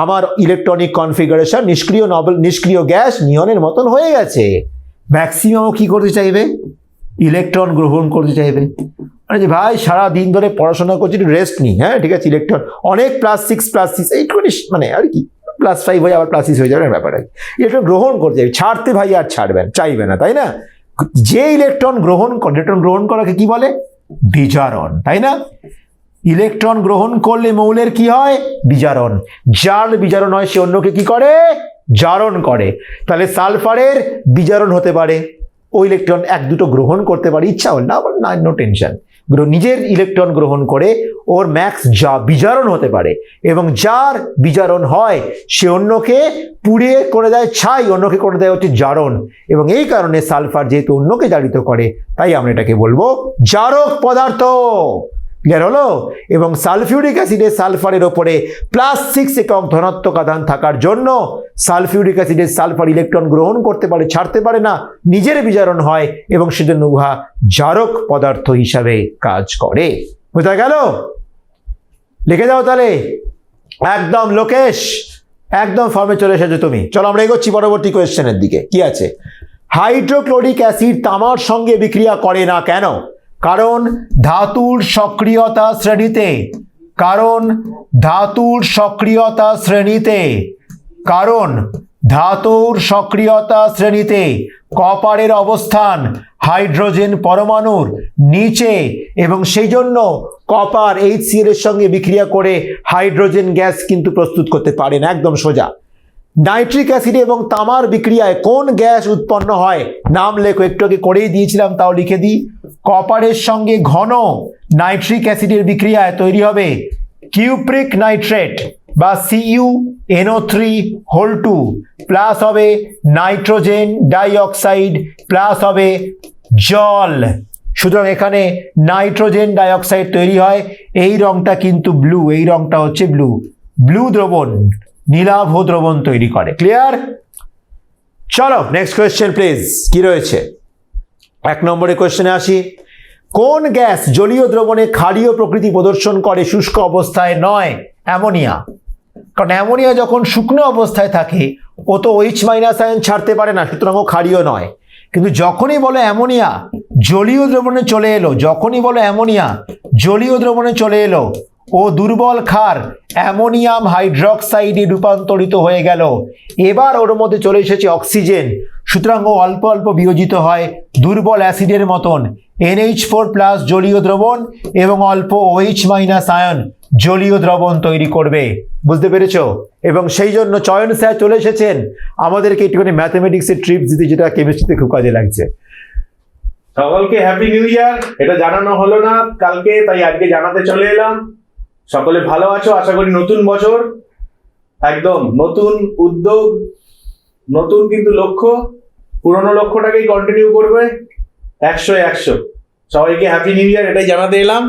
আমার ইলেকট্রনিক কনফিগারেশন নিষ্ক্রিয় গ্যাস নিয়নের মতন হয়ে গেছে। ম্যাক্সিমাম কি করতে চাইবে? ইলেকট্রন গ্রহণ করতে চাইবে। মানে যে ভাই সারা দিন ধরে পড়াশোনা করছি, একটু রেস্ট নিই, হ্যাঁ ঠিক আছে, ইলেকট্রন অনেক +6 এইটুকুনি মানে আর কি +5 হয়ে আবার +6 হয়ে যাবে ব্যাপার আর কি। ইলেকট্রন গ্রহণ করতে চাইবে, ছাড়তে ভাই আর ছাড়বেন চাইবে না, তাই না? যে ইলেকট্রন গ্রহণ করাকে কি বলে? বিজারণ, তাই না? ইলেকট্রন গ্রহণ করলে মৌলের কি হয়? বিজারণ। যার বিজারণ হয় সে অন্যকে কি করে? জারণ করে। তাহলে সালফারের বিজারণ হতে পারে, ও ইলেকট্রন 1-2 গ্রহণ করতে পারে, ইচ্ছা হল না, নো টেনশন, নিজের ইলেকট্রন গ্রহণ করে ওর ম্যাক্স বিজারণ হতে পারে, এবং যার বিজারণ হয় সে অন্যকে পুড়িয়ে করে দেয় ছাই, অন্যকে করে দেয় হচ্ছে জারণ। এবং এই কারণে সালফার যেহেতু অন্যকে জারিত করে, তাই আমরা এটাকে বলবো জারক পদার্থ। ক্লিয়ার হলো? এবং সালফিউরিক অ্যাসিডে সালফারের ওপরে +6 একক ধনাত্মক আধান থাকার জন্য সালফিউরিক অ্যাসিডের সালফার ইলেকট্রন গ্রহণ করতে পারে, ছাড়তে পারে না, নিজের বিজারণ হয়, এবং সেজন্য উহা জারক পদার্থ হিসাবে কাজ করে। বোঝা গেল? লিখে যাও তাহলে। একদম লোকেশ, একদম ফর্মে চলে এসেছো তুমি। চলো আমরা এগোচ্ছি পরবর্তী কোয়েশ্চেনের দিকে। কি আছে? হাইড্রোক্লোরিক অ্যাসিড তামার সঙ্গে বিক্রিয়া করে না কেন? কারণ ধাতুর সক্রিয়তা শ্রেণীতে, কপারের অবস্থান হাইড্রোজেন পরমাণুর নিচে, এবং সেই জন্য কপার HCl এর সঙ্গে বিক্রিয়া করে হাইড্রোজেন গ্যাস কিন্তু প্রস্তুত করতে পারে না। একদম সোজা। নাইট্রিক অ্যাসিড এবং তামার বিক্রিয়ায় কোন গ্যাস উৎপন্ন হয়? নাম লেখো, একটু আগে করেই দিয়েছিলাম, তাও লিখে দিই। কপারের সঙ্গে ঘন নাইট্রিক অ্যাসিডের বিক্রিয়ায় তৈরি হবে কিউপ্রিক নাইট্রেট বা CuNO3(2) প্লাস হবে নাইট্রোজেন ডাইঅক্সাইড প্লাস হবে জল। সুতরাং এখানে নাইট্রোজেন ডাইঅক্সাইড তৈরি হয়। এই রংটা কিন্তু ব্লু, এই রংটা হচ্ছে ব্লু দ্রবণ, নীলাভ দ্রবণ তৈরি করে। ক্লিয়ার? চলো নেক্সট কোয়েশ্চেন প্লিজ। কি রয়েছে? 1 নম্বরের কোয়েশ্চেনে আসি। কোন গ্যাস জলীয় দ্রবণে ক্ষারীয় প্রকৃতি প্রদর্শন করে শুষ্ক অবস্থায় নয়? অ্যামোনিয়া। কারণ অ্যামোনিয়া যখন শুকনো অবস্থায় থাকে ও তো OH- আয়ন ছাড়তে পারে না, সুতরাং ও ক্ষারীয় নয়। কিন্তু যখনই বলো অ্যামোনিয়া জলীয় দ্রবণে চলে এলো, ও দুর্বল ক্ষার অ্যামোনিয়াম হাইড্রক্সাইডে রূপান্তরিত হয়ে গেল। এবার ওর মধ্যে চলে এসেছে অক্সিজেন, সুতরাং ও অল্প অল্প বিয়োজিত হয় দুর্বল অ্যাসিডের মতন। NH4+ জলীয় দ্রবণ এবং অল্প OH- আয়ন জলীয় দ্রবণ তৈরি করবে। বুঝতে পেরেছো? এবং সেই জন্য চয়ন স্যার চলে এসেছেন আমাদেরকে একটুখানি ম্যাথমেটিক্সের ট্রিপস দিতে, যেটা কেমিস্ট্রিতে খুব কাজে লাগছে। সকলকে হ্যাপি নিউ ইয়ার। এটা জানানো হলো না কালকে, তাই আজকে জানাতে চলে এলাম। সকলে ভালো আছো আশা করি। নতুন বছর, একদম নতুন উদ্যোগ, নতুন কিন্তু লক্ষ্য, পুরনো লক্ষ্যটাকেই কন্টিনিউ করবে 100-100। সবাইকে হ্যাপি নিউ ইয়ার, এটাই জানাতে এলাম।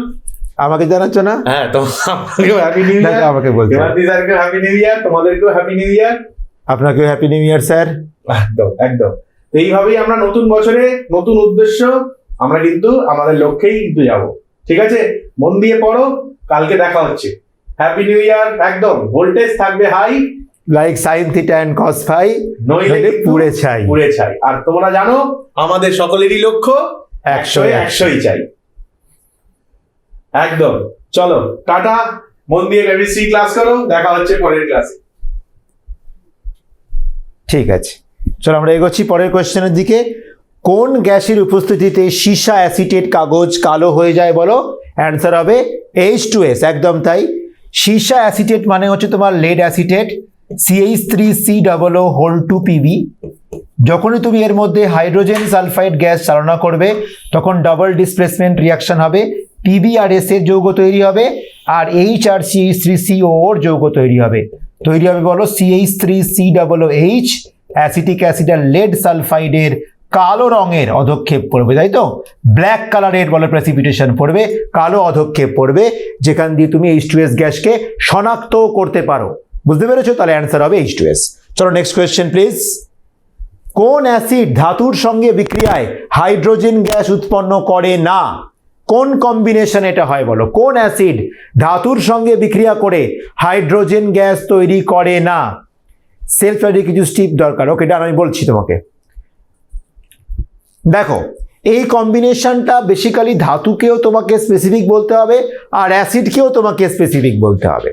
আমাকে জানাচ্ছ না? হ্যাঁ, তো আপনাকেও হ্যাপি নিউ ইয়ার। আমাকে বলতে স্যারকেও হ্যাপি নিউ ইয়ার, তোমাদেরকেও হ্যাপি নিউ ইয়ার। আপনাকেও হ্যাপি নিউ ইয়ার স্যার। একদম এইভাবেই আমরা নতুন বছরে নতুন উদ্দেশ্য, আমরা কিন্তু আমাদের লক্ষ্যেই কিন্তু যাবো। ঠিক আছে, মন দিয়ে পড়ো, কালকে দেখা হচ্ছে। Happy new year. একদম ভোল্টেজ থাকবে high, like sin θ and cos φ, নইলে পুড়ে ছাই। আর তোমরা জানো আমাদের সকলেরই লক্ষ্য 100-100ই চাই। একদম। চলো টাটা, মন দিয়ে কেমিস্ট্রি ক্লাস করো, দেখা হচ্ছে পরের ক্লাসে। ঠিক আছে, চলো আমরা এগোচ্ছি পরের কোয়েশ্চেনের দিকে। কোন গ্যাসের উপস্থিতিতে সীসা অ্যাসিটেট কাগজ কালো হয়ে যায় বলো? অ্যান্সার হবে H2S। একদম তাই। সীসা অ্যাসিটেট মানে হচ্ছে তোমার লেড অ্যাসিটেট, CH3COO2Pb। যখনই তুমি এর মধ্যে হাইড্রোজেন সালফাইড গ্যাস চালনা করবে তখন ডাবল ডিসপ্লেসমেন্ট রিয়াকশন হবে, Pb আর S এর যৌগ তৈরি হবে, আর H আর CH3CO এর যৌগ তৈরি হবে বলো CH3COOH। অ্যাসিটিক অ্যাসিড আর লেড সালফাইডের কালো রঙের অধক্ষেপ পড়বে, তাই তো? ব্ল্যাক কালারের বলে প্রেসিপিটেশন পড়বে, কালো অধক্ষেপ পড়বে, যেখান দিয়ে তুমি H2S গ্যাসকে শনাক্ত করতে পারো। বুঝতে পেরেছো? তাহলে অ্যান্সার হবে H2S। চলো নেক্সট কোয়েশ্চেন প্লিজ। কোন অ্যাসিড ধাতুর সঙ্গে বিক্রিয়ায় হাইড্রোজেন গ্যাস উৎপন্ন করে না? কোন কম্বিনেশন এটা হয় বলো? কোন অ্যাসিড ধাতুর সঙ্গে বিক্রিয়া করে হাইড্রোজেন গ্যাস তৈরি করে না? সেলফ স্টাডি কিছু স্টেপ দরকার। ওকে, এটা আমি বলছি তোমাকে। দেখো, এই কম্বিনেশনটা বেসিক্যালি ধাতুকেও তোমাকে স্পেসিফিক বলতে হবে, আর অ্যাসিডকেও তোমাকে স্পেসিফিক বলতে হবে।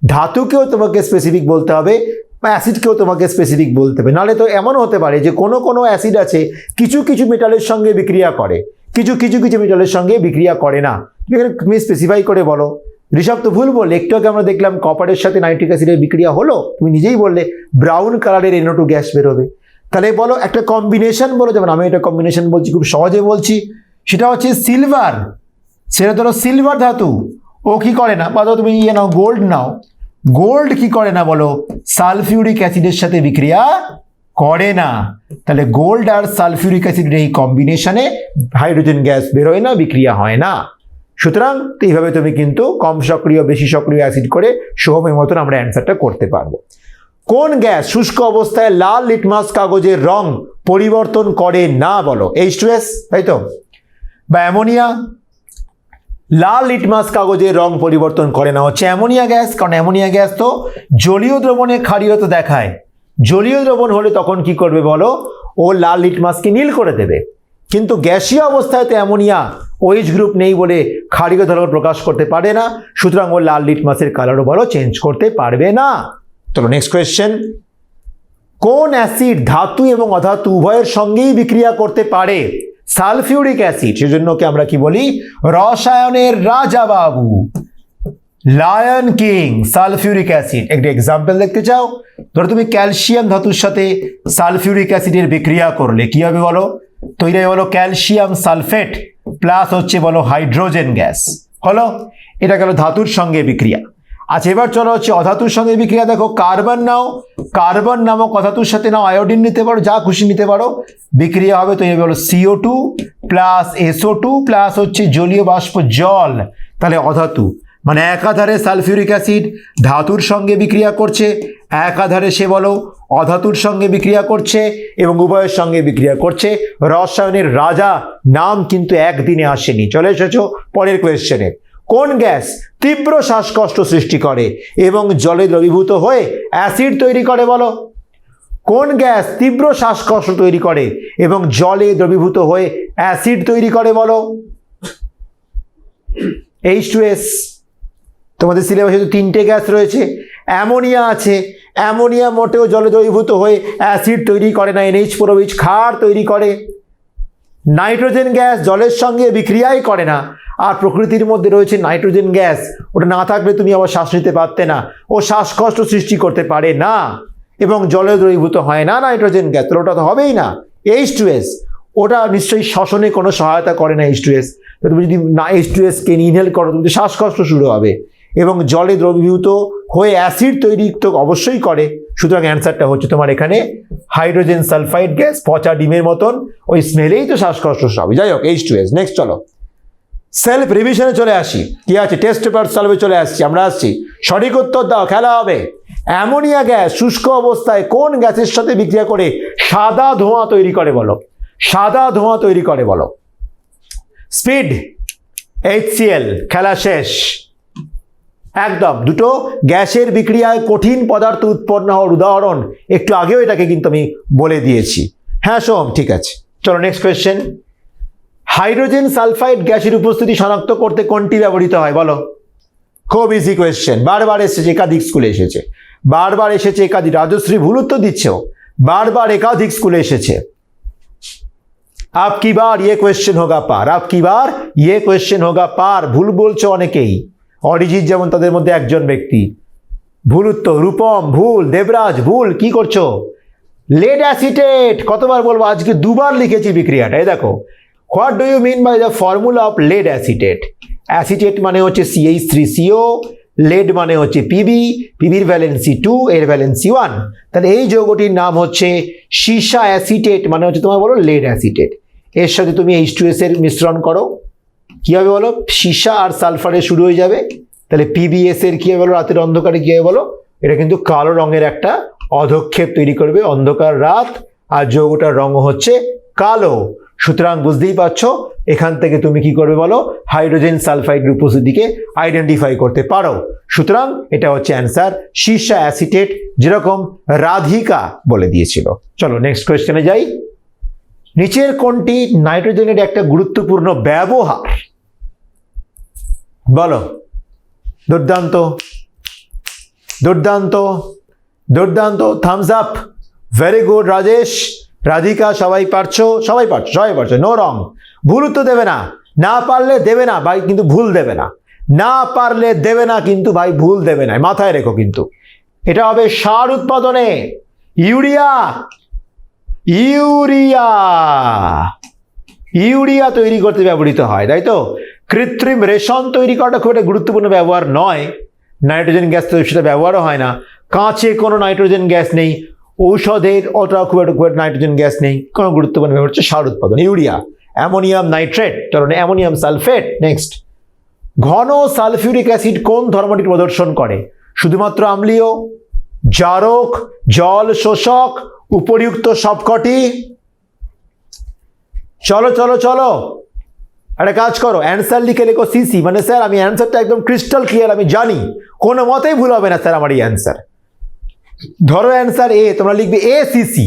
ধাতুকেও তোমাকে স্পেসিফিক বলতে হবে, বা অ্যাসিডকেও তোমাকে স্পেসিফিক বলতে হবে। নাহলে তো এমনও হতে পারে যে কোনো কোনো অ্যাসিড আছে কিছু কিছু মেটালের সঙ্গে বিক্রিয়া করে, কিছু কিছু কিছু মেটালের সঙ্গে বিক্রিয়া করে না। তুমি স্পেসিফাই করে বলো। ঋষভ তো ভুল বললে, একটু আগে আমরা দেখলাম কপারের সাথে নাইট্রিক অ্যাসিডের বিক্রিয়া হলো, তুমি নিজেই বললে ব্রাউন কালারের NO2 গ্যাস বেরোবে। তাহলে বলো একটা কম্বিনেশন বলো, যেমন আমি একটা কম্বিনেশন বলছি, খুব সহজে বলছি, সেটা হচ্ছে সিলভার। সেটা ধরো সিলভার ধাতু, ও কি করে না, বা ধরো তুমি ইয়ে নাও, গোল্ড নাও, গোল্ড কি করে না বলো? সালফিউরিক অ্যাসিডের সাথে বিক্রিয়া করে না। তাহলে গোল্ড আর সালফিউরিক অ্যাসিডের এই কম্বিনেশনে হাইড্রোজেন গ্যাস বেরোয় না, বিক্রিয়া হয় না। সুতরাং এইভাবে তুমি কিন্তু কম সক্রিয় বেশি সক্রিয় অ্যাসিড করে সোহমের মতন আমরা অ্যান্সারটা করতে পারবো। কোন গ্যাস শুষ্ক অবস্থায় লাল লিটমাস কাগজের রং পরিবর্তন করে না বলো? H2S, তাই তো? বা অ্যামোনিয়া? লাল লিটমাস কাগজের রং পরিবর্তন করে না হচ্ছে অ্যামোনিয়া গ্যাস, কারণ অ্যামোনিয়া গ্যাস তো জলীয় দ্রবণে ক্ষারীয়তা দেখায়। জলীয় দ্রবণ হলে তখন কি করবে বলো? ও লাল লিটমাসকে নীল করে দেবে। কিন্তু গ্যাসীয় অবস্থায় তো অ্যামোনিয়া OH গ্রুপ নেই বলে ক্ষারীয় ধর্ম প্রকাশ করতে পারে না, সুতরাং ও লাল লিটমাসের কালারও বলো চেঞ্জ করতে পারবে না। চলো নেক্সট কোয়েশ্চেন। কোন অ্যাসিড ধাতু এবং অধাতু উভয়ের সঙ্গেই বিক্রিয়া করতে পারে? Sulphuric acid. সেজন্য কি আমরা কি বলি? রসায়নের Raja Babu, lion king, sulphuric acid. একটা এক্সাম্পল দেখতে চাও? ধরো তুমি ক্যালসিয়াম ধাতুর সাথে সালফিউরিক অ্যাসিডের বিক্রিয়া করলে কি হবে বলো? তৈরি হবে বলো ক্যালসিয়াম সালফেট প্লাস হচ্ছে বলো হাইড্রোজেন গ্যাস। হলো, এটা গেল ধাতুর সঙ্গে বিক্রিয়া। আচ্ছা, এবার চলো হচ্ছে অধাতুর সঙ্গে বিক্রিয়া। দেখো, কার্বন নাও, কার্বন নামক অধাতুর সাথে নাও আয়োডিন নিতে পারো, যা খুশি নিতে পারো, বিক্রিয়া হবে তৈরি হবে বলো CO2 প্লাস SO2 প্লাস হচ্ছে জলীয় বাষ্প জল। তাহলে অধাতু মানে একাধারে সালফিউরিক অ্যাসিড ধাতুর সঙ্গে বিক্রিয়া করছে, একাধারে সে বলো অধাতুর সঙ্গে বিক্রিয়া করছে এবং উভয়ের সঙ্গে বিক্রিয়া করছে। রসায়নের রাজা নাম কিন্তু একদিনে আসেনি। চলে এসেছো পরের কোয়েশ্চেনে। কোন গ্যাস তীব্র শ্বাসকষ্ট সৃষ্টি করে এবং জলে দ্রবীভূত হয়ে অ্যাসিড তৈরি করে বলো? কোন গ্যাস তীব্র শ্বাসকষ্ট তৈরি করে এবং জলে দ্রবীভূত হয়ে অ্যাসিড তৈরি করে বলো? H2S। তোমাদের সিলেবাসে তো 3টে গ্যাস রয়েছে। অ্যামোনিয়া আছে, অ্যামোনিয়া মোটেও জলে দ্রবীভূত হয়ে অ্যাসিড তৈরি করে না, NH4OH ক্ষার তৈরি করে। নাইট্রোজেন গ্যাস জলের সঙ্গে বিক্রিয়াই করে না, আর প্রকৃতির মধ্যে রয়েছে নাইট্রোজেন গ্যাস, ওটা না থাকলে তুমি আবার শ্বাস নিতে পারতে না, ও শ্বাসকষ্ট সৃষ্টি করতে পারে না এবং জলে দ্রবীভূত হয় না নাইট্রোজেন গ্যাস, তাহলে ওটা তো হবেই না। H2S, ওটা নিশ্চয়ই শ্বসনে কোনো সহায়তা করে না H2S। তুমি যদি না H2S-কে ইনহেল করো, তুমি শ্বাসকষ্ট শুরু হবে এবং জলে দ্রবীভূত হয়ে অ্যাসিড তৈরি তো অবশ্যই করে। সুতরাং অ্যান্সারটা হচ্ছে তোমার এখানে হাইড্রোজেন সালফাইড গ্যাস, পচা ডিমের মতন, ওই স্মেলেই তো শ্বাসকষ্ট হবে। যাই হোক, H2S। নেক্সট চলো সেলফ রিভিশনে চলে আসি। কি আছে? টেস্ট পেপার সলভে চলে আসছি, আমরা আসছি। সঠিক উত্তর দাও, খেলা হবে। অ্যামোনিয়া গ্যাস শুষ্ক অবস্থায় কোন গ্যাসের সাথে বিক্রিয়া করে সাদা ধোঁয়া তৈরি করে বলো? সাদা ধোঁয়া তৈরি করে বলো? Speed, HCl। খেলা শেষ। একদম দুটো গ্যাসের বিক্রিয়ায় কঠিন পদার্থ উৎপন্ন হওয়ার উদাহরণ একটু আগেও এটাকে কিন্তু আমি বলে দিয়েছি। হ্যাঁ সোম, ঠিক আছে। চলো নেক্সট কোয়েশ্চেন। হাইড্রোজেন সালফাইড গ্যাসের উপস্থিতি শনাক্ত করতে কোনটি ব্যবহৃত হয় বলো? খুব ইজি কোয়েশ্চেন, বারবার এসেছে, একাধিক স্কুলে এসেছে, বারবার এসেছে একাধিক। রাজশ্রী ভুল উত্তর দিচ্ছ, বারবার একাধিক স্কুলে এসেছে। আপ কি বার ইয়ে কোয়েশ্চেন হোগা পার, আপ কি বার ইয়ে কোয়েশ্চেন হোগা পার। ভুল বলছো অনেকেই, অরিজিৎ যেমন তাদের মধ্যে একজন ব্যক্তি। ভুল উত্তর। রূপম ভুল, দেবরাজ ভুল। কি করছো? Lead acetate. কতবার বলবো? আজকে দুবার লিখেছি বিক্রিয়াটা। এই দেখো, what do you mean by the formula of lead acetate? Acetate মানে হচ্ছে CH3CO, লেড মানে হচ্ছে PB, PBর ভ্যালেন্সি 2, এর ভ্যালেন্সি 1। তাহলে এই যৌগটির নাম হচ্ছে সীসা অ্যাসিটেট, মানে হচ্ছে তোমার বলো লেড অ্যাসিটেট। এর সাথে তুমি H2S এর মিশ্রণ করো, কি হবে বলো? সীসা আর সালফারে শুরু হয়ে যাবে। তাহলে PbS এর কি হবে বলো? রাতের অন্ধকারে কি হবে বলো? এটা কিন্তু কালো রঙের একটা অধক্ষেপ তৈরি করবে, অন্ধকার রাত, আর যৌগটার রঙ হচ্ছে কালো। সুতরাং বুঝতেই পারছো এখান থেকে তুমি কি করবে বলো, হাইড্রোজেন সালফাইডের উপস্থিতিকে আইডেন্টিফাই করতে পারো। সুতরাং এটা হচ্ছে অ্যান্সার সীসা অ্যাসিটেট, যেরকম রাধিকা বলে দিয়েছিল। চলো নেক্সট কোয়েশ্চেনে যাই। নিচের কোনটি নাইট্রোজেনের একটা গুরুত্বপূর্ণ ব্যবহার? বলো। দুর্দান্ত, দুর্দান্ত, দুর্দান্ত, thumbs up, very good Rajesh, Radhika, সবাই পারছো, সবাই পারছো, সবাই পারছো, নো রং। ভুল উত্তর দেবে না, না পারলে দেবে না ভাই, কিন্তু ভুল দেবে না, না পারলে দেবে না কিন্তু ভাই, ভুল দেবে না, মাথায় রেখো। কিন্তু এটা হবে সার উৎপাদনে ইউরিয়া, ইউরিয়া, ইউরিয়া তৈরি করতে ব্যবহৃত হয়, তাই তো? কৃত্রিম রেশন তৈরি করাটা খুব একটা গুরুত্বপূর্ণ ব্যবহার নয়, নাইট্রোজেন গ্যাস তো সেটা ব্যবহারও হয় না, কাঁচে কোনো নাইট্রোজেন গ্যাস নেই, ঔষধের ওটাও খুব একটা নাইট্রোজেন গ্যাস নেই, কোনো গুরুত্বপূর্ণ ব্যবহার হচ্ছে সার উৎপাদন ইউরিয়া। অ্যামোনিয়াম নাইট্রেট, চলো অ্যামোনিয়াম সালফেট। নেক্সট, ঘন সালফিউরিক অ্যাসিড কোন ধর্মটি প্রদর্শন করে? শুধুমাত্র আম্লীয়, জারক, জল শোষক, উপরিউক্ত সবকটি? চলো চলো চলো, একটা কাজ করো, অ্যান্সার লিখে লেখো সিসি, মানে স্যার আমি অ্যান্সারটা একদম ক্রিস্টাল ক্লিয়ার আমি জানি, কোনো মতেই ভুল হবে না স্যার আমার এই অ্যান্সার। ধরো অ্যান্সার এ, তোমরা লিখবে এ সিসি,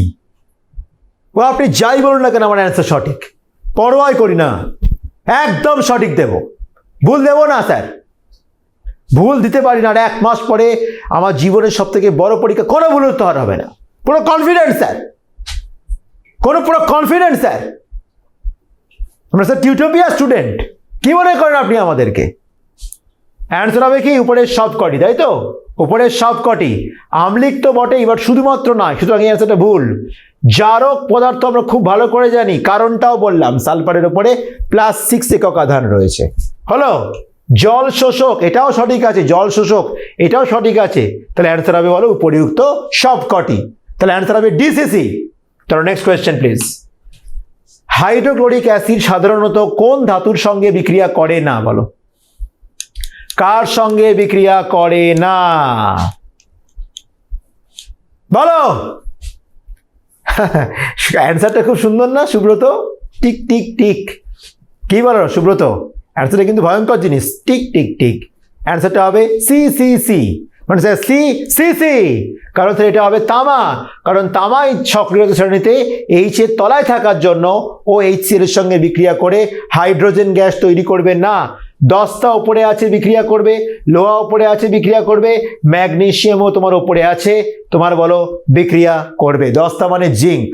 ও আপনি যাই বলুন না কেন আমার অ্যান্সার সঠিক, পরোয়াই করি না, একদম সঠিক দেব, ভুল দেবো না স্যার, ভুল দিতে পারি না। আর 1 মাস পরে আমার জীবনের সব থেকে বড় পরীক্ষা, কোনো ভুল উত্তর হবে না, পুরো কনফিডেন্ট স্যার, পুরো কনফিডেন্ট স্যার। আমরা স্যার টিউটোপিয়া স্টুডেন্ট, কি মনে করেন আপনি আমাদেরকে? অ্যান্সার হবে কি উপরের সব কটি, তাই তো? উপরের সব কটি। আম্লিক তো বটে, এবার শুধুমাত্র নয়, সুতরাং এই অ্যান্সারটা ভুল। জারক পদার্থ আমরা খুব ভালো করে জানি, কারণটাও বললাম, সালফারের উপরে +6 একক আধান রয়েছে। হলো। জল শোষক, এটাও সঠিক আছে, জল শোষক এটাও সঠিক আছে, তাহলে অ্যান্সার হবে বলো উপরিউক্ত সব কটি, তাহলে অ্যান্সার হবে ডিসিসি। চলো next question please. Hydrochloric acid সাধারণত কোন ধাতুর সঙ্গে বিক্রিয়া করে না? বলো, কার সঙ্গে বিক্রিয়া করে না? বলো। অ্যান্সারটা খুব সুন্দর না সুব্রত? টিক টিক টিক, কি বলো সুব্রত? অ্যান্সারটা কিন্তু ভয়ঙ্কর জিনিস, টিক টিক টিক। অ্যান্সারটা হবে সি সি সি, মানে স্যার সি সি সি, কারণ স্যার এটা হবে তামা, কারণ তামাই সক্রিয় শ্রেণীতে এইচ এর তলায় থাকার জন্য ও HCl এর সঙ্গে বিক্রিয়া করে হাইড্রোজেন গ্যাস তৈরি করবে না। দস্তা উপরে আছে বিক্রিয়া করবে, লোহা উপরে আছে বিক্রিয়া করবে, ম্যাগনেসিয়ামও তোমার উপরে আছে, তোমার বলো বিক্রিয়া করবে। দস্তা মানে জিঙ্ক,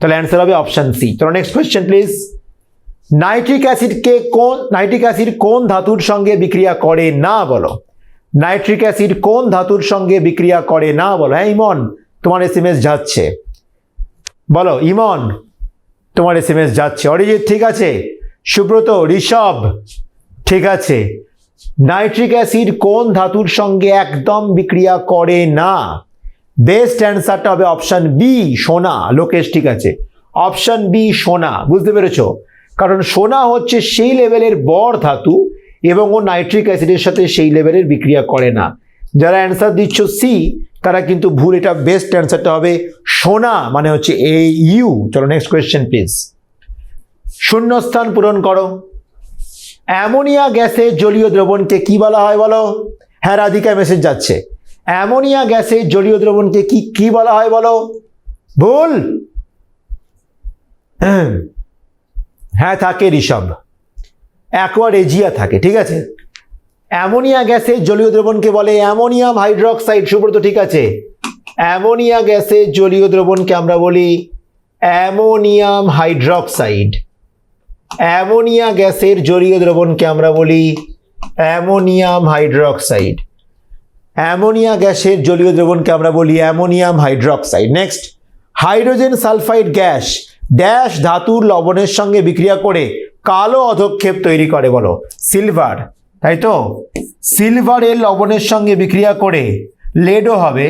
তাহলে অ্যান্সার হবে অপশন সি। চলো next question please. Nitric acid কোন ধাতুর সঙ্গে বিক্রিয়া করে না? বলো, নাইট্রিক অ্যাসিড কোন ধাতুর সঙ্গে বিক্রিয়া করে না? বলো। হ্যাঁ ইমন, তোমার SMS যাচ্ছে, বলো ইমন, তোমার SMS যাচ্ছে। অরিজিৎ ঠিক আছে, সুব্রত, ঋষভ ঠিক আছে। নাইট্রিক অ্যাসিড কোন ধাতুর সঙ্গে একদম বিক্রিয়া করে না? বেস্ট অ্যান্সারটা হবে অপশন বি, সোনা। লোকেশ ঠিক আছে, অপশন বি সোনা। বুঝতে পেরেছো? কারণ সোনা হচ্ছে সেই লেভেলের বর ধাতু এবং ও নাইট্রিক অ্যাসিডের সাথে সেই লেভেলের বিক্রিয়া করে না। যারা অ্যান্সার দিচ্ছ সি তারা কিন্তু ভুল, এটা বেস্ট অ্যান্সারটা হবে সোনা, মানে হচ্ছে AU। চলো নেক্সট কোয়েশ্চেন প্লিজ। শূন্যস্থান পূরণ করো। অ্যামোনিয়া গ্যাসের জলীয় দ্রবণকে কি বলা হয়? বলো। হ্যাঁ রাধিকা মেসেজ যাচ্ছে, অ্যামোনিয়া গ্যাসের জলীয় দ্রবণকে কি বলা হয়? বলো। ভুল। হ্যাঁ থাকে ঋষভ, অ্যাকোয়ারেজিয়া থাকে, ঠিক আছে। অ্যামোনিয়া গ্যাসের জলীয় দ্রবণকে বলে অ্যামোনিয়াম হাইড্রক্সাইড। সুব্রত ঠিক আছে, অ্যামোনিয়া গ্যাসের জলীয় দ্রবণকে আমরা বলি অ্যামোনিয়াম হাইড্রক্সাইড। অ্যামোনিয়া গ্যাসের জলীয় দ্রবণকে আমরা বলি অ্যামোনিয়াম হাইড্রক্সাইড। অ্যামোনিয়া গ্যাসের জলীয় দ্রবণকে আমরা বলি ammonium hydroxide. Next, hydrogen sulphide gas dash ধাতুর লবণের সঙ্গে বিক্রিয়া করে কালো অধক্ষেপ তৈরি করে? বলো। সিলভার, তাই তো? সিলভারের লবণের সঙ্গে বিক্রিয়া করে লেডও হবে,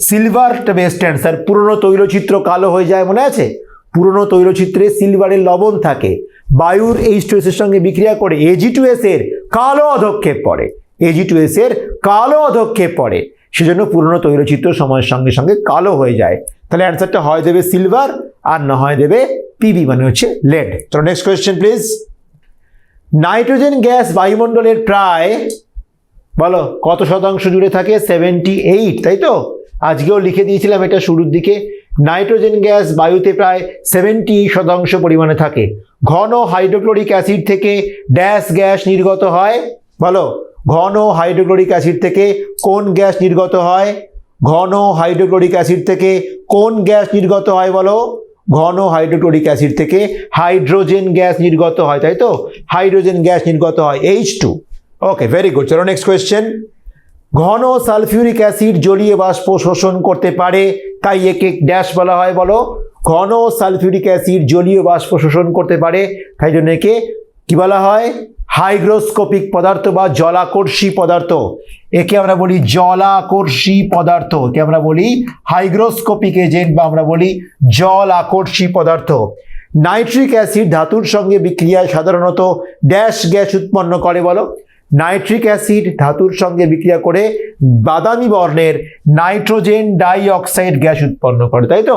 সিলভারটা বেস্ট অ্যান্সার। পুরনো তৈলচিত্র কালো হয়ে যায়, মনে আছে? পুরনো তৈলচিত্রে সিলভারের লবণ থাকে, বায়ুর H2S এর সঙ্গে বিক্রিয়া করে Ag2S এর কালো অধক্ষেপ পড়ে, Ag2S এর কালো অধক্ষেপ পড়ে, সেজন্য পুরনো তৈলচিত্র সময়ের সঙ্গে সঙ্গে কালো হয়ে যায়। তাহলে অ্যান্সারটা হয় দেবে সিলভার আর না হয় দেবে পিবি মানে হচ্ছে লেড। তো next question please. Nitrogen gas বায়ুমণ্ডলের প্রায় বলো কত শতাংশ জুড়ে থাকে? 78, তাই তো? আজকেও লিখে দিয়েছিলাম এটা শুরুর দিকে। নাইট্রোজেন গ্যাস বায়ুতে প্রায় 70% পরিমাণে থাকে। ঘন হাইড্রোক্লোরিক অ্যাসিড থেকে ড্যাশ গ্যাস নির্গত হয়? বলো, ঘন হাইড্রোক্লোরিক অ্যাসিড থেকে কোন গ্যাস নির্গত হয়? ঘন হাইড্রোক্লোরিক অ্যাসিড থেকে কোন গ্যাস নির্গত হয় বলো? ঘন হাইড্রোক্লোরিক অ্যাসিড থেকে হাইড্রোজেন গ্যাস নির্গত হয়, তাই তো? হাইড্রোজেন গ্যাস নির্গত হয়, H2। ওকে, ভেরি গুড। চলো নেক্সট কোয়েশ্চেন। ঘন সালফিউরিক অ্যাসিড জলীয় বাষ্প শোষণ করতে পারে, তাই একে ড্যাশ বলা হয় বলো? ঘন সালফিউরিক অ্যাসিড জলীয় বাষ্প শোষণ করতে পারে, তাই জন্য একে কি বলা হয়? হাইগ্রোস্কোপিক পদার্থ বা জলাকর্ষী পদার্থ। একে আমরা বলি জলাকর্ষী পদার্থ। একে আমরা বলি হাইগ্রোস্কোপিক এজেন্ট বা আমরা বলি জল আকর্ষী পদার্থ। নাইট্রিক অ্যাসিড ধাতুর সঙ্গে বিক্রিয়ায় সাধারণত ড্যাশ গ্যাস উৎপন্ন করে বলো? নাইট্রিক অ্যাসিড ধাতুর সঙ্গে বিক্রিয়া করে বাদামি বর্ণের নাইট্রোজেন ডাই অক্সাইড গ্যাস উৎপন্ন করে, তাই তো?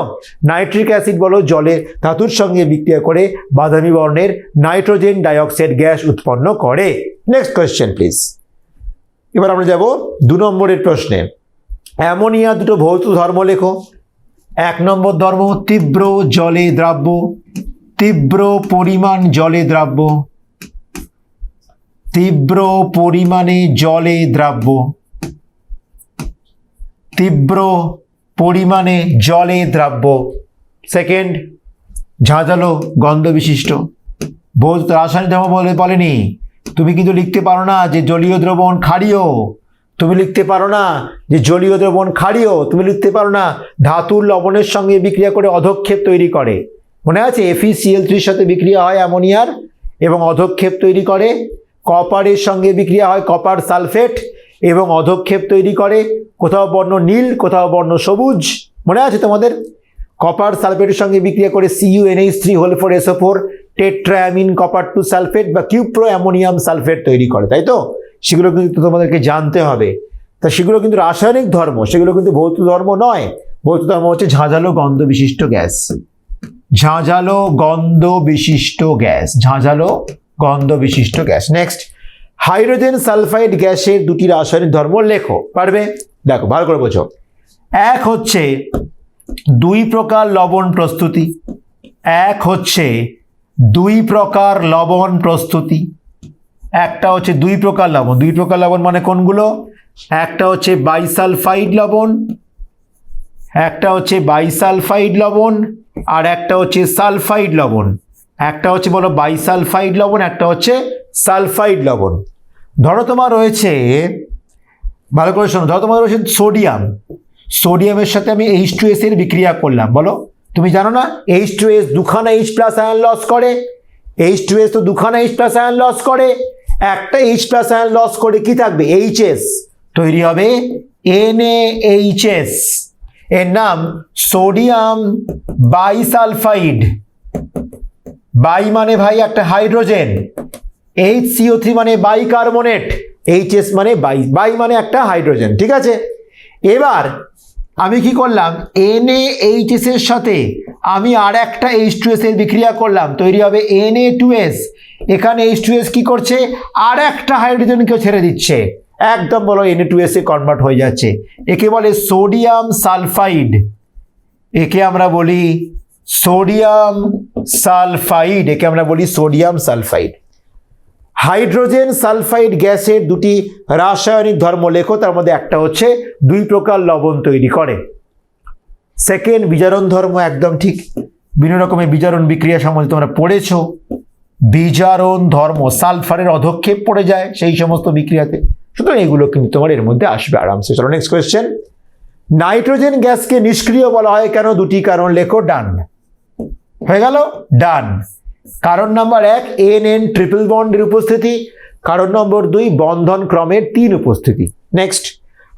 নাইট্রিক অ্যাসিড বলো জলে ধাতুর সঙ্গে বিক্রিয়া করে বাদামি বর্ণের নাইট্রোজেন ডাই অক্সাইড গ্যাস উৎপন্ন করে। Next question please. এবার আমরা যাব 2 নম্বরের প্রশ্নে। অ্যামোনিয়া দুটো ভৌত ধর্ম লেখো। 1 নম্বর ধর্ম তীব্র জলে দ্রাব্য, তীব্র পরিমাণ জলে দ্রাব্য, তীব্র পরিমাণে জলে দ্রাব্য, তীব্র পরিমাণে জলে দ্রাব্য। সেকেন্ড, ঝাঁঝালো গন্ধ বিশিষ্ট। ভৌত রাসায়নিক ধর্ম বলেনি। তুমি কিন্তু লিখতে পারো না যে জলীয় দ্রবণ ক্ষারীয়, তুমি লিখতে পারো না যে জলীয় দ্রবণ ক্ষারীয়, তুমি লিখতে পারো না ধাতুর লবণের সঙ্গে বিক্রিয়া করে অধক্ষেপ তৈরি করে। মনে আছে FeCl3 সাথে বিক্রিয়া হয় অ্যামোনিয়ার এবং অধক্ষেপ তৈরি করে। কপারের সঙ্গে বিক্রিয়া হয় কপার সালফেট এবং অধক্ষেপ তৈরি করে। কোথাও বর্ণ নীল, কোথাও বর্ণ সবুজ, মনে আছে তোমাদের? কপার সালফেটের সঙ্গে বিক্রিয়া করে CuNH3 4SO4 tetraammine copper 2 sulphate বা কিউপ্রো অ্যামোনিয়াম সালফেট তৈরি করে, তাই তো? সেগুলো কিন্তু তোমাদেরকে জানতে হবে। তা সেগুলো কিন্তু রাসায়নিক ধর্ম, সেগুলো কিন্তু ভৌত ধর্ম নয়। ভৌত ধর্ম হচ্ছে ঝাঁঝালো গন্ধ বিশিষ্ট গ্যাস। ঝাঁঝালো গন্ধ বিশিষ্ট গ্যাস, ঝাঁঝালো গন্ধ বিশিষ্ট গ্যাস। নেক্সট, হাইড্রোজেন সালফাইড গ্যাসের 2টি রাসায়নিক ধর্ম লেখো। পারবে? দেখো ভালো করে বোঝো। এক হচ্ছে 2 প্রকার লবণ প্রস্তুতি। এক হচ্ছে 2 প্রকার লবণ প্রস্তুতি। একটা হচ্ছে 2 প্রকার লবণ। 2 প্রকার লবণ মানে কোনগুলো? একটা হচ্ছে বাইসালফাইড লবণ, একটা হচ্ছে বাইসালফাইড লবণ, আর একটা হচ্ছে সালফাইড লবণ। একটা হচ্ছে বলো বাইসালফাইড লবণ, একটা হচ্ছে সালফাইড লবণ। ধরো তোমার রয়েছে, ভালো করে শোনো, ধরো তোমার রয়েছে সোডিয়াম। সোডিয়ামের সাথে আমি H2S এর বিক্রিয়া করলাম, বলো? তুমি জানো না H2S 2খানা H+ আয়ন লস করে। H2S তো 2খানা H+ আয়ন লস করে। একটা H+ আয়ন লস করে কি থাকবে? HS, তৈরি হবে NaHS। এর নাম সোডিয়াম বাইসালফাইড। বাই মানে ভাই একটা হাইড্রোজেন, HCO3 মানে বাইকার্বনেট, HS মানে বাই মানে একটা হাইড্রোজেন, ঠিক আছে? এবার আমি কি করলাম? NaHS এর সাথে আমি আর একটা H2S এর বিক্রিয়া করলাম, তৈরি হবে Na2S। এখানে H2S কি করছে? আর একটা হাইড্রোজেনকে ছেড়ে দিচ্ছে, একদম বলো Na2S এ কনভার্ট হয়ে যাচ্ছে। একে বলে সোডিয়াম সালফাইড। একে আমরা বলি সোডিয়াম সালফাইড। একে আমরা বলি সোডিয়াম সালফাইড। হাইড্রোজেন সালফাইড গ্যাসের 2টি রাসায়নিক ধর্ম লেখো। তার মধ্যে একটা হচ্ছে 2 প্রকার লবণ তৈরি করে। সেকেন্ড, বিজারণ ধর্ম, একদম ঠিক। বিভিন্ন রকমের বিজারণ বিক্রিয়া সম্বন্ধে তোমরা পড়েছো। বিজারণ ধর্ম, সালফারের অধক্ষেপ পড়ে যায় সেই সমস্ত বিক্রিয়াতে, সুতরাং এগুলো কিন্তু তোমার এর মধ্যে আসবে আরামসে। চলো নেক্সট কোয়েশ্চেন। নাইট্রোজেন গ্যাসকে নিষ্ক্রিয় বলা হয় কেন? 2টি কারণ লেখো। ডান হয়ে গেল, ডান। কারণ নাম্বার 1 NN ট্রিপল বন্ডের উপস্থিতি। কারণ নম্বর 2 বন্ধন ক্রমের 3 উপস্থিতি। নেক্সট,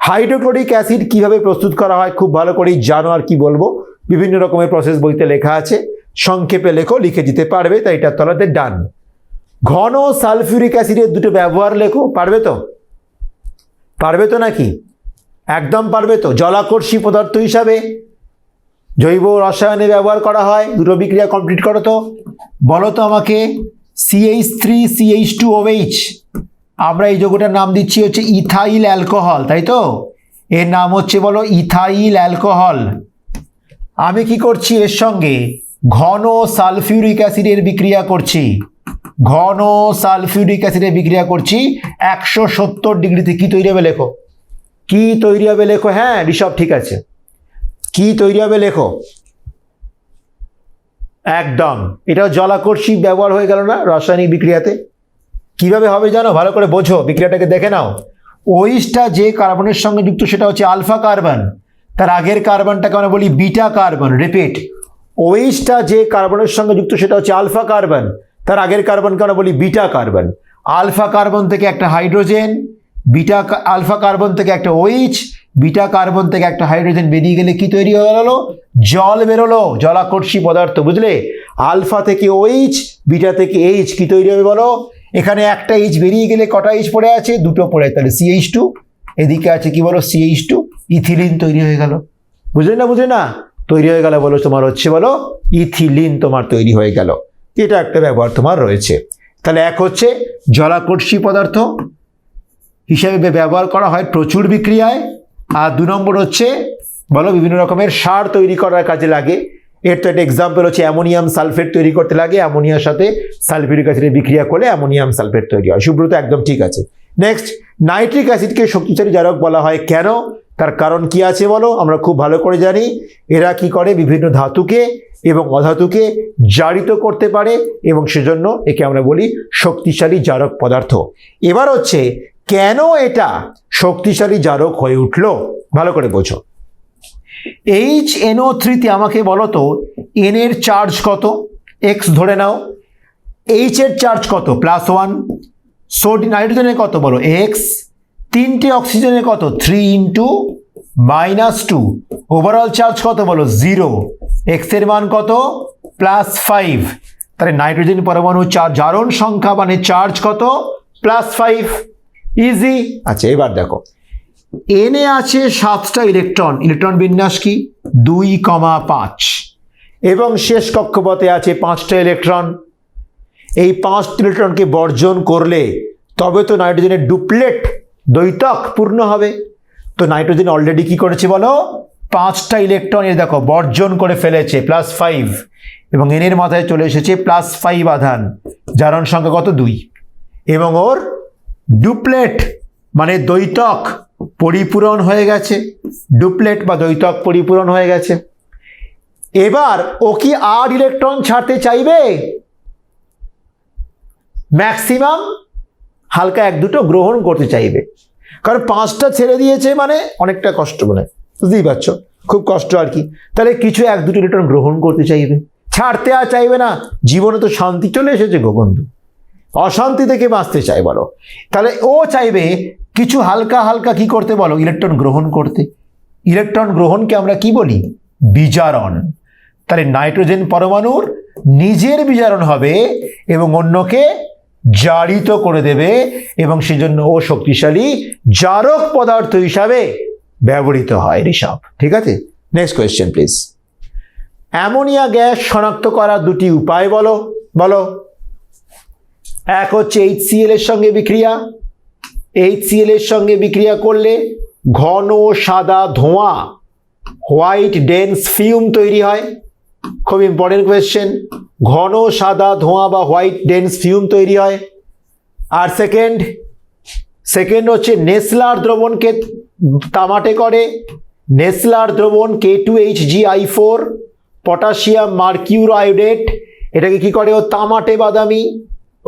হাইড্রোক্লোরিক অ্যাসিড কিভাবে প্রস্তুত করা হয় খুব ভালো করেই জানো, আর কি বলবো? বিভিন্ন রকমের প্রসেস বইতে লেখা আছে, সংক্ষেপে লেখো, লিখে দিতে পারবে, তাই এটার তলাতে ডান। ঘন সালফিউরিক অ্যাসিডের 2টো ব্যবহার লেখো। পারবে তো? পারবে তো নাকি? একদম পারবে তো। জলাকর্ষী পদার্থ হিসাবে জৈব রসায়নে ব্যবহার করা হয়। দুটো বিক্রিয়া কমপ্লিট করো তো, বলো তো আমাকে। CH3CH2OH, আমরা এই যৌগটার নাম দিচ্ছি হচ্ছে ইথাইল অ্যালকোহল, তাই তো? এর নাম হচ্ছে বলো ইথাইল অ্যালকোহল। আমি কি করছি এর সঙ্গে ঘন সালফিউরিক অ্যাসিডের বিক্রিয়া করছি, ঘন সালফিউরিক অ্যাসিডের বিক্রিয়া করছি 170 ডিগ্রিতে। কি তৈরি হবে লেখো, কি তৈরি হবে লেখো। হ্যাঁ ঋষভ ঠিক আছে, কি তৈরি হবে লেখো। একদম, এটাও জলাকর্ষী ব্যবহার হয়ে গেল না রাসায়নিক বিক্রিয়াতে। কিভাবে হবে জানো, ভালো করে বোঝো, বিক্রিয়াটাকে দেখে নাও। ওইসটা যে কার্বনের সঙ্গে যুক্ত সেটা হচ্ছে আলফা কার্বন, তার আগের কার্বনটাকে আমরা বলি বিটা কার্বন। রিপিট, ওইসটা যে কার্বনের সঙ্গে যুক্ত সেটা হচ্ছে আলফা কার্বন, তার আগের কার্বনকে আমরা বলি বিটা কার্বন। আলফা কার্বন থেকে একটা হাইড্রোজেন, আলফা কার্বন থেকে একটা ওইচ, বিটা কার্বন থেকে একটা হাইড্রোজেন বেরিয়ে গেলে কি তৈরি হয়ে গেল, জল বেরোলো, জলাকর্ষী পদার্থ, বুঝলে? আলফা থেকে ওইচ, বিটা থেকে এইচ, কি তৈরি হবে বলো। এখানে একটা এইচ বেরিয়ে গেলে কটা এইচ পড়ে আছে, দুটো পড়ে, তাহলে CH2। এদিকে আছে কি বলো CH2, ইথিলিন তৈরি হয়ে গেল। বুঝলে না, বুঝলে না? তৈরি হয়ে গেল বলো তোমার হচ্ছে বলো ইথিলিন তোমার তৈরি হয়ে গেল। এটা একটা ব্যবহার তোমার রয়েছে। তাহলে এক হচ্ছে জলাকর্ষী পদার্থ হিসাবে ব্যবহার করা হয় প্রচুর বিক্রিয়ায়, আর 2 নম্বর হচ্ছে বলো বিভিন্ন রকমের সার তৈরি করার কাজে লাগে। এর তো একটা এক্সাম্পল হচ্ছে অ্যামোনিয়াম সালফেট তৈরি করতে লাগে, অ্যামোনিয়ার সাথে সালফিউরিক অ্যাসিডের বিক্রিয়া করলে অ্যামোনিয়াম সালফেট তৈরি হয়। সুব্রত একদম ঠিক আছে। নেক্সট, নাইট্রিক অ্যাসিডকে শক্তিশালী জারক বলা হয় কেন, তার কারণ কি আছে বলো। আমরা খুব ভালো করে জানি এরা কি করে, বিভিন্ন ধাতুকে এবং অধাতুকে জারিত করতে পারে এবং সেজন্য একে আমরা বলি শক্তিশালী জারক পদার্থ। এবার হচ্ছে কেন এটা শক্তিশালী জারক হয়ে উঠলো, ভালো করে বোঝো। HNO3 আমাকে বলো তো N এর চার্জ কত, X ধরে নাও। H এর চার্জ কত, +1। সোডিয়াম নাইট্রোজেনের কত বলো, X। 3টে অক্সিজেনের কত, 3 × -2। ওভারঅল চার্জ কত বলো, 0। X এর মান কত, +5। তাহলে নাইট্রোজেন পরমাণু জারণ সংখ্যা মানে চার্জ কত, +5। ইজি। আচ্ছা এবার দেখো, এনে আছে 7টা ইলেকট্রন, ইলেকট্রন বিন্যাস কি 2,5, এবং শেষ কক্ষপথে আছে 5টা ইলেকট্রন। এই 5 ইলেকট্রনকে বর্জন করলে তবে তো নাইট্রোজেনের ডুপ্লেট দ্বৈতক পূর্ণ হবে। তো নাইট্রোজেন অলরেডি কি করেছে বলো, 5টা ইলেকট্রন এর দেখো বর্জন করে ফেলেছে, +5, এবং এনের মাথায় চলে এসেছে +5 আধান, জারণ সংখ্যা কত, 2, এবং ওর ডুপ্লেট মানে দ্বৈতক পরিপূরণ হয়ে গেছে, ডুপ্লেট বা দ্বৈতক পরিপূরণ হয়ে গেছে। এবার ও কি আর ইলেকট্রন ছাড়তে চাইবে, ম্যাক্সিমাম হালকা 1-2টো গ্রহণ করতে চাইবে, কারণ 5টা ছেড়ে দিয়েছে মানে অনেকটা কষ্ট, মানে বুঝতেই পারছো খুব কষ্ট আর কি। তাহলে কিছু 1-2টো ইলেকট্রন গ্রহণ করতে চাইবে, ছাড়তে আর চাইবে না। জীবনে তো শান্তি চলে এসেছে গো বন্ধু, অশান্তি থেকে বাঁচতে চাই বলো। তাহলে ও চাইবে কিছু হালকা হালকা কি করতে বলো, ইলেকট্রন গ্রহণ করতে। ইলেকট্রন গ্রহণকে আমরা কি বলি, বিজারণ। তাহলে নাইট্রোজেন পরমাণুর নিজের বিজারণ হবে এবং অন্যকে জারিত করে দেবে, এবং সেজন্য ও শক্তিশালী জারক পদার্থ হিসাবে ব্যবহৃত হয়। ঋষভ ঠিক আছে। Next question please. Ammonia gas শনাক্ত করার 2টি উপায় বলো। বলো, এক হচ্ছে HCl এর সঙ্গে বিক্রিয়া। HCl এর সঙ্গে বিক্রিয়া করলে ঘন সাদা ধোঁয়া, হোয়াইট ডেন্স ফিউম তৈরি হয়। খুব ইম্পর্টেন্ট কোয়েশ্চেন, ঘন সাদা ধোঁয়া বা হোয়াইট ডেন্স ফিউম তৈরি হয়। আর সেকেন্ড হচ্ছে নেসলার দ্রবণকে তামাটে করে। নেসলার দ্রবণ K2HgI4, পটাশিয়াম মার্কিউরাইডেট, এটাকে কি করে ও তামাটে বাদামি,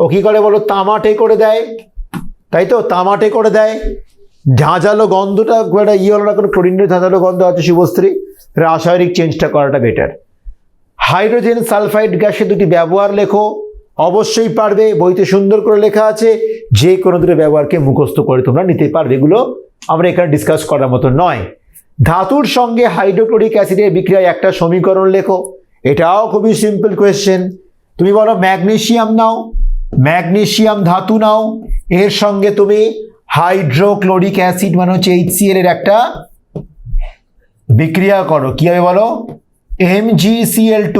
ও কি করে বলো, তামাটে করে দেয়, তাই তো, তামাটে করে দেয়। ঝাঁঝালো গন্ধটা একটা হলো না, কোনো ক্লোরিনের ঝাঁঝালো গন্ধ আছে শুভশ্রী, রাসায়নিক চেঞ্জটা করাটা বেটার। হাইড্রোজেন সালফাইড গ্যাসের 2টি ব্যবহার লেখো, অবশ্যই পারবে, বইতে সুন্দর করে লেখা আছে। যে কোনো 2টো ব্যবহারকে মুখস্থ করে তোমরা নিতে পারবে, এগুলো আমরা এখানে ডিসকাস করার মতো নয়। ধাতুর সঙ্গে হাইড্রোক্লোরিক অ্যাসিডের বিক্রিয়ায় একটা সমীকরণ লেখো, এটাও খুবই সিম্পল কোয়েশ্চেন। তুমি বলো ম্যাগনেসিয়াম নাও, ম্যাগনেসিয়াম ধাতু নাও, এর সঙ্গে তুমি হাইড্রোক্লোরিক অ্যাসিড মানে হচ্ছে HCl এর একটা বিক্রিয়া করো, কি হবে বলো, MgCl2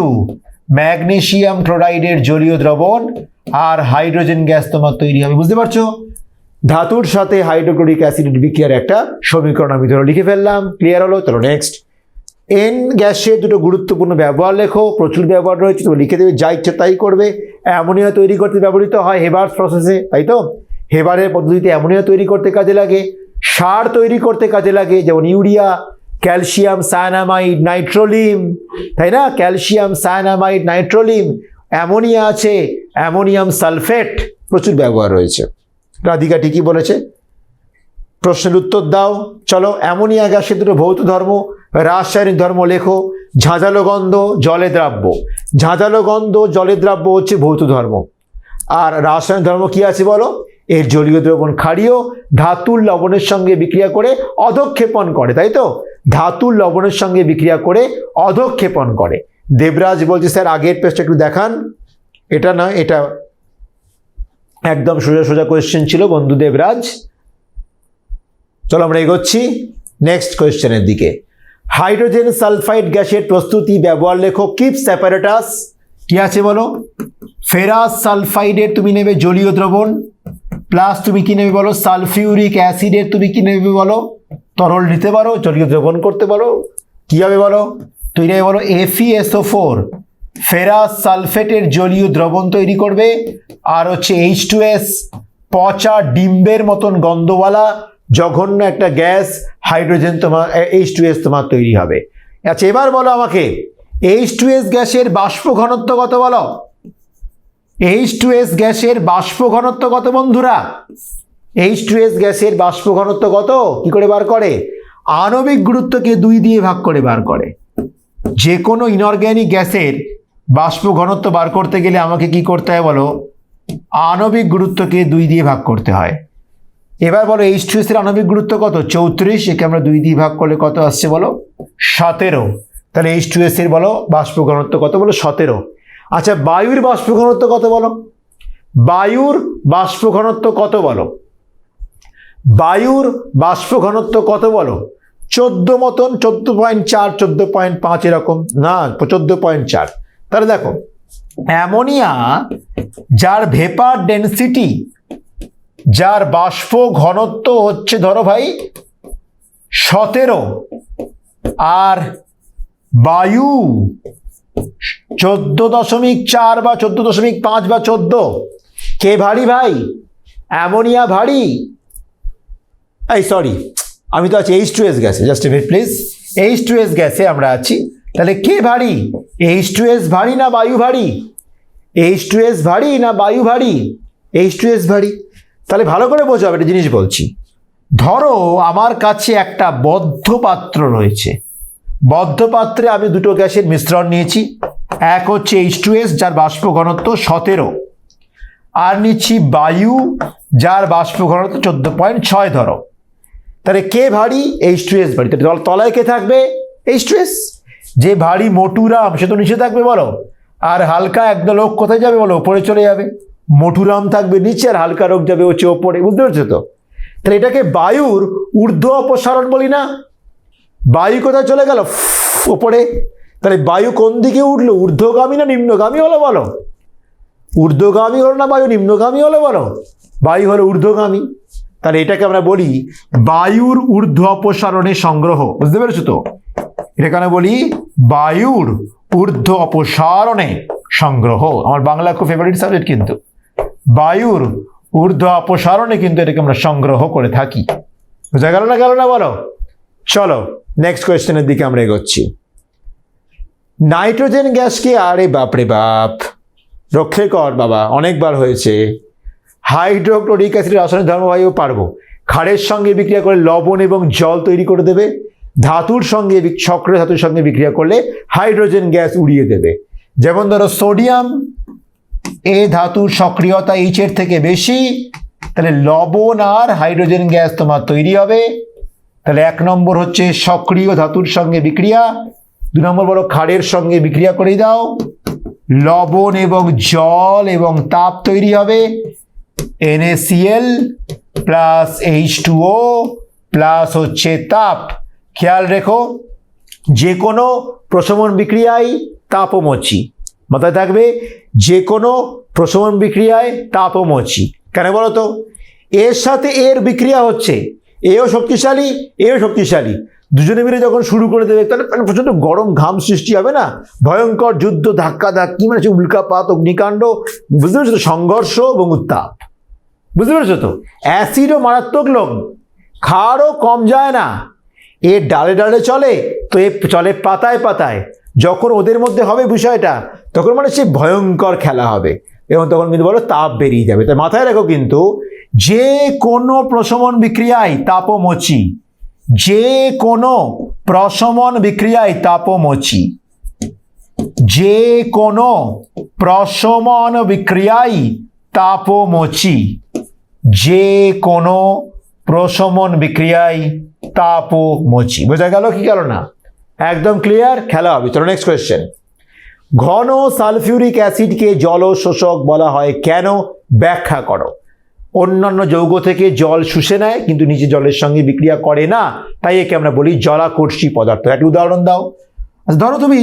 ম্যাগনেসিয়াম ক্লোরাইডের জলীয় দ্রবণ আর হাইড্রোজেন গ্যাস তোমার তৈরি হবে। বুঝতে পারছো? ধাতুর সাথে হাইড্রোক্লোরিক অ্যাসিড বিক্রিয়ার একটা সমীকরণ আমি ধরো লিখে ফেললাম। ক্লিয়ার হলো? চলো নেক্সট। এন গ্যাসের দুটো গুরুত্বপূর্ণ ব্যবহার লেখো। প্রচুর ব্যবহার রয়েছে, তুমি লিখে দেবে, যা ইচ্ছে তাই করবে। অ্যামোনিয়া তৈরি করতে ব্যবহৃত হয় হেবার্স প্রসেসে, তাই তো? হেবারের পদ্ধতিতে অ্যামোনিয়া তৈরি করতে কাজে লাগে, সার তৈরি করতে কাজে লাগে, যেমন ইউরিয়া, ক্যালসিয়াম সায়ানামাইড, নাইট্রোলিম, তাই না? Calcium cyanamide, Nitrolim. অ্যামোনিয়া আছে, অ্যামোনিয়াম সালফেট, প্রচুর ব্যবহার রয়েছে। রাধিকা ঠিকই বলেছে। প্রশ্নের উত্তর দাও। চলো, অ্যামোনিয়া গ্যাসের দুটো ভৌত ধর্ম, রাসায়নিক ধর্ম লেখো। ঝাঁঝালো গন্ধ, জলে দ্রাব্য। ঝাঁঝালো গন্ধ, জলে দ্রাব্য হচ্ছে ভৌত ধর্ম। আর রাসায়নিক ধর্ম কি আছে বলো? এর জলীয় দ্রবণ ক্ষারীয়, ধাতুর লবণের সঙ্গে বিক্রিয়া করে অধক্ষেপণ করে, তাই তো? ধাতুর লবণের সঙ্গে বিক্রিয়া করে অধক্ষেপণ করে। দেবরাজ বলছে স্যার আগের পেজটা একটু দেখান। এটা না, এটা একদম সোজা সোজা কোয়েশ্চেন ছিল বন্ধু দেবরাজ। চলো আমরা এগোচ্ছি নেক্সট কোয়েশ্চেনের দিকে। হাইড্রোজেন সালফাইড গ্যাসের প্রস্তুতি ব্যবহার লেখো। কিপস অ্যাপারেটাস কি আছে বলো? ফেরাস সালফাইডের তুমি নেবে জলীয় দ্রবণ, প্লাস তুমি কি নেবে বলো? সালফিউরিক অ্যাসিডের তুমি কি নেবে বলো? তরল নিতে পারো, জলীয় দ্রবণ করতে পারো। কি হবে বলো? তুই নেবে বলো FeSO4, ফেরাস সালফেটের জলীয় দ্রবণ তৈরি করবে। আর হচ্ছে H2S, পচা ডিম্বের মতন গন্ধওয়ালা জঘন্য একটা গ্যাস, হাইড্রোজেন তোমার H2S তোমার তৈরি হবে। আচ্ছা এবার বলো আমাকে, H2S গ্যাসের বাষ্প ঘনত্ব কত বলো? H2S গ্যাসের বাষ্প ঘনত্ব কত বন্ধুরা? H2S গ্যাসের বাষ্প ঘনত্ব কত? কি করে বার করে? আণবিক গুরুত্বকে 2 দিয়ে ভাগ করে বার করে। যে কোনো ইনঅর্গ্যানিক গ্যাসের বাষ্প ঘনত্ব বার করতে গেলে আমাকে কি করতে হয় বলো? আণবিক গুরুত্বকে 2 দিয়ে ভাগ করতে হয়। এবার বলো H2S এর আণবিক গুরুত্ব কত? 34। একে আমরা 2 দিয়ে ভাগ করলে কত আসছে বলো? 17। তাহলে H2S এর বলো বাষ্প ঘনত্ব কত বলো? 17। আচ্ছা বায়ুর বাষ্প ঘনত্ব কত বলো? বায়ুর বাষ্প ঘনত্ব কত বলো? বায়ুর বাষ্প ঘনত্ব কত বলো? 14 মতন, 14.4, 14.5 এরকম না, 14.4। তাহলে দেখো অ্যামোনিয়া যার ভেপার ডেনসিটি, যার বাষ্প ঘনত্ব হচ্ছে ধরো ভাই 17, আর বায়ু 14.4 বা 14.5 বা 14। কে ভারী ভাই? অ্যামোনিয়া ভারী। এই সরি, আমি তো আছি H2S গ্যাসে, just a minute please. H2S গ্যাসে আমরা আছি। তাহলে কে ভারী? H2S ভারী না বায়ু ভারী? H2S ভারী না বায়ু ভারী? H2S ভারী। তাহলে ভালো করে বোঝো, একটা জিনিস বলছি। ধরো আমার কাছে একটা বদ্ধ পাত্র রয়েছে। বদ্ধ পাত্রে আমি দুটো গ্যাসের মিশ্রণ নিয়েছি। এক হচ্ছে H2S যার বাষ্প ঘনত্ব 17, আর নিচ্ছি বায়ু যার বাষ্প ঘনত্ব 14.6 ধরো। তাহলে কে ভারী? H2S ভারী। তাহলে তলায় কে থাকবে? H2S। যে ভারী মোটুরাম সে তো নিচে থাকবে বলো, আর হালকা একদল লোক কোথায় যাবে বলো? উপরে চলে যাবে। মোটুরাম থাকবে নিচে আর হালকা রোগ যাবে হচ্ছে ওপরে। বুঝতে পারছো তো? তাহলে এটাকে বায়ুর ঊর্ধ্ব অপসারণ বলি না? বায়ু কোথায় চলে গেল? ওপরে। তাহলে বায়ু কোন দিকে উঠলো? ঊর্ধ্বগামী না নিম্নগামী হলো বলো? ঊর্ধ্বগামী হলো না বায়ু নিম্নগামী হলো বলো? বায়ু হলো ঊর্ধ্বগামী। তাহলে এটাকে আমরা বলি বায়ুর ঊর্ধ্ব অপসারণে সংগ্রহ। বুঝতে পেরেছো তো? এটাকে আমরা বলি বায়ুর ঊর্ধ্ব অপসারণে সংগ্রহ। আমার বাংলা খুব ফেভারিট সাবজেক্ট, কিন্তু বায়ুর ঊর্ধ্ব অপসারণে কিন্তু এটাকে আমরা সংগ্রহ করে থাকি। বোঝা গেল না? গেল না বলো? চলো নেক্সট কোয়েশ্চেনের দিকে আমরা এগোচ্ছি। নাইট্রোজেন গ্যাসকে, আরে বাপরে বাপ, রক্ষে কর বাবা, অনেকবার হয়েছে। হাইড্রোক্লোরিক অ্যাসিড রাসায়নিক ধর্মবাহীও পারবো। ক্ষারের সঙ্গে বিক্রিয়া করে লবণ এবং জল তৈরি করে দেবে। ধাতুর সঙ্গে, সক্রিয় ধাতুর সঙ্গে বিক্রিয়া করলে হাইড্রোজেন গ্যাস উড়িয়ে দেবে। যেমন ধরো সোডিয়াম, এ ধাতুর সক্রিয়তা H এর থেকে বেশি, তাহলে লবণ আর হাইড্রোজেন গ্যাস তোমার তৈরি হবে। তাহলে 1 নম্বর হচ্ছে সক্রিয় ধাতুর সঙ্গে বিক্রিয়া। 2 নম্বর বলো ক্ষারের সঙ্গে বিক্রিয়া করে দাও, লবণ এবং জল এবং তাপ তৈরি হবে। NaCl প্লাস H2O প্লাস হচ্ছে তাপ। খেয়াল রেখো যে কোনো প্রশমন বিক্রিয়ায় তাপমোচী। মাথায় থাকবে, যে কোনো প্রশমন বিক্রিয়ায় তাপমোচী। কেন বলো তো? এর সাথে এর বিক্রিয়া হচ্ছে, এও শক্তিশালী এও শক্তিশালী, দুজনে মিলে যখন শুরু করে দেবে তাহলে প্রচণ্ড গরম ঘাম সৃষ্টি হবে না, ভয়ঙ্কর যুদ্ধ, ধাক্কা ধাক্কি, মানে উল্কাপাত, অগ্নিকাণ্ড, বুঝতে পেরেছো তো? সংঘর্ষ এবং উত্তাপ, বুঝতে পেরেছো তো? অ্যাসিডও মারাত্মক লোক, খাওয়ারও কম যায় না, এ ডালে ডালে চলে তো এ চলে পাতায় পাতায়। যখন ওদের মধ্যে হবে বিষয়টা, তখন মানে সে ভয়ঙ্কর খেলা হবে এবং তখন কিন্তু বলো তাপ বেরিয়ে যাবে। তাই মাথায় রাখো কিন্তু, যে কোনো প্রশমন বিক্রিয়ায় তাপমোচী, যে কোনো প্রশমন বিক্রিয়ায় তাপমোচী, যে কোনো প্রশমন বিক্রিয়ায় তাপমোচী, যে কোনো প্রশমন বিক্রিয়ায় তাপমোচী। বোঝা গেল কি গেল না? একদম ক্লিয়ার, খেলা হবে। চলো নেক্সট কোয়েশ্চেন। ঘন সালফিউরিক অ্যাসিডকে জলশোষক বলা হয় কেন? ব্যাখ্যা করো। অন্যান্য যৌগ থেকে জল শুষে নেয় কিন্তু নিচে জলের সঙ্গে বিক্রিয়া করে না, তাই একে আমরা বলি জলাকর্ষী পদার্থ। একটা উদাহরণ দাও। আচ্ছা, ধরো তুমি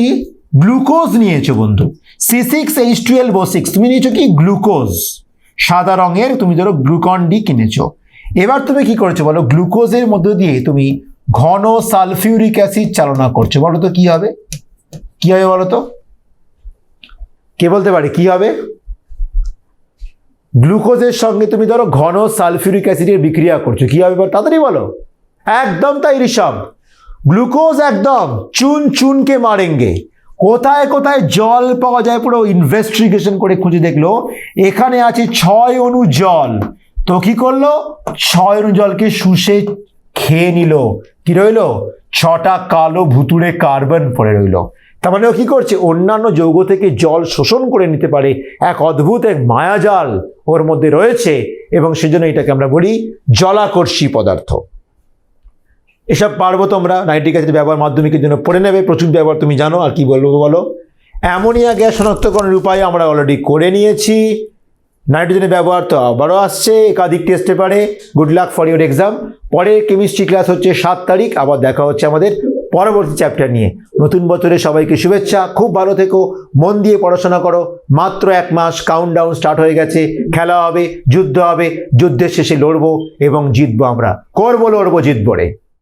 গ্লুকোজ নিয়েছো বন্ধু, C6H12O6, তুমি নিয়েছো কি? গ্লুকোজ, সাদা রঙের, তুমি ধরো গ্লুকন ডি কিনেছো। এবার তুমি কি করেছো বলো? গ্লুকোজের মধ্য দিয়ে তুমি ঘন সালফিউরিক অ্যাসিড চালনা করছো। বলো তো কি হবে? কি হবে বলো তো? কে বলতে পারে কি হবে? গ্লুকোজের সঙ্গে তুমি ধরো ঘন সালফিউরিক অ্যাসিডের বিক্রিয়া করছো, কি হবে তাড়াতাড়ি বলো? একদম তাই ঋষভ, গ্লুকোজ একদম চুন চুনকে মারেঙ্গে। কোথায় কোথায় জল পাওয়া যায় পুরো ইনভেস্টিগেশন করে খুঁজে দেখলো, এখানে আছে 6 অণু জল, তো কি করলো? 6 অণু জলকে শুষে খেয়ে নিল। কি রইলো? 6টা কালো ভুতুড়ে কার্বন পড়ে রইলো। তার মানে ও কি করছে? অন্যান্য যৌগ থেকে জল শোষণ করে নিতে পারে, এক অদ্ভুত এক মায়াজাল ওর মধ্যে রয়েছে এবং সেজন্য এটাকে আমরা বলি জলাকর্ষী পদার্থ। এসব পারবো তোমরা নাইট্রিক অ্যাসিড ব্যবহার মাধ্যমিকের জন্য পড়ে নেবে, প্রচুর ব্যবহার তুমি জানো। আর কি বলবো বলো? অ্যামোনিয়া গ্যাস শনাক্তকরণের উপায় আমরা অলরেডি করে নিয়েছি। নাইট্রোজেনের ব্যবহার তো আবারও আসছে একাধিক টেস্ট পেপারে। Good luck for your exam. পরের কেমিস্ট্রি ক্লাস হচ্ছে 7 তারিখ, আবার দেখা হচ্ছে আমাদের পরবর্তী চ্যাপ্টার নিয়ে। নতুন বছরে সবাইকে শুভেচ্ছা, খুব ভালো থেকো, মন দিয়ে পড়াশোনা করো। মাত্র 1 মাস, কাউন্টডাউন স্টার্ট হয়ে গেছে। খেলা হবে, যুদ্ধ হবে, যুদ্ধের শেষে লড়বো এবং জিতবো আমরা। করবো, লড়বো, জিতবো রে।